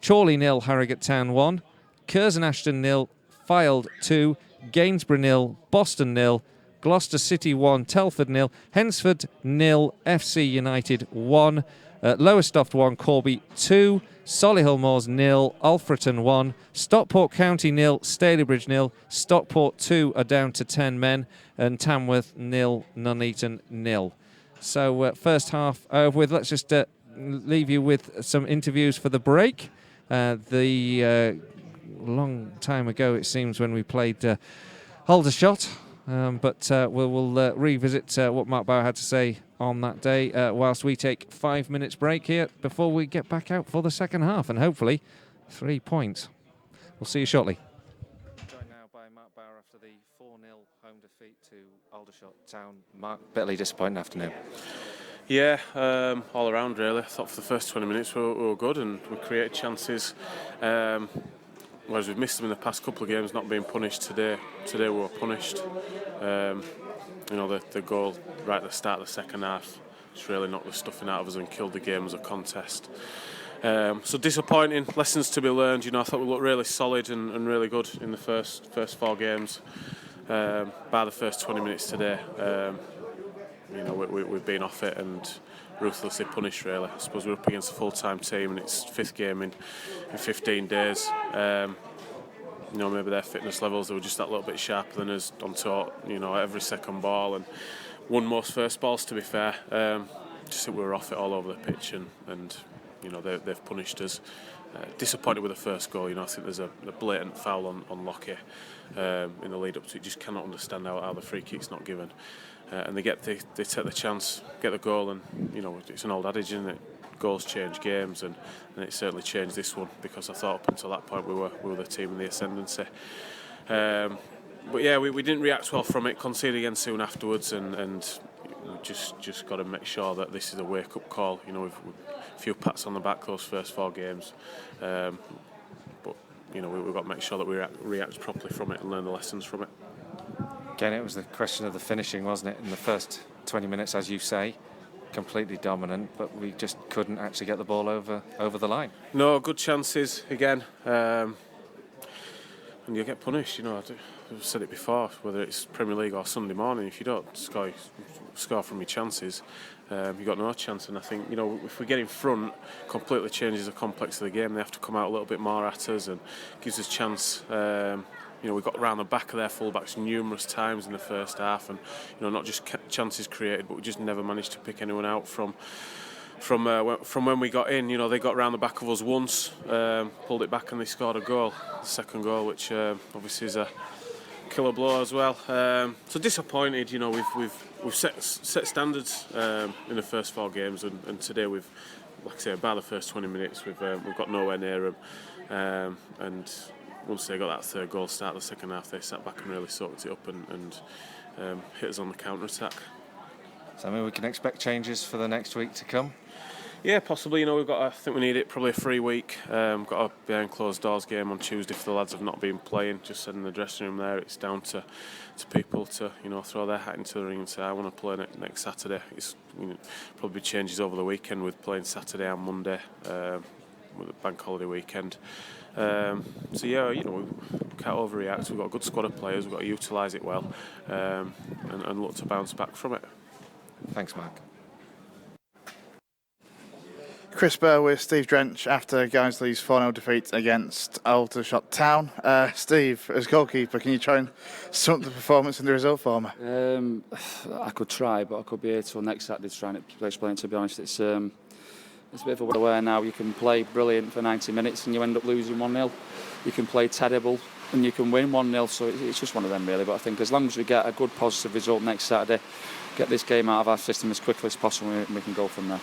Chorley 0, Harrogate Town 1, Curzon Ashton 0, Fylde 2, Gainsborough 0, Boston 0, Gloucester City 1, Telford 0, Hensford 0, FC United 1, Lowestoft 1, Corby 2, Solihull Moors 0, Alfreton 1, Stockport County 0, Stalybridge 0, Stockport 2 are down to 10 men, and Tamworth 0, Nuneaton 0. So first half over with. Let's just leave you with some interviews for the break. Long time ago, it seems, when we played Aldershot, but we'll revisit what Mark Bauer had to say on that day whilst we take 5 minutes break here before we get back out for the second half, and hopefully 3 points. We'll see you shortly. Joined now by Mark Bauer after the 4-0 home defeat to Aldershot Town. Mark, bitterly disappointing afternoon. Yeah, all around really. I thought for the first 20 minutes we were good and we created chances. Whereas we've missed them in the past couple of games, not being punished today. Today we were punished. The goal right at the start of the second half just really knocked the stuffing out of us and killed the game as a contest. So disappointing. Lessons to be learned. I thought we looked really solid and really good in the first 4 games. By the first 20 minutes today, we've been off it and ruthlessly punished really. I suppose we're up against a full-time team and it's 5th game in 15 days. Maybe their fitness levels, they were just that little bit sharper than us on tour, every second ball and won most first balls, to be fair. Just that we were off it all over the pitch and they've punished us. Disappointed with the first goal. I think there's a blatant foul on Lockie in the lead up to it. Just cannot understand how the free kick's not given. And they take the chance, get the goal, and it's an old adage, isn't it? Goals change games, and it certainly changed this one because I thought up until that point we were the team in the ascendancy. But yeah, we didn't react well from it. Conceded again soon afterwards, and we just got to make sure that this is a wake-up call. We've a few pats on the back those first 4 games, but we've got to make sure that we react properly from it and learn the lessons from it. Again, it was the question of the finishing, wasn't it? In the first 20 minutes, as you say, completely dominant, but we just couldn't actually get the ball over the line. No, good chances again, and you get punished. I've said it before, whether it's Premier League or Sunday morning, if you don't score from your chances, you've got no chance. And I think if we get in front, completely changes the complex of the game. They have to come out a little bit more at us and gives us chance. We got around the back of their fullbacks numerous times in the first half, and not just chances created, but we just never managed to pick anyone out from when we got in. They got around the back of us once, pulled it back, and they scored a goal, the second goal, which obviously is a killer blow as well. So disappointed. We've set standards in the first 4 games, and today we've, like I say, by the first 20 minutes we've got nowhere near them, and once they got that third goal start of the second half, they sat back and really soaked it up and hit us on the counter-attack. So we can expect changes for the next week to come? Yeah, possibly. I think we need it probably a free week. Got a behind closed doors game on Tuesday for the lads have not been playing. Just said in the dressing room there, it's down to people to throw their hat into the ring and say I want to play next Saturday. It's probably changes over the weekend with playing Saturday and Monday with the bank holiday weekend. So yeah, we can't overreact. We've got a good squad of players. We've got to utilise it well and look to bounce back from it. Thanks, Mark. Chris Burr with Steve Drench after Guiseley's 4-0 defeat against Aldershot Town. Steve, as goalkeeper, can you try and sum up the performance and the result for me? I could try, but I could be here till next Saturday to try and explain. To be honest, it's a bit of a where now you can play brilliant for 90 minutes and you end up losing 1-0. You can play terrible and you can win 1-0. So it's just one of them really. But I think as long as we get a good positive result next Saturday, get this game out of our system as quickly as possible, we can go from there.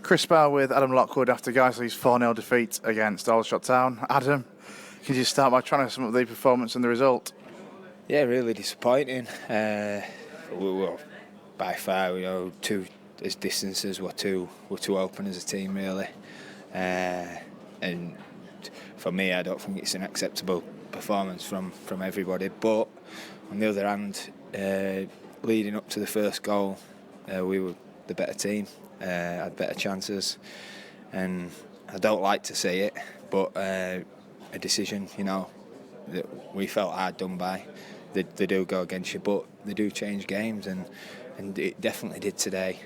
Chris Bell with Adam Lockwood after Guiseley's 4-0 defeat against Aldershot Town. Adam, can you start by trying to sum up the performance and the result? Yeah, really disappointing. Well, by far, as distances were too open as a team, really. And for me, I don't think it's an acceptable performance from everybody. But on the other hand, leading up to the first goal, we were the better team, had better chances, and I don't like to say it, but a decision, that we felt hard done by. They do go against you, but they do change games, and it definitely did today.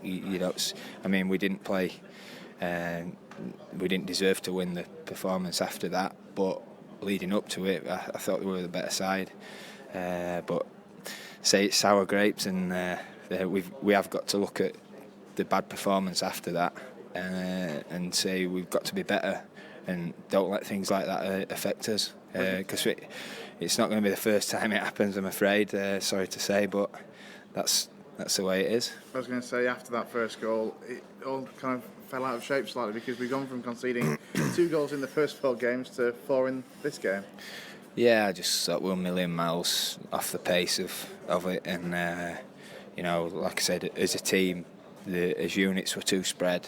We didn't play. We didn't deserve to win the performance after that, but leading up to it, I thought we were the better side. But say it's sour grapes, and we have got to look at the bad performance after that and say we've got to be better, and don't let things like that affect us, because it's not going to be the first time it happens, I'm afraid. Sorry to say, but that's the way it is. I was going to say, after that first goal, it all kind of fell out of shape slightly, because we've gone from conceding 2 goals in the first 4 games to 4 in this game. Yeah, I just thought we were a million miles off the pace of it, and like I said, as a team, as units were too spread,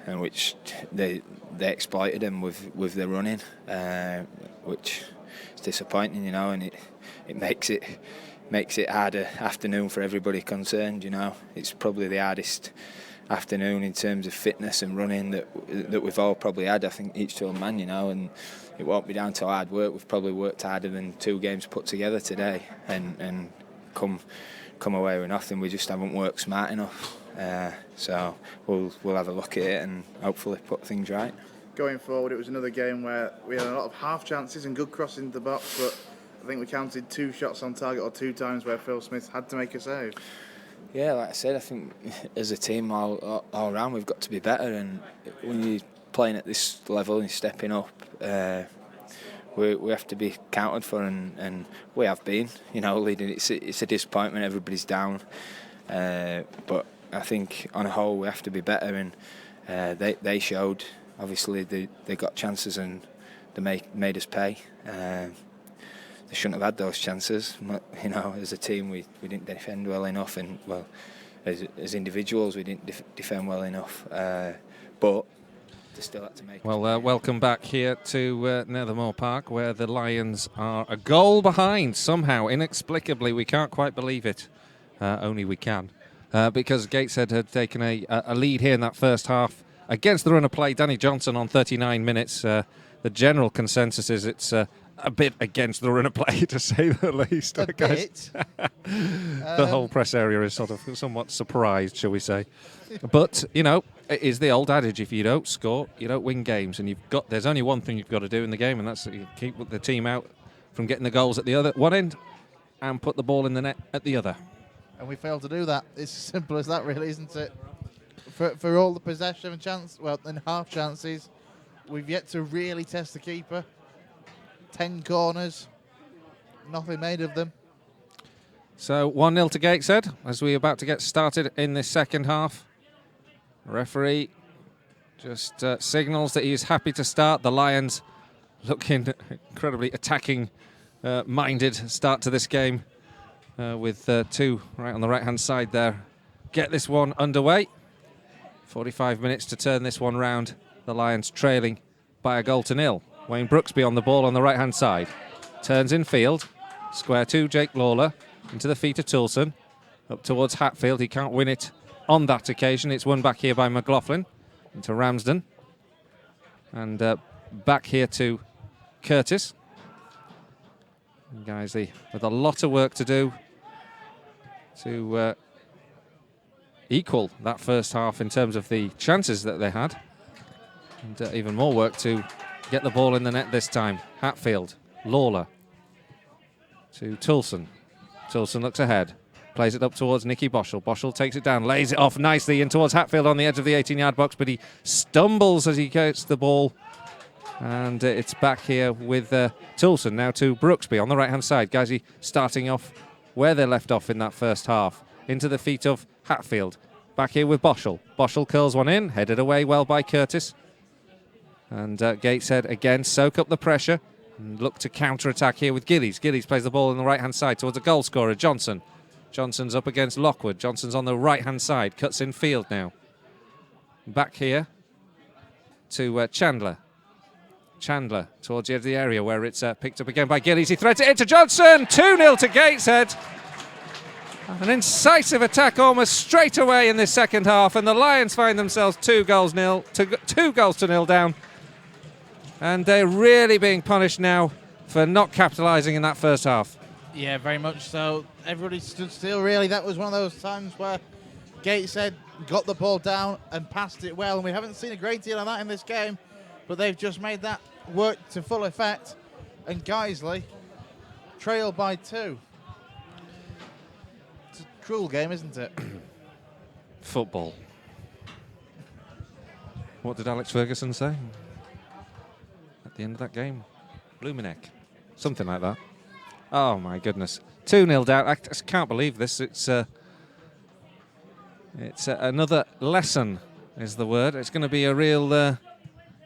and which they exploited them with their running, which is disappointing, and it makes it harder afternoon for everybody concerned. It's probably the hardest afternoon in terms of fitness and running that we've all probably had, I think, each to a man, and it won't be down to hard work. We've probably worked harder than 2 games put together today, and come away with nothing. We just haven't worked smart enough. So we'll have a look at it and hopefully put things right. Going forward, it was another game where we had a lot of half chances and good crossing into the box, but I think we counted 2 shots on target, or 2 times where Phil Smith had to make a save. Yeah, like I said, I think as a team all round we've got to be better, and when you're playing at this level and you're stepping up, we have to be counted for, and we have been, leading. It's a disappointment, everybody's down, but I think on a whole we have to be better, and they showed. Obviously they got chances and they made us pay. They shouldn't have had those chances. As a team we didn't defend well enough, and as individuals we didn't defend well enough, but they still had to make. Well, welcome back here to Nethermore Park, where the Lions are a goal behind somehow, inexplicably. We can't quite believe it. Only we can, because Gateshead had taken a lead here in that first half against the run of play. Danny Johnson on 39 minutes. The general consensus is it's a bit against the run of play, to say the least. A bit. The whole press area is sort of somewhat surprised, shall we say. But, it is the old adage, if you don't score, you don't win games. And there's only one thing you've got to do in the game, and that's keep the team out from getting the goals at the one end and put the ball in the net at the other. And we failed to do that. It's as simple as that, really, isn't it? For all the possession and half chances, we've yet to really test the keeper. 10 corners, nothing made of them. So 1-0 to Gateshead as we're about to get started in this second half. Referee just signals that he is happy to start. The Lions looking incredibly attacking minded start to this game with 2 right on the right hand side there. Get this one underway. 45 minutes to turn this one round. The Lions trailing by 1-0. Wayne Brooksby on the ball on the right-hand side. Turns in field. Square 2, Jake Lawler. Into the feet of Toulson. Up towards Hatfield. He can't win it on that occasion. It's won back here by McLaughlin. Into Ramsden. And back here to Curtis. Guiseley with a lot of work to do to equal that first half in terms of the chances that they had. And even more work to get the ball in the net this time. Hatfield, Lawler to Toulson. Toulson looks ahead, plays it up towards Nicky Boschel. Boschel takes it down, lays it off nicely in towards Hatfield on the edge of the 18-yard box, but he stumbles as he gets the ball. And it's back here with Toulson now to Brooksby on the right-hand side. Guiseley starting off where they left off in that first half. Into the feet of Hatfield. Back here with Boschel. Boschel curls one in, headed away well by Curtis. And Gateshead again soak up the pressure and look to counter-attack here with Gillies. Gillies plays the ball on the right-hand side towards a goal scorer, Johnson. Johnson's up against Lockwood. Johnson's on the right-hand side, cuts in field now. Back here to Chandler. Chandler towards the edge of the area where it's picked up again by Gillies. He threads it into Johnson. 2-0 to Gateshead. An incisive attack almost straight away in this second half, and the Lions find themselves 2 goals to nil down. And they're really being punished now for not capitalising in that first half. Yeah, very much so. Everybody stood still, really. That was one of those times where Gateshead got the ball down and passed it well, and we haven't seen a great deal of that in this game, but they've just made that work to full effect, and Guiseley trail by 2. It's a cruel game, isn't it? Football. What did Alex Ferguson say at the end of that game? Blumeneck. Something like that. Oh, my goodness. 2-0 down. I just can't believe this. It's another lesson is the word. It's going to be a real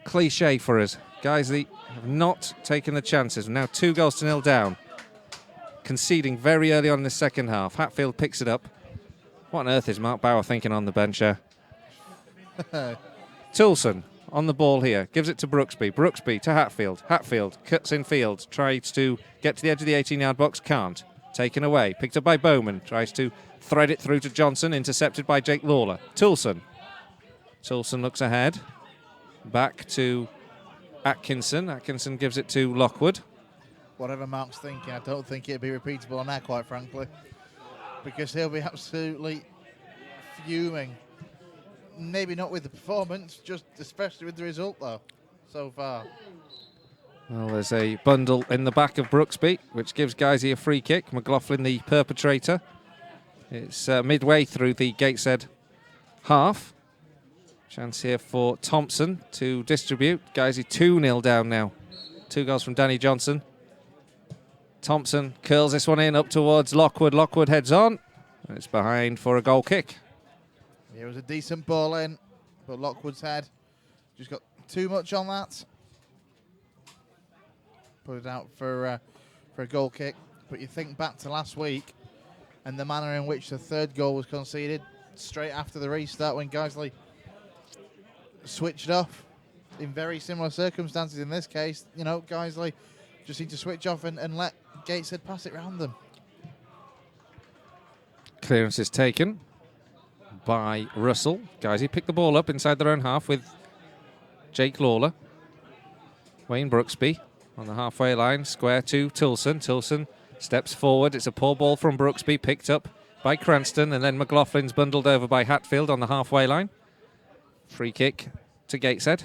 cliche for us. Guiseley have not taken the chances. Now 2 goals to nil down. Conceding very early on in the second half. Hatfield picks it up. What on earth is Mark Bauer thinking on the bench here? Toulson on the ball here. Gives it to Brooksby. Brooksby to Hatfield. Hatfield cuts in field. Tries to get to the edge of the 18-yard box. Can't. Taken away. Picked up by Bowman. Tries to thread it through to Johnson. Intercepted by Jake Lawler. Toulson. Toulson looks ahead. Back to Atkinson. Atkinson gives it to Lockwood. Whatever Mark's thinking, I don't think it'd be repeatable on that, quite frankly, because he'll be absolutely fuming. Maybe not with the performance, just especially with the result, though, so far. Well, there's a bundle in the back of Brooksby, which gives Guisey a free kick. McLaughlin, the perpetrator. It's midway through the Gateshead half. Chance here for Thompson to distribute. Guisey 2-0 down now. 2 goals from Danny Johnson. Thompson curls this one in up towards Lockwood. Lockwood heads on. And it's behind for a goal kick. It was a decent ball in, but Lockwood's head just got too much on that. Put it out for a goal kick. But you think back to last week and the manner in which the 3rd goal was conceded straight after the restart when Guiseley switched off in very similar circumstances. In this case, you know, Guiseley just need to switch off and let Gateshead pass it round them. Clearance is taken by Russell. Guisey pick the ball up inside their own half with Jake Lawler. Wayne Brooksby on the halfway line. Square to Toulson. Toulson steps forward. It's a poor ball from Brooksby, picked up by Cranston, and then McLaughlin's bundled over by Hatfield on the halfway line. Free kick to Gateshead.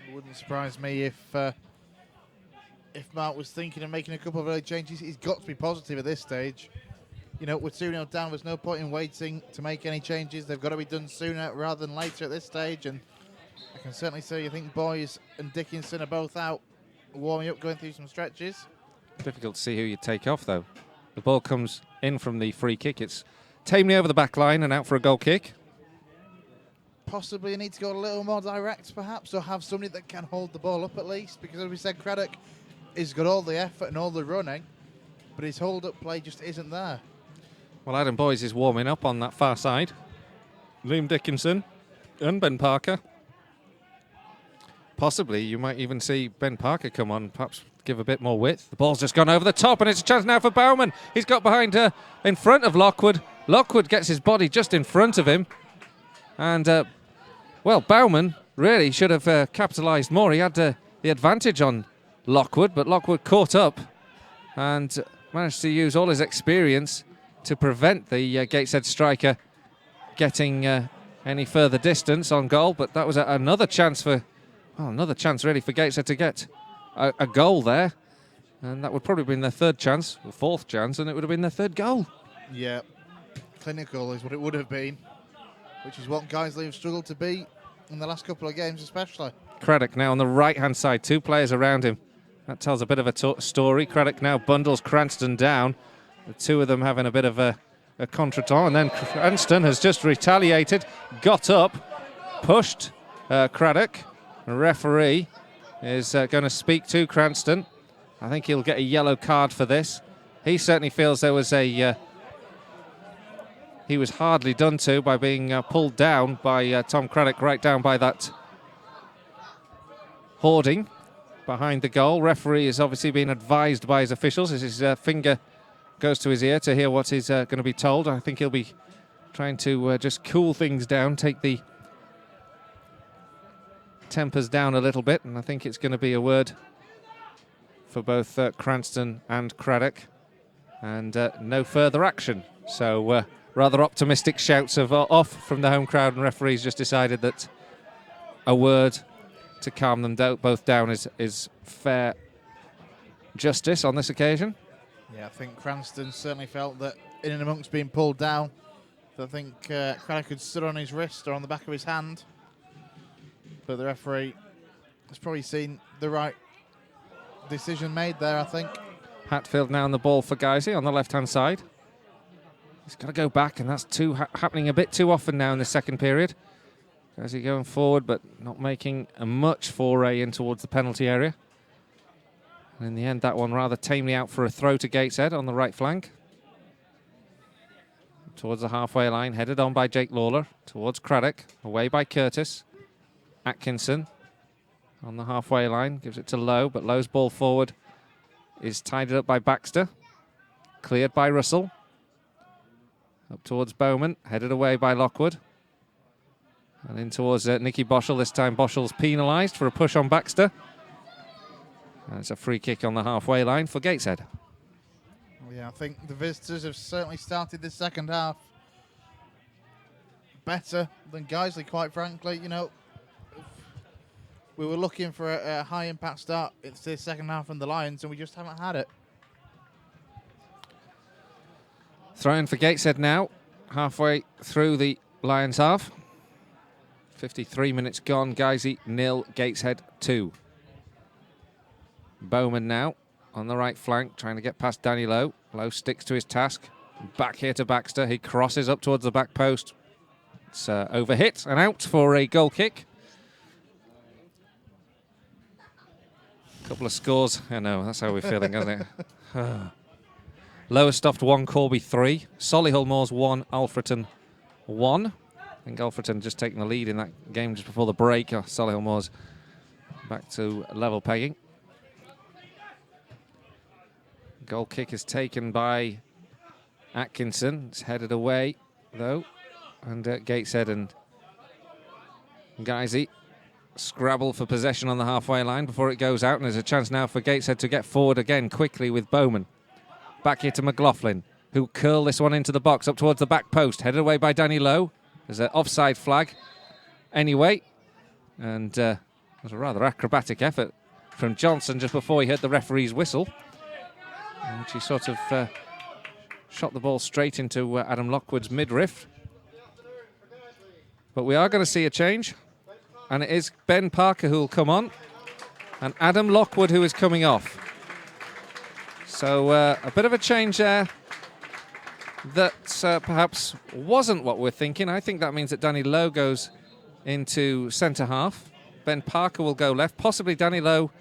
It wouldn't surprise me if Mark was thinking of making a couple of early changes. He's got to be positive at this stage. You know, with 2-0 down, there's no point in waiting to make any changes. They've got to be done sooner rather than later at this stage. And I can certainly say I think Boys and Dickinson are both out warming up, going through some stretches. Difficult to see who you take off, though. The ball comes in from the free kick. It's tamely over the back line and out for a goal kick. Possibly you need to go a little more direct, perhaps, or have somebody that can hold the ball up at least. Because as we said, Craddock has got all the effort and all the running, but his hold-up play just isn't there. Well, Adam Boys is warming up on that far side. Liam Dickinson and Ben Parker. Possibly you might even see Ben Parker come on, perhaps give a bit more width. The ball's just gone over the top, and it's a chance now for Bowman. He's got behind in front of Lockwood. Lockwood gets his body just in front of him. And, well, Bowman really should have capitalised more. He had the advantage on Lockwood, but Lockwood caught up and managed to use all his experience to prevent the Gateshead striker getting any further distance on goal. But that was another chance for, well, another chance really for Gateshead to get a goal there. And that would probably have been their 3rd chance, or 4th chance, and it would have been their 3rd goal. Yeah, clinical is what it would have been, which is what Guiseley have struggled to be in the last couple of games especially. Craddock now on the right-hand side, 2 players around him. That tells a bit of a story. Craddock now bundles Cranston down. The 2 of them having a bit of a a contretemps, and then Cranston has just retaliated, got up, pushed Craddock. The referee is going to speak to Cranston. I think he'll get a yellow card for this. He certainly feels there was a... he was hardly done to by being pulled down by Tom Craddock, right down by that hoarding behind the goal. Referee is obviously being advised by his officials as his finger goes to his ear to hear what he's going to be told. I think he'll be trying to just cool things down, take the tempers down a little bit, and I think it's going to be a word for both Cranston and Craddock, and no further action. So rather optimistic shouts of off from the home crowd, and referees just decided that a word to calm them both down is fair justice on this occasion. Yeah, I think Cranston certainly felt that in and amongst being pulled down, I think Craddock had stood on his wrist or on the back of his hand. But the referee has probably seen the right decision made there, I think. Hatfield now on the ball for Guiseley on the left-hand side. He's got to go back, and that's happening a bit too often now in the second period. Guiseley going forward, but not making a much foray in towards the penalty area. And in the end, that one rather tamely out for a throw to Gateshead on the right flank. Towards the halfway line, headed on by Jake Lawler. Towards Craddock, away by Curtis. Atkinson on the halfway line, gives it to Lowe, but Lowe's ball forward is tidied up by Baxter. Cleared by Russell. Up towards Bowman, headed away by Lockwood. And in towards Nicky Boschel. This time Boschel's penalised for a push on Baxter. And it's a free kick on the halfway line for Gateshead. Yeah, I think the visitors have certainly started this second half better than Guiseley, quite frankly. You know, we were looking for a high-impact start. It's the second half from the Lions, and we just haven't had it. Throw-in for Gateshead now, halfway through the Lions half. 53 minutes gone, Guiseley 0, Gateshead 2. Bowman now on the right flank, trying to get past Danny Lowe. Lowe sticks to his task. Back here to Baxter. He crosses up towards the back post. It's overhit and out for a goal kick. Couple of scores. I know, that's how we're feeling, isn't it? Lowestoft 1, Corby 3. Solihull Moors 1, Alfreton 1. I think Alfreton just taking the lead in that game just before the break. Solihull Moors back to level pegging. Goal kick is taken by Atkinson. It's headed away, though. And Gateshead and Guiseley scrabble for possession on the halfway line before it goes out. And there's a chance now for Gateshead to get forward again quickly with Bowman. Back here to McLaughlin, who curl this one into the box up towards the back post. Headed away by Danny Lowe. There's an offside flag anyway. And it was a rather acrobatic effort from Johnson just before he heard the referee's whistle. And she sort of shot the ball straight into Adam Lockwood's midriff. But we are going to see a change. And it is Ben Parker who will come on. And Adam Lockwood who is coming off. So a bit of a change there that perhaps wasn't what we're thinking. I think that means that Danny Lowe goes into centre half. Ben Parker will go left. Possibly Danny Lowe,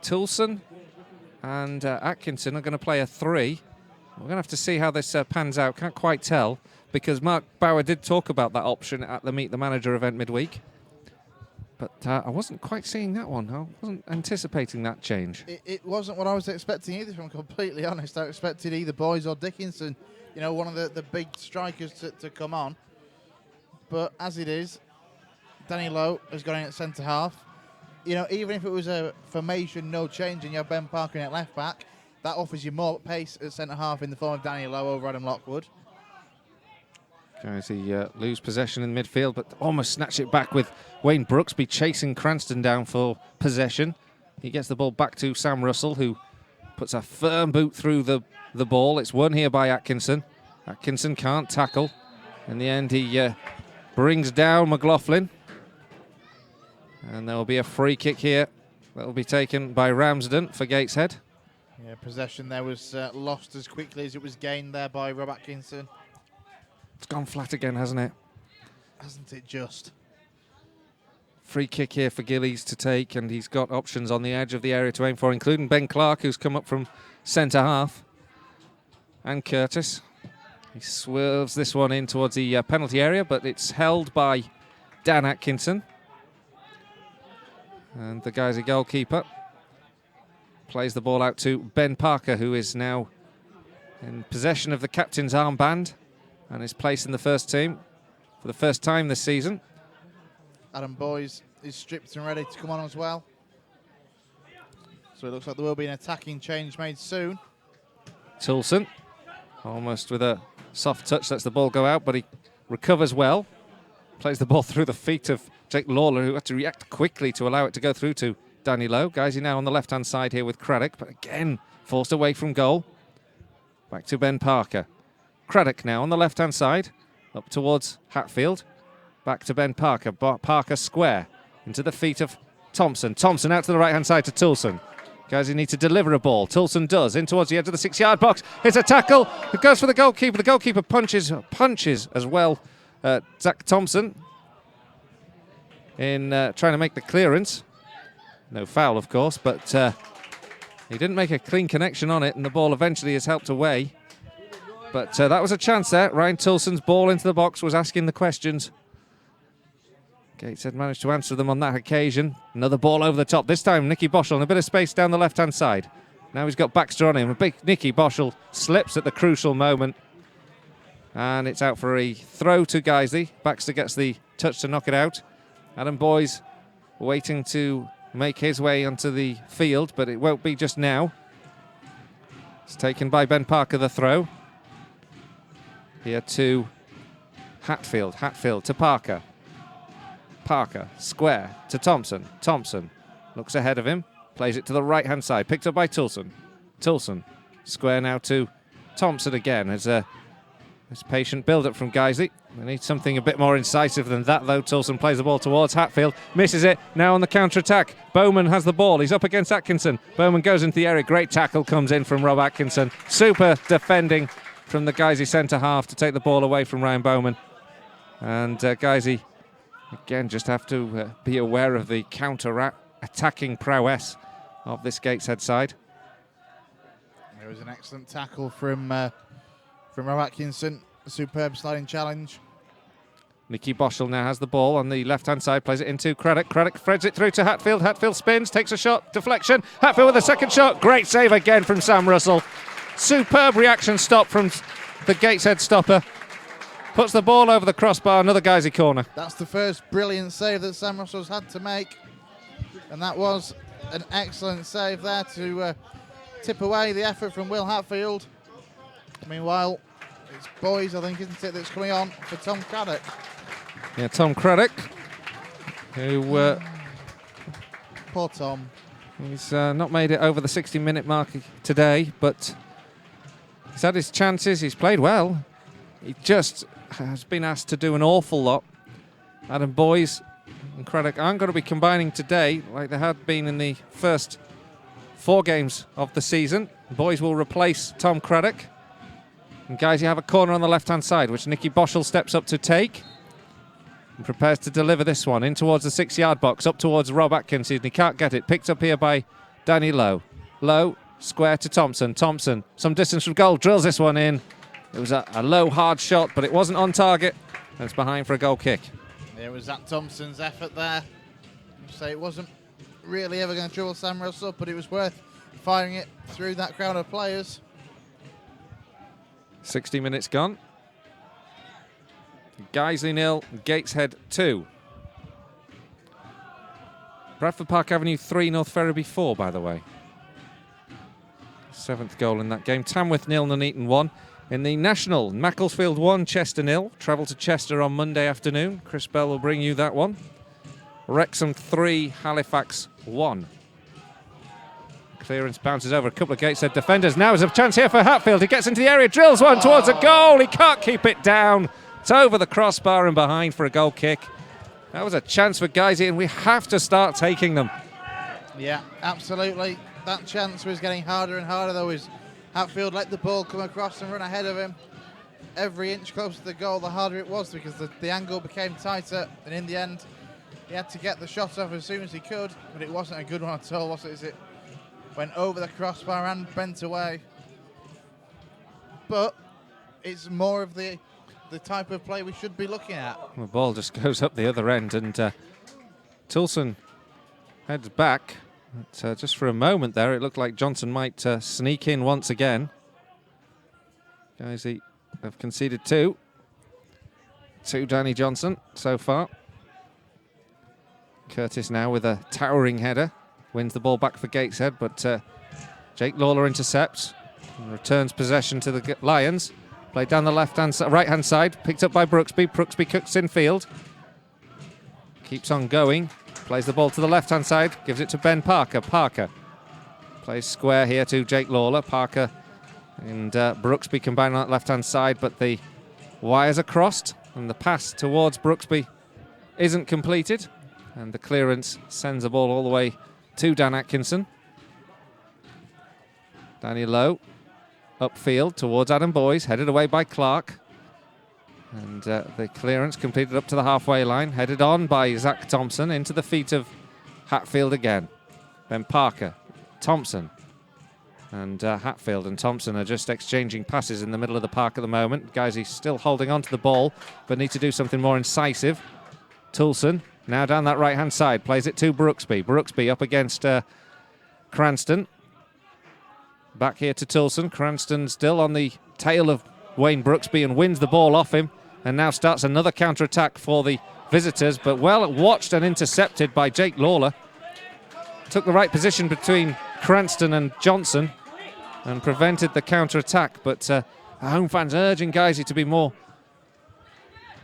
Toulson and Atkinson are going to play a 3. We're going to have to see how this pans out. Can't quite tell, because Mark Bauer did talk about that option at the Meet the Manager event midweek. But I wasn't quite seeing that one. I wasn't anticipating that change. It wasn't what I was expecting either, if I'm completely honest. I expected either Boys or Dickinson, you know, one of the big strikers to come on. But as it is, Danny Lowe has gone in at centre half. You know, even if it was a formation, no change, and you have Ben Parker in at left back, that offers you more pace at centre half in the form of Danny Lowe over Adam Lockwood. Guys, lose possession in midfield, but almost snatch it back with Wayne Brooksby chasing Cranston down for possession. He gets the ball back to Sam Russell, who puts a firm boot through the ball. It's won here by Atkinson. Atkinson can't tackle. In the end, he brings down McLaughlin. And there will be a free kick here that will be taken by Ramsden for Gateshead. Yeah, possession there was lost as quickly as it was gained there by Rob Atkinson. It's gone flat again, hasn't it? Hasn't it just? Free kick here for Gillies to take, and he's got options on the edge of the area to aim for, including Ben Clark, who's come up from centre half, and Curtis. He swerves this one in towards the penalty area, but it's held by Dan Atkinson. And the Guiseley goalkeeper plays the ball out to Ben Parker, who is now in possession of the captain's armband and is placed in the first team for the first time this season. Adam Boys is stripped and ready to come on as well. So it looks like there will be an attacking change made soon. Toulson, almost with a soft touch, lets the ball go out, but he recovers well. Plays the ball through the feet of Jake Lawler, who had to react quickly to allow it to go through to Danny Lowe. Guiseley now on the left-hand side here with Craddock, but again forced away from goal. Back to Ben Parker. Craddock now on the left-hand side, up towards Hatfield. Back to Ben Parker. Parker square into the feet of Thompson. Thompson out to the right-hand side to Toulson. Guiseley need to deliver a ball. Toulson does, in towards the edge of the 6-yard box. It's a tackle. It goes for the goalkeeper. The goalkeeper punches as well. Zach Thompson in trying to make the clearance. No foul, of course, but he didn't make a clean connection on it, and the ball eventually is helped away. But that was a chance there. Ryan Toulson's ball into the box was asking the questions. Gateshead managed to answer them on that occasion. Another ball over the top. This time, Nicky Boschel in a bit of space down the left-hand side. Now he's got Baxter on him. A big Nicky Boschel slips at the crucial moment. And it's out for a throw to Guiseley. Baxter gets the touch to knock it out. Adam Boys waiting to make his way onto the field, but it won't be just now. It's taken by Ben Parker, the throw. Here to Hatfield. Hatfield to Parker. Parker, square to Thompson. Thompson looks ahead of him, plays it to the right-hand side, picked up by Toulson. Toulson, square now to Thompson again. There's patient build-up from Guiseley. They need something a bit more incisive than that, though. Toulson plays the ball towards Hatfield, misses it, now on the counter-attack. Bowman has the ball, he's up against Atkinson. Bowman goes into the area, great tackle comes in from Rob Atkinson. Super defending from the Guiseley centre-half to take the ball away from Ryan Bowman. And Guiseley again, just have to be aware of the counter-attacking prowess of this Gateshead side. There was an excellent tackle from Rob Atkinson. A superb sliding challenge. Nicky Boschel now has the ball on the left-hand side, plays it into Craddock. Craddock threads it through to Hatfield. Hatfield spins, takes a shot, deflection. Hatfield with a second shot. Great save again from Sam Russell. Superb reaction stop from the Gateshead stopper. Puts the ball over the crossbar, another Guiseley corner. That's the first brilliant save that Sam Russell's had to make. And that was an excellent save there to tip away the effort from Will Hatfield. Meanwhile, it's Boys, I think, isn't it, that's coming on for Tom Craddock. Yeah, Tom Craddock, who... Poor Tom. He's not made it over the 60-minute mark today, but he's had his chances, he's played well. He just has been asked to do an awful lot. Adam Boys and Craddock aren't going to be combining today like they had been in the first 4 games of the season. Boys will replace Tom Craddock. And guys, you have a corner on the left-hand side, which Nicky Boschel steps up to take. And prepares to deliver this one in towards the 6-yard box, up towards Rob Atkinson. He can't get it. Picked up here by Danny Lowe. Lowe, square to Thompson. Thompson, some distance from goal, drills this one in. It was a low, hard shot, but it wasn't on target. And it's behind for a goal kick. It was Zach Thompson's effort there. So it wasn't really ever going to trouble Sam Russell, but it was worth firing it through that crowd of players. 60 minutes gone. Guiseley 0, Gateshead 2. Bradford Park Avenue 3, North Ferriby 4, by the way. 7th goal in that game. Tamworth 0, Nuneaton 1. In the National, Macclesfield 1, Chester 0. Travel to Chester on Monday afternoon. Chris Bell will bring you that one. Wrexham 3, Halifax 1. Clearance bounces over a couple of Gateshead defenders. Now is a chance here for Hatfield. He gets into the area, drills one towards a goal. He can't keep it down. It's over the crossbar and behind for a goal kick. That was a chance for Guiseley, and we have to start taking them. Yeah, absolutely. That chance was getting harder and harder, though, as Hatfield let the ball come across and run ahead of him. every inch closer to the goal, the harder it was, because the angle became tighter, and in the end, he had to get the shot off as soon as he could, but it wasn't a good one at all, was it? As it went over the crossbar and bent away. But it's more of the type of play we should be looking at. The ball just goes up the other end, and Toulson heads back. But, just for a moment there, it looked like Johnson might sneak in once again. Guiseley have conceded two. To Danny Johnson so far. Curtis now with a towering header. Wins the ball back for Gateshead, but Jake Lawler intercepts and returns possession to the Lions. Played down the right-hand side, picked up by Brooksby. Brooksby cooks in field. Keeps on going. Plays the ball to the left-hand side, gives it to Ben Parker. Parker plays square here to Jake Lawler. Parker and Brooksby combine on that left-hand side, but the wires are crossed, and the pass towards Brooksby isn't completed, and the clearance sends the ball all the way to Dan Atkinson. Danny Lowe upfield towards Adam Boyes, headed away by Clark. And the clearance completed up to the halfway line, headed on by Zach Thompson into the feet of Hatfield again. Ben Parker, Thompson, and Hatfield and Thompson are just exchanging passes in the middle of the park at the moment. Guiseley still holding on to the ball, but need to do something more incisive. Toulson now down that right-hand side, plays it to Brooksby. Brooksby up against Cranston. Back here to Toulson. Cranston still on the tail of Wayne Brooksby and wins the ball off him, and now starts another counter-attack for the visitors, but well watched and intercepted by Jake Lawler. Took the right position between Cranston and Johnson and prevented the counter-attack, but home fans urging Guiseley to be more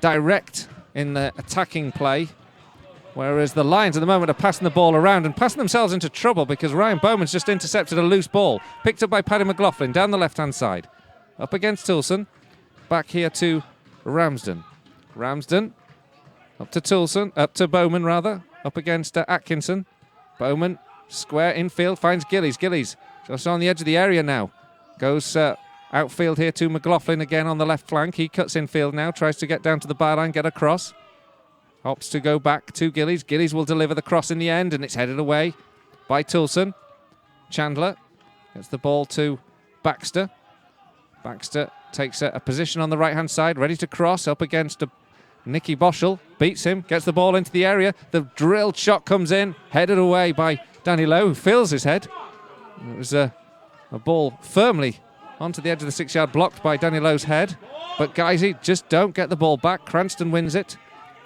direct in the attacking play, whereas the Lions at the moment are passing the ball around and passing themselves into trouble because Ryan Bowman's just intercepted a loose ball, picked up by Paddy McLaughlin down the left-hand side. Up against Toulson, back here to Ramsden. Ramsden, up to Toulson, up to Bowman rather, up against Atkinson. Bowman, square infield, finds Gillies. Gillies just on the edge of the area now. Goes outfield here to McLaughlin again on the left flank. He cuts infield now, tries to get down to the byline, get across. Opts to go back to Gillies. Gillies will deliver the cross in the end, and it's headed away by Toulson. Chandler gets the ball to Baxter. Baxter takes a position on the right-hand side, ready to cross up against Nicky Boschel. Beats him, gets the ball into the area. The drilled shot comes in, headed away by Danny Lowe, who fills his head. It was a ball firmly onto the edge of the 6-yard, blocked by Danny Lowe's head. But Guiseley just don't get the ball back. Cranston wins it,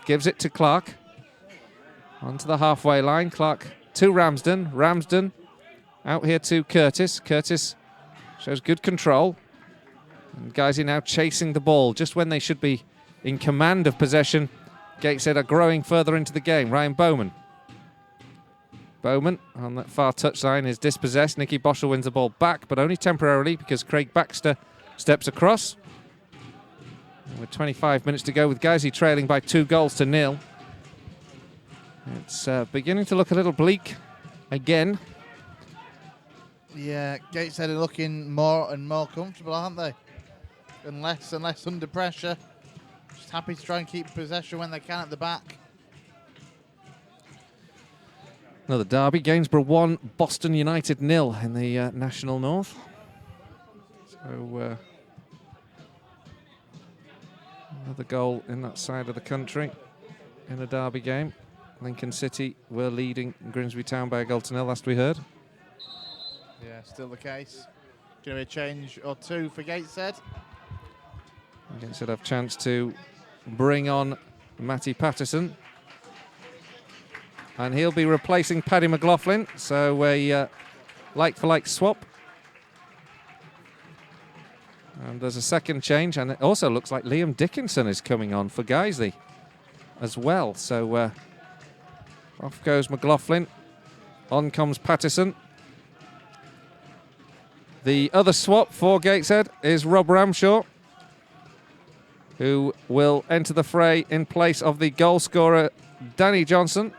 gives it to Clark. Onto the halfway line. Clark to Ramsden. Ramsden out here to Curtis. Curtis shows good control. And Guiseley now chasing the ball just when they should be in command of possession. Gateshead are growing further into the game. Ryan Bowman. Bowman on that far touchline is dispossessed. Nicky Boschel wins the ball back, but only temporarily because Craig Baxter steps across. And with 25 minutes to go, with Guiseley trailing by 2-0. It's beginning to look a little bleak again. Yeah, Gateshead are looking more and more comfortable, aren't they? And less under pressure. Just happy to try and keep possession when they can at the back. Another derby. Gainsborough 1, Boston United 0 in the National North. So another goal in that side of the country in a derby game. Lincoln City were leading Grimsby Town by a goal to 0 last we heard. Yeah, still the case. Going to be a change or two for Gateshead. Gateshead have a chance to bring on Matty Patterson. And he'll be replacing Paddy McLaughlin. So a like-for-like swap. And there's a second change. And it also looks like Liam Dickinson is coming on for Guiseley as well. So off goes McLaughlin. On comes Patterson. The other swap for Gateshead is Rob Ramshaw, who will enter the fray in place of the goal scorer Danny Johnson,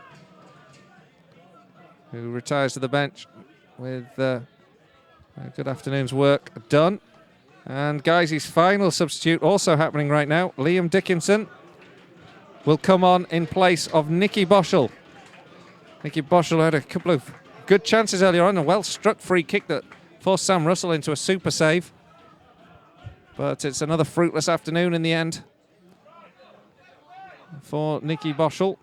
who retires to the bench with a good afternoon's work done. And Guiseley's final substitute also happening right now. Liam Dickinson will come on in place of Nicky Boschel. Nicky Boschel had a couple of good chances earlier on, a well-struck free kick that forced Sam Russell into a super save. But it's another fruitless afternoon in the end for Nicky Boschel.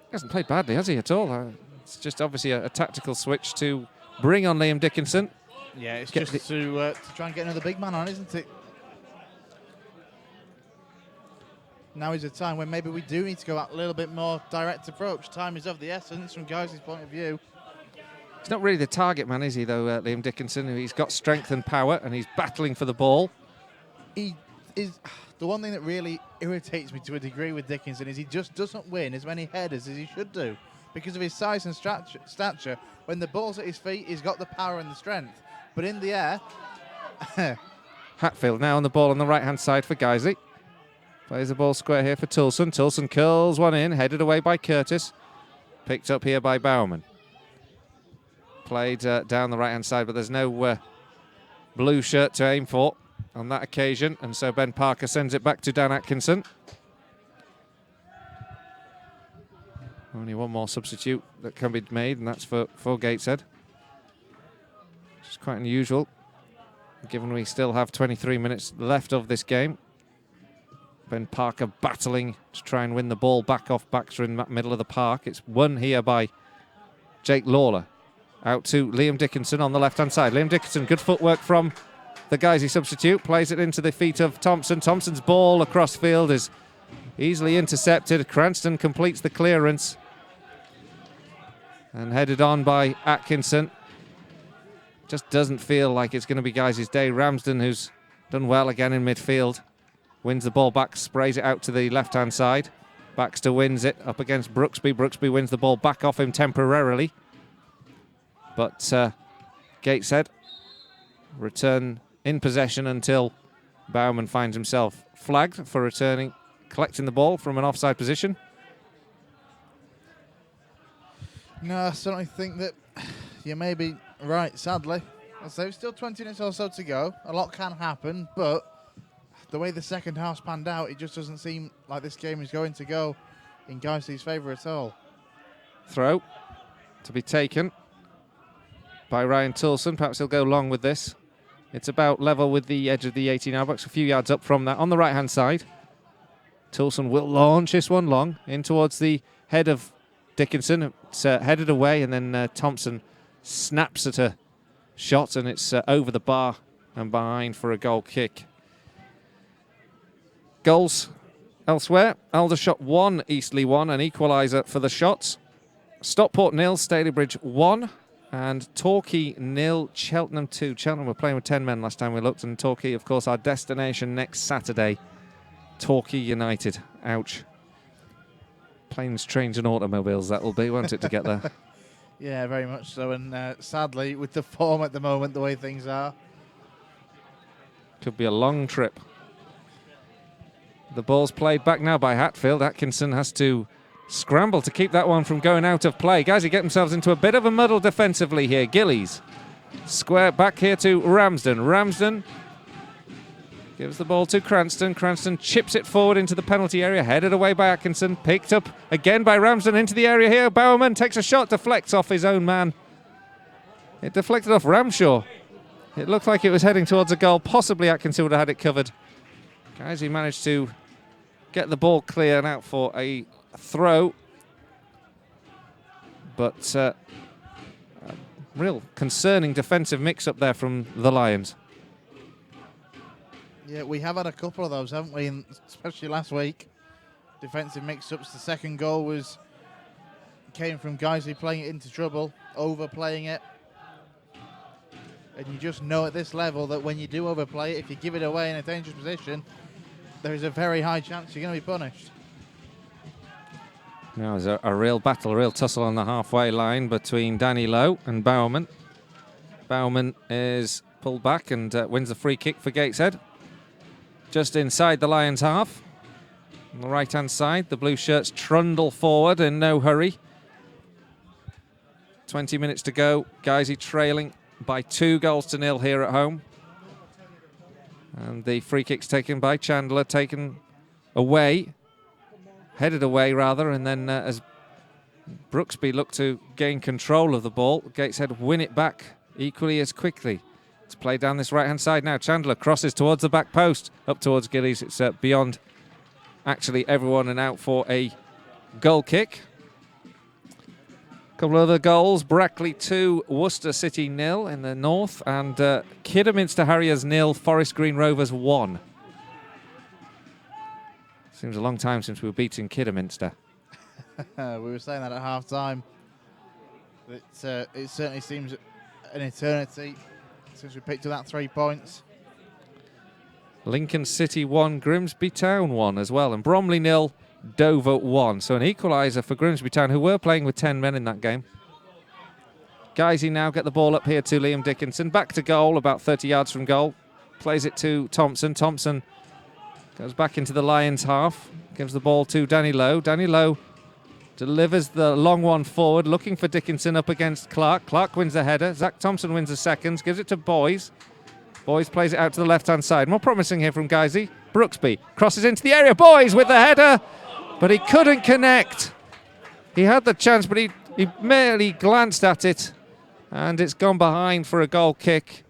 He hasn't played badly, has he, at all? It's just obviously a tactical switch to bring on Liam Dickinson. Yeah, it's just to try and get another big man on, isn't it? Now is a time when maybe we do need to go out a little bit more direct approach. Time is of the essence from Guiseley's point of view. He's not really the target man, is he, though, Liam Dickinson? He's got strength and power, and he's battling for the ball. He is... The one thing that really irritates me to a degree with Dickinson is he just doesn't win as many headers as he should do. Because of his size and stature, when the ball's at his feet, he's got the power and the strength. But in the air... Hatfield now on the ball on the right-hand side for Guiseley. Plays the ball square here for Toulson. Toulson curls one in, headed away by Curtis. Picked up here by Bowerman. Played down the right-hand side, but there's no blue shirt to aim for on that occasion. And so Ben Parker sends it back to Dan Atkinson. Only one more substitute that can be made, and that's for Gateshead. Which is quite unusual, given we still have 23 minutes left of this game. Ben Parker battling to try and win the ball back off Baxter in the middle of the park. It's won here by Jake Lawler. Out to Liam Dickinson on the left-hand side. Liam Dickinson, good footwork from the Guiseley substitute. Plays it into the feet of Thompson. Thompson's ball across field is easily intercepted. Cranston completes the clearance. And headed on by Atkinson. Just doesn't feel like it's going to be Guiseley's day. Ramsden, who's done well again in midfield, wins the ball back, sprays it out to the left-hand side. Baxter wins it up against Brooksby. Brooksby wins the ball back off him temporarily. But Gateshead return in possession until Bowman finds himself flagged for collecting the ball from an offside position. No, I certainly think that you may be right, sadly. I'll say it's still 20 minutes or so to go. A lot can happen, but the way the second half's panned out, it just doesn't seem like this game is going to go in Guiseley's favour at all. Throw to be taken by Ryan Toulson. Perhaps he'll go long with this. It's about level with the edge of the 18-yard box, a few yards up from that on the right-hand side. Toulson will launch this one long in towards the head of Dickinson. It's headed away, and then Thompson snaps at a shot, and it's over the bar and behind for a goal kick. Goals elsewhere. Aldershot 1, Eastleigh 1, an equaliser for the Shots. Stockport 0, Stalybridge 1. And Torquay 0, Cheltenham 2. Cheltenham were playing with 10 men last time we looked, and Torquay, of course, our destination next Saturday. Torquay United. Ouch. Planes, trains and automobiles that will be, won't it, to get there? Yeah, very much so. And sadly, with the form at the moment, the way things are. Could be a long trip. The ball's played back now by Hatfield. Atkinson has to scramble to keep that one from going out of play. Guys, get themselves into a bit of a muddle defensively here. Gillies. Square back here to Ramsden. Ramsden gives the ball to Cranston. Cranston chips it forward into the penalty area. Headed away by Atkinson. Picked up again by Ramsden into the area here. Bowerman takes a shot, deflects off his own man. It deflected off Ramshaw. It looked like it was heading towards a goal. Possibly Atkinson would have had it covered. Guys, he managed to get the ball clear and out for a throw. But a real concerning defensive mix-up there from the Lions. Yeah, we have had a couple of those, haven't we? And especially last week. Defensive mix-ups. The second goal came from Guiseley playing it into trouble, overplaying it. And you just know at this level that when you do overplay it, if you give it away in a dangerous position, there is a very high chance you're going to be punished. Now there's a real battle, a real tussle on the halfway line between Danny Lowe and Bowerman. Bowerman is pulled back and wins the free kick for Gateshead. Just inside the Lions' half. On the right-hand side, the blue shirts trundle forward in no hurry. 20 minutes to go. Guiseley trailing by 2-0 here at home. And the free kick's taken by Chandler, taken away, headed away rather, and then as Brooksby looked to gain control of the ball, Gateshead win it back equally as quickly. It's played down this right-hand side now. Chandler crosses towards the back post, up towards Gillies. It's beyond actually everyone and out for a goal kick. Couple of other goals. Brackley 2, Worcester City 0 in the north, and Kidderminster Harriers 0, Forest Green Rovers 1. Seems a long time since we were beating Kidderminster. We were saying that at half-time. It certainly seems an eternity since we picked up that 3 points. Lincoln City 1, Grimsby Town 1 as well, and Bromley 0, Dover 1. So an equaliser for Grimsby Town, who were playing with 10 men in that game. Guiseley now get the ball up here to Liam Dickinson. Back to goal, about 30 yards from goal. Plays it to Thompson. Thompson goes back into the Lions half. Gives the ball to Danny Lowe. Danny Lowe delivers the long one forward, looking for Dickinson up against Clark. Clark wins the header. Zach Thompson wins the seconds. Gives it to Boys. Boys plays it out to the left-hand side. More promising here from Guiseley. Brooksby crosses into the area. Boys with the header, but he couldn't connect. He had the chance, but he merely glanced at it, and it's gone behind for a goal kick.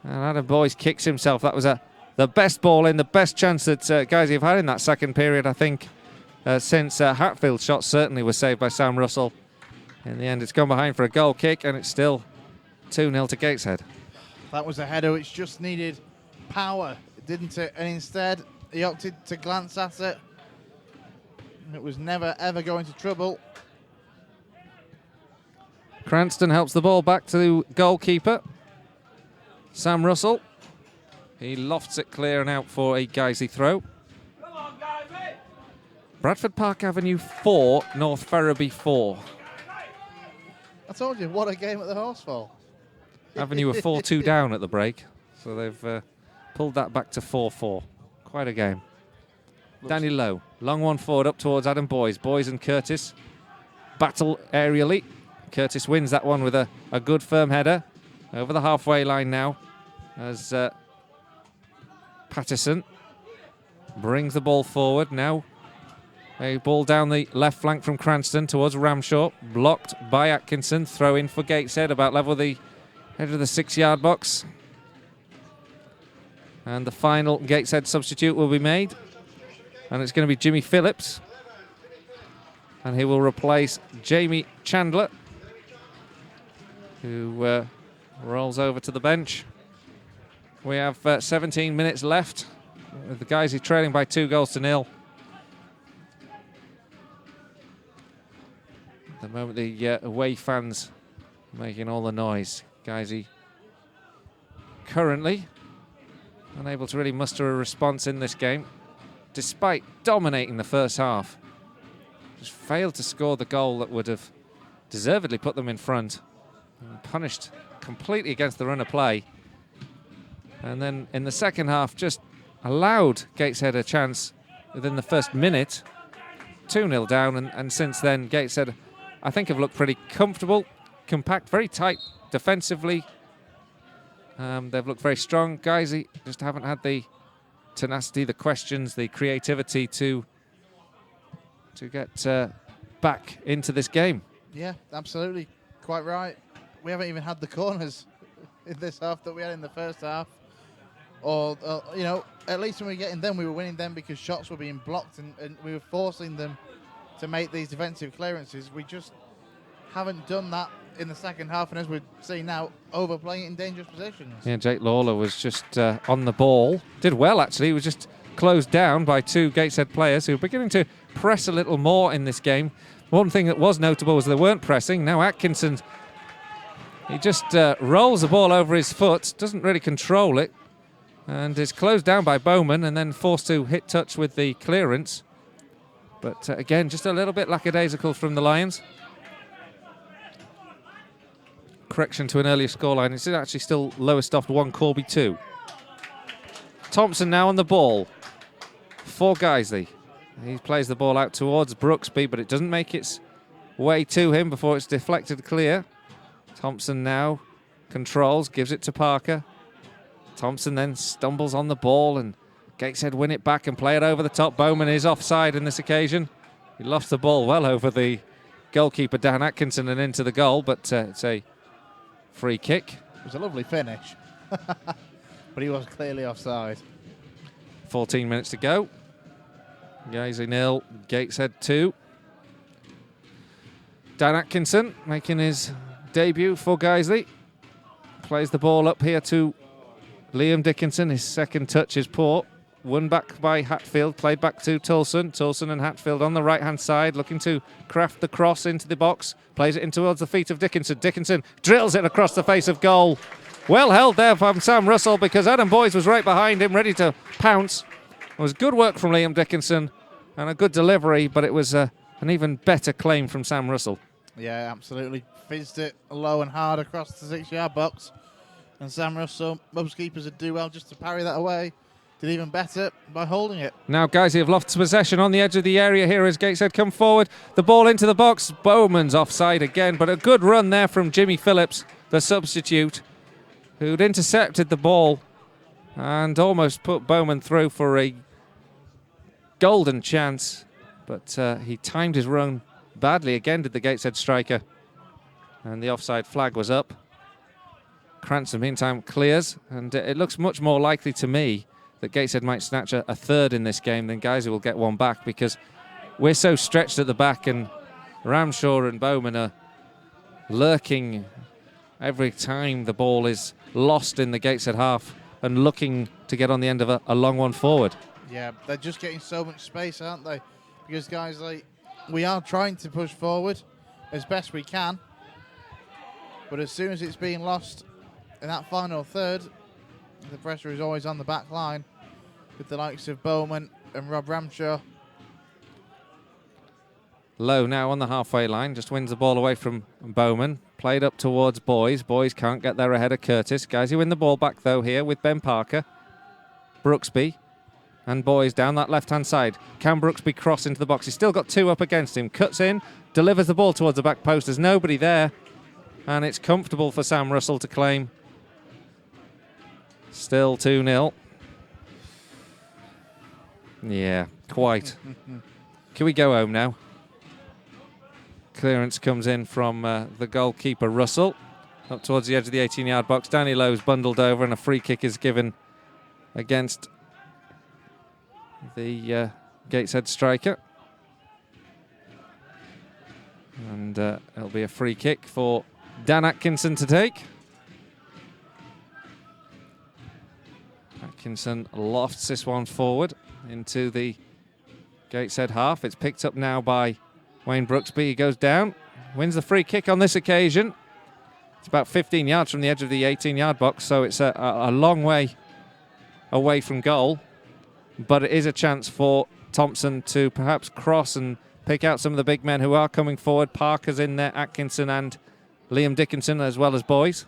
And Adam Boys kicks himself. That was the best ball in, the best chance that Guiseley have had in that second period, I think, since Hatfield's shot certainly was saved by Sam Russell. In the end, it's gone behind for a goal kick, and it's still 2-0 to Gateshead. That was a header which just needed power, didn't it? And instead, he opted to glance at it. It was never, ever going to trouble. Cranston helps the ball back to goalkeeper Sam Russell. He lofts it clear and out for a Guiseley throw. Bradford Park Avenue 4, North Ferriby 4. I told you, what a game at the Horsefall. Avenue were 4-2 down at the break, so they've pulled that back to 4-4. Quite a game. Danny Lowe, long one forward up towards Adam Boys. Boys and Curtis battle aerially. Curtis wins that one with a good firm header over the halfway line now as Patterson brings the ball forward. Now a ball down the left flank from Cranston towards Ramshaw, blocked by Atkinson. Throw in for Gateshead, about level with the edge of the 6-yard box. And the final Gateshead substitute will be made. And it's going to be Jimmy Phillips. And he will replace Jamie Chandler, who rolls over to the bench. We have 17 minutes left, with the Guiseley trailing by 2-0. At the moment, the away fans making all the noise. Guiseley currently unable to really muster a response in this game, despite dominating the first half. Just failed to score the goal that would have deservedly put them in front. And punished completely against the run of play. And then in the second half, just allowed Gateshead a chance within the first minute. 2-0 down, and since then, Gateshead, I think, have looked pretty comfortable, compact, very tight defensively. They've looked very strong. Guiseley just haven't had the tenacity, the questions, the creativity to get back into this game. Yeah, absolutely. Quite right. We haven't even had the corners in this half that we had in the first half. Or, you know, at least when we were getting them, we were winning them because shots were being blocked and we were forcing them to make these defensive clearances. We just haven't done that in the second half, and as we're seeing now, overplaying it in dangerous positions. Yeah, Jake Lawler was just on the ball. Did well, actually. He was just closed down by two Gateshead players who were beginning to press a little more in this game. One thing that was notable was they weren't pressing. Now Atkinson, he just rolls the ball over his foot, doesn't really control it, and is closed down by Bowman and then forced to hit touch with the clearance. But again, just a little bit lackadaisical from the Lions. Correction to an earlier scoreline. It's actually still Lowestoft 1, Corby 2. Thompson now on the ball for Guiseley. He plays the ball out towards Brooksby, but it doesn't make its way to him before it's deflected clear. Thompson now controls, gives it to Parker. Thompson then stumbles on the ball and Gateshead win it back and play it over the top. Bowman is offside in this occasion. He lost the ball well over the goalkeeper Dan Atkinson and into the goal, but it's a free kick. It was a lovely finish, but he was clearly offside. 14 minutes to go. Guiseley 0, Gateshead 2. Dan Atkinson making his debut for Guiseley. Plays the ball up here to Liam Dickinson. His second touch is poor. Won back by Hatfield, played back to Tulson. Tulson and Hatfield on the right-hand side, looking to craft the cross into the box. Plays it in towards the feet of Dickinson. Dickinson drills it across the face of goal. Well held there from Sam Russell because Adam Boyes was right behind him, ready to pounce. It was good work from Liam Dickinson and a good delivery, but it was an even better claim from Sam Russell. Yeah, absolutely. Fizzed it low and hard across the 6-yard box. And Sam Russell, most keepers would do well just to parry that away. Did even better by holding it. Now Guiseley have lost possession on the edge of the area here as Gateshead come forward. The ball into the box. Bowman's offside again, but a good run there from Jimmy Phillips, the substitute, who'd intercepted the ball and almost put Bowman through for a golden chance. But he timed his run badly again, did the Gateshead striker. And the offside flag was up. Cranston, meantime, clears, and it looks much more likely to me that Gateshead might snatch a third in this game than Guiseley will get one back, because we're so stretched at the back and Ramshaw and Bowman are lurking every time the ball is lost in the Gateshead half and looking to get on the end of a long one forward. Yeah, they're just getting so much space, aren't they? Because Guiseley, we are trying to push forward as best we can, but as soon as it's being lost in that final third, the pressure is always on the back line with the likes of Bowman and Rob Ramshaw. Lowe now on the halfway line, just wins the ball away from Bowman. Played up towards Boyes. Boyes can't get there ahead of Curtis. Guys, who win the ball back though here with Ben Parker. Brooksby and Boyes down that left-hand side. Can Brooksby cross into the box? He's still got two up against him. Cuts in, delivers the ball towards the back post. There's nobody there. And it's comfortable for Sam Russell to claim. Still 2-0. Yeah, quite. Can we go home now? Clearance comes in from the goalkeeper, Russell, up towards the edge of the 18-yard box. Danny Lowe's bundled over and a free kick is given against the Gateshead striker. And it'll be a free kick for Dan Atkinson to take. Atkinson lofts this one forward into the Gateshead half. It's picked up now by Wayne Brooksby. He goes down, wins the free kick on this occasion. It's about 15 yards from the edge of the 18-yard box, so it's a long way away from goal. But it is a chance for Thompson to perhaps cross and pick out some of the big men who are coming forward. Parker's in there, Atkinson and Liam Dickinson, as well as Boyes.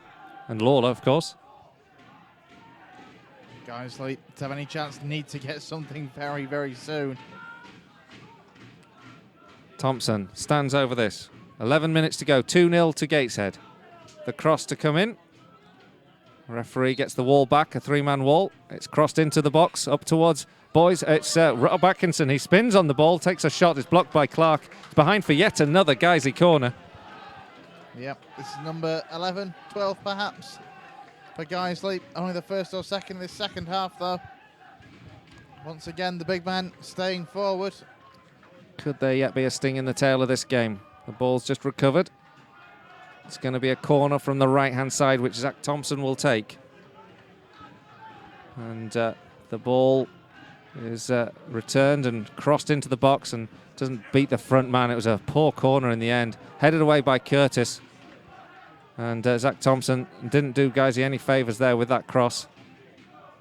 And Lawler, of course. Guiseley, to have any chance, need to get something very, very soon. Thompson stands over this. 11 minutes to go. 2-0 to Gateshead. The cross to come in. Referee gets the wall back, a three-man wall. It's crossed into the box, up towards Boyes. It's Rob Atkinson. He spins on the ball, takes a shot. It's blocked by Clark. It's behind for yet another Guiseley corner. Yep, this is number 11, 12 perhaps for Guiseley. Only the first or second in this second half, though. Once again, the big man staying forward. Could there yet be a sting in the tail of this game? The ball's just recovered. It's going to be a corner from the right-hand side, which Zach Thompson will take. And the ball is returned and crossed into the box and doesn't beat the front man. It was a poor corner in the end. Headed away by Curtis. And Zach Thompson didn't do Guiseley any favours there with that cross.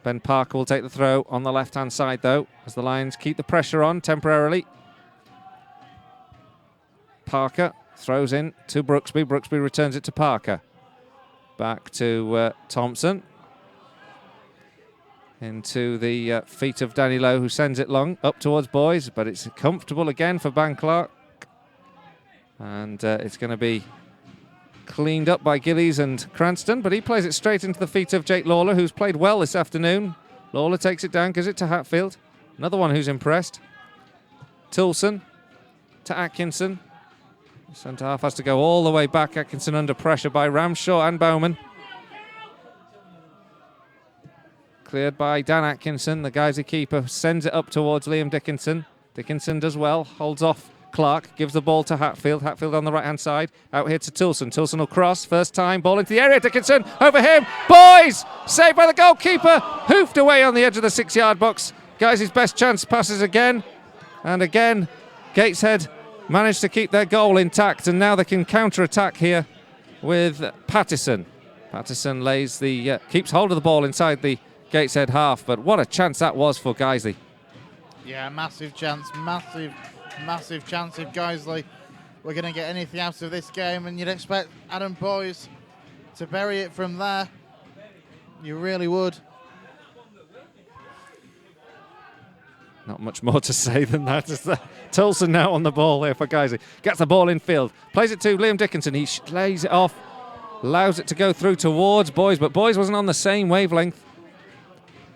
Ben Parker will take the throw on the left-hand side, though, as the Lions keep the pressure on temporarily. Parker throws in to Brooksby. Brooksby returns it to Parker. Back to Thompson. Into the feet of Danny Lowe, who sends it long up towards Boyes, but it's comfortable again for Ben Clark. And it's going to be cleaned up by Gillies and Cranston, but he plays it straight into the feet of Jake Lawler, who's played well this afternoon. Lawler takes it down, gives it to Hatfield. Another one who's impressed. Toulson to Atkinson. Centre half has to go all the way back. Atkinson under pressure by Ramshaw and Bowman. Cleared by Dan Atkinson. The Guiseley keeper sends it up towards Liam Dickinson. Dickinson does well, holds off Clark, gives the ball to Hatfield. Hatfield on the right-hand side. Out here to Toulson. Toulson will cross. First time, ball into the area. Dickinson over him. Boys! Saved by the goalkeeper. Hoofed away on the edge of the 6-yard box. Guys' best chance passes again. And again, Gateshead managed to keep their goal intact. And now they can counter-attack here with Pattison. Pattison lays the keeps hold of the ball inside the Gateshead half. But what a chance that was for Guiseley. Yeah, massive chance. Massive chance if Guiseley were going to get anything out of this game, and you'd expect Adam Boyes to bury it from there. You really would. Not much more to say than that. Toulson now on the ball there for Guiseley. Gets the ball in field. Plays it to Liam Dickinson. He lays it off. Allows it to go through towards Boyes, but Boyes wasn't on the same wavelength.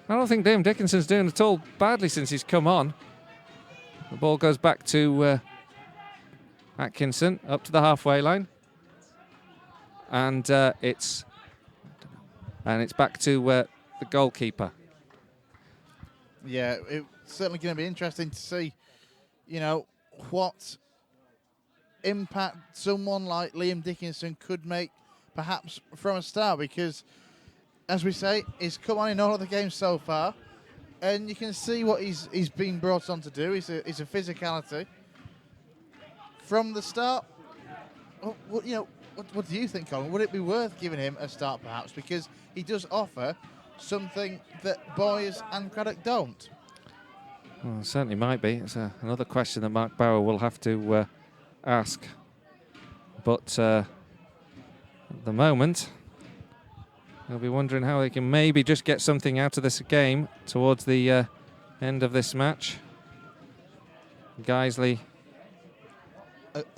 I don't think Liam Dickinson's doing it all badly since he's come on. The ball goes back to Atkinson, up to the halfway line. And it's back to the goalkeeper. Yeah, it's certainly going to be interesting to see, you know, what impact someone like Liam Dickinson could make perhaps from a start, because, as we say, he's come on in all of the games so far, and you can see what he's been brought on to do. He's a physicality. From the start, what do you think, Colin? Would it be worth giving him a start, perhaps? Because he does offer something that Boyes and Craddock don't. Well, it certainly might be. It's another question that Mark Bauer will have to ask. But at the moment, they'll be wondering how they can maybe just get something out of this game towards the end of this match. Guiseley.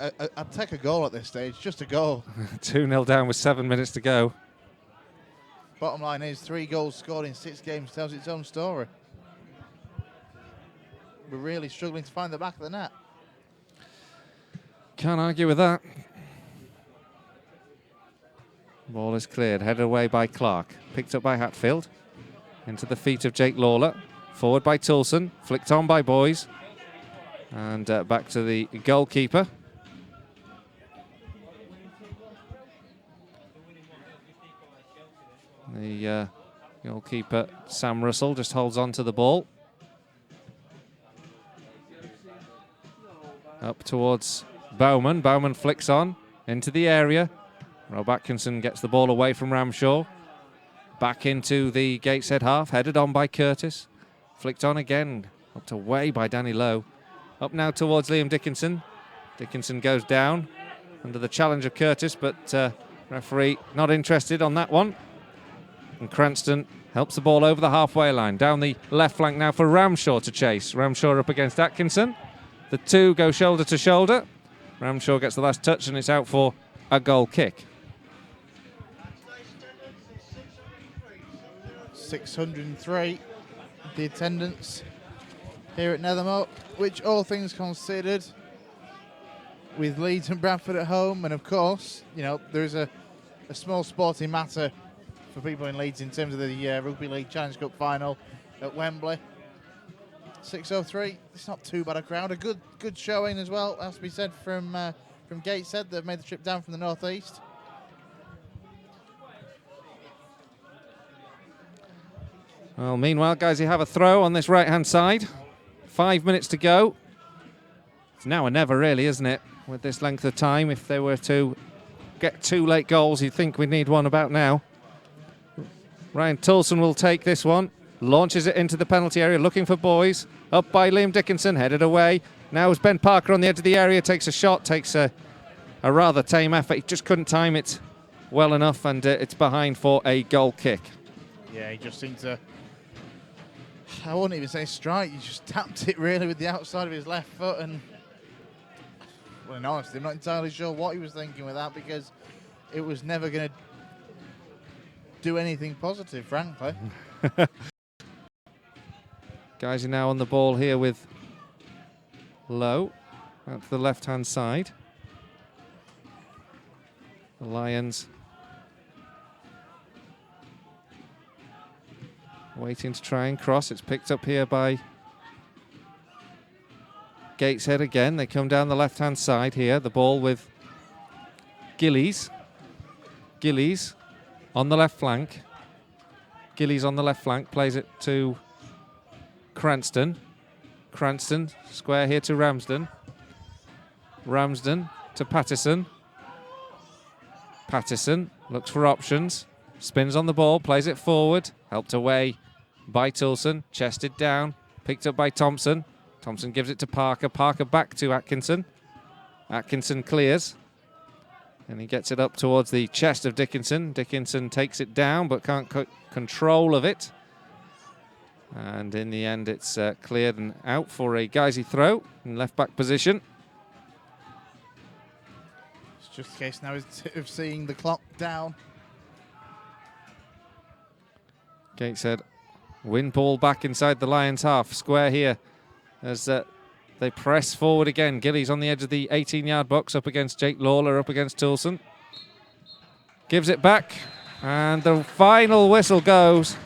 I'd take a goal at this stage, just a goal. 2-0 down with 7 minutes to go. Bottom line is 3 goals scored in 6 games tells its own story. We're really struggling to find the back of the net. Can't argue with that. Ball is cleared, headed away by Clark. Picked up by Hatfield. Into the feet of Jake Lawler. Forward by Toulson. Flicked on by Boyes. And back to the goalkeeper. The goalkeeper, Sam Russell, just holds on to the ball. Up towards Bowman. Bowman flicks on into the area. Rob Atkinson gets the ball away from Ramshaw. Back into the Gateshead half, headed on by Curtis. Flicked on again, up away by Danny Lowe. Up now towards Liam Dickinson. Dickinson goes down under the challenge of Curtis, but referee not interested on that one. And Cranston helps the ball over the halfway line. Down the left flank now for Ramshaw to chase. Ramshaw up against Atkinson. The two go shoulder to shoulder. Ramshaw gets the last touch and it's out for a goal kick. 603, the attendance here at Nethermoor, which, all things considered, with Leeds and Bradford at home, and of course, you know, there is a small sporting matter for people in Leeds in terms of the Rugby League Challenge Cup final at Wembley. 603, it's not too bad a crowd. A good showing as well, has to be said, from Gateshead. They've made the trip down from the northeast. Well, meanwhile, guys, you have a throw on this right-hand side. 5 minutes to go. It's now or never, really, isn't it? With this length of time, if they were to get 2 late goals, you'd think we'd need one about now. Ryan Toulson will take this one. Launches it into the penalty area, looking for Boyes. Up by Liam Dickinson, headed away. Now is Ben Parker on the edge of the area, takes a shot, takes a rather tame effort. He just couldn't time it well enough, and it's behind for a goal kick. Yeah, he just seemed to, I wouldn't even say strike, he just tapped it really with the outside of his left foot, and, well, in honesty, I'm not entirely sure what he was thinking with that, because it was never going to do anything positive, frankly. Guys are now on the ball here with Lowe out to the left-hand side. The Lions waiting to try and cross. It's picked up here by Gateshead again. They come down the left-hand side here. The ball with Gillies. Gillies on the left flank. Gillies on the left flank plays it to Cranston. Cranston square here to Ramsden. Ramsden to Patterson. Patterson looks for options. Spins on the ball, plays it forward. Helped away by Toulson. Chested down. Picked up by Thompson. Thompson gives it to Parker. Parker back to Atkinson. Atkinson clears. And he gets it up towards the chest of Dickinson. Dickinson takes it down but can't cut control of it. And in the end, it's cleared and out for a Guiseley throw in left-back position. It's just a case now of seeing the clock down. Gateshead win ball back inside the Lions half. Square here as they press forward again. Gillies on the edge of the 18-yard box up against Jake Lawler, up against Toulson. Gives it back, and the final whistle goes.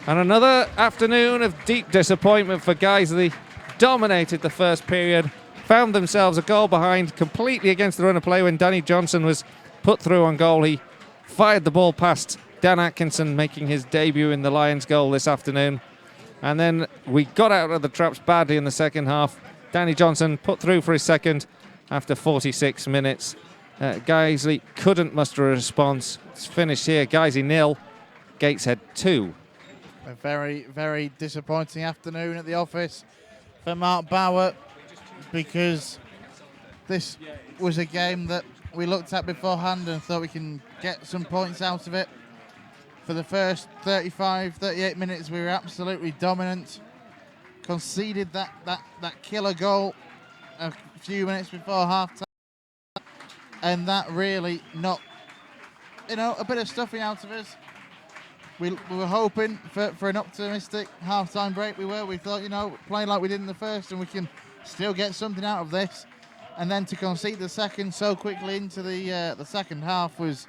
And another afternoon of deep disappointment for Guiseley. Dominated the first period, found themselves a goal behind completely against the run of play when Danny Johnson was put through on goal. He fired the ball past Dan Atkinson, making his debut in the Lions goal this afternoon. And then we got out of the traps badly in the second half. Danny Johnson put through for his second after 46 minutes. Guiseley couldn't muster a response. It's finished here. Guiseley 0, Gateshead 2. A very, very disappointing afternoon at the office for Mark Bauer, because this was a game that we looked at beforehand and thought we can get some points out of it. For the first 35, 38 minutes, we were absolutely dominant. Conceded that killer goal a few minutes before half-time, and that really knocked, a bit of stuffing out of us. We were hoping for an optimistic half-time break. We thought, play like we did in the first and we can still get something out of this. And then to concede the second so quickly into the second half was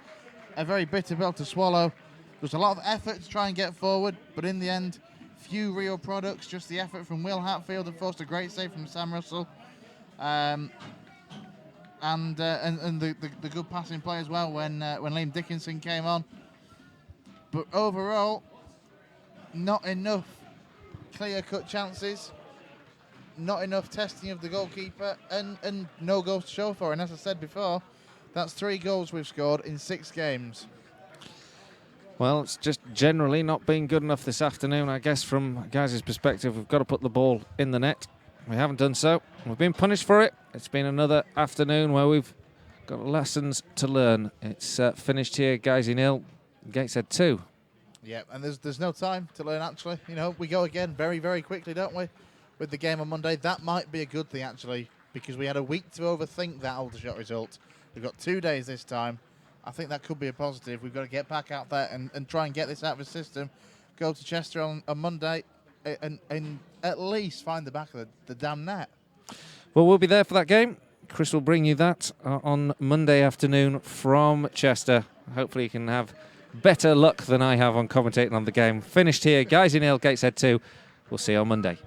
a very bitter pill to swallow. There was a lot of effort to try and get forward, but in the end, few real products, just the effort from Will Hatfield and forced a great save from Sam Russell. And the good passing play as well when Liam Dickinson came on. But overall, not enough clear-cut chances, not enough testing of the goalkeeper, and no goals to show for. And as I said before, that's 3 goals we've scored in 6 games. Well, it's just generally not been good enough this afternoon, I guess, from Guys' perspective. We've got to put the ball in the net. We haven't done so. We've been punished for it. It's been another afternoon where we've got lessons to learn. It's finished here, Guys 0, Gateshead 2. Yeah, and there's no time to learn, actually. We go again very, very quickly, don't we, with the game on Monday. That might be a good thing, actually, because we had a week to overthink that Aldershot result. We've got 2 days this time. I think that could be a positive. We've got to get back out there and try and get this out of the system. Go to Chester on Monday and at least find the back of the damn net. Well, we'll be there for that game. Chris will bring you that on Monday afternoon from Chester. Hopefully you can have better luck than I have on commentating on the game. Finished here, Guys 0, Gateshead 2. We'll see you on Monday.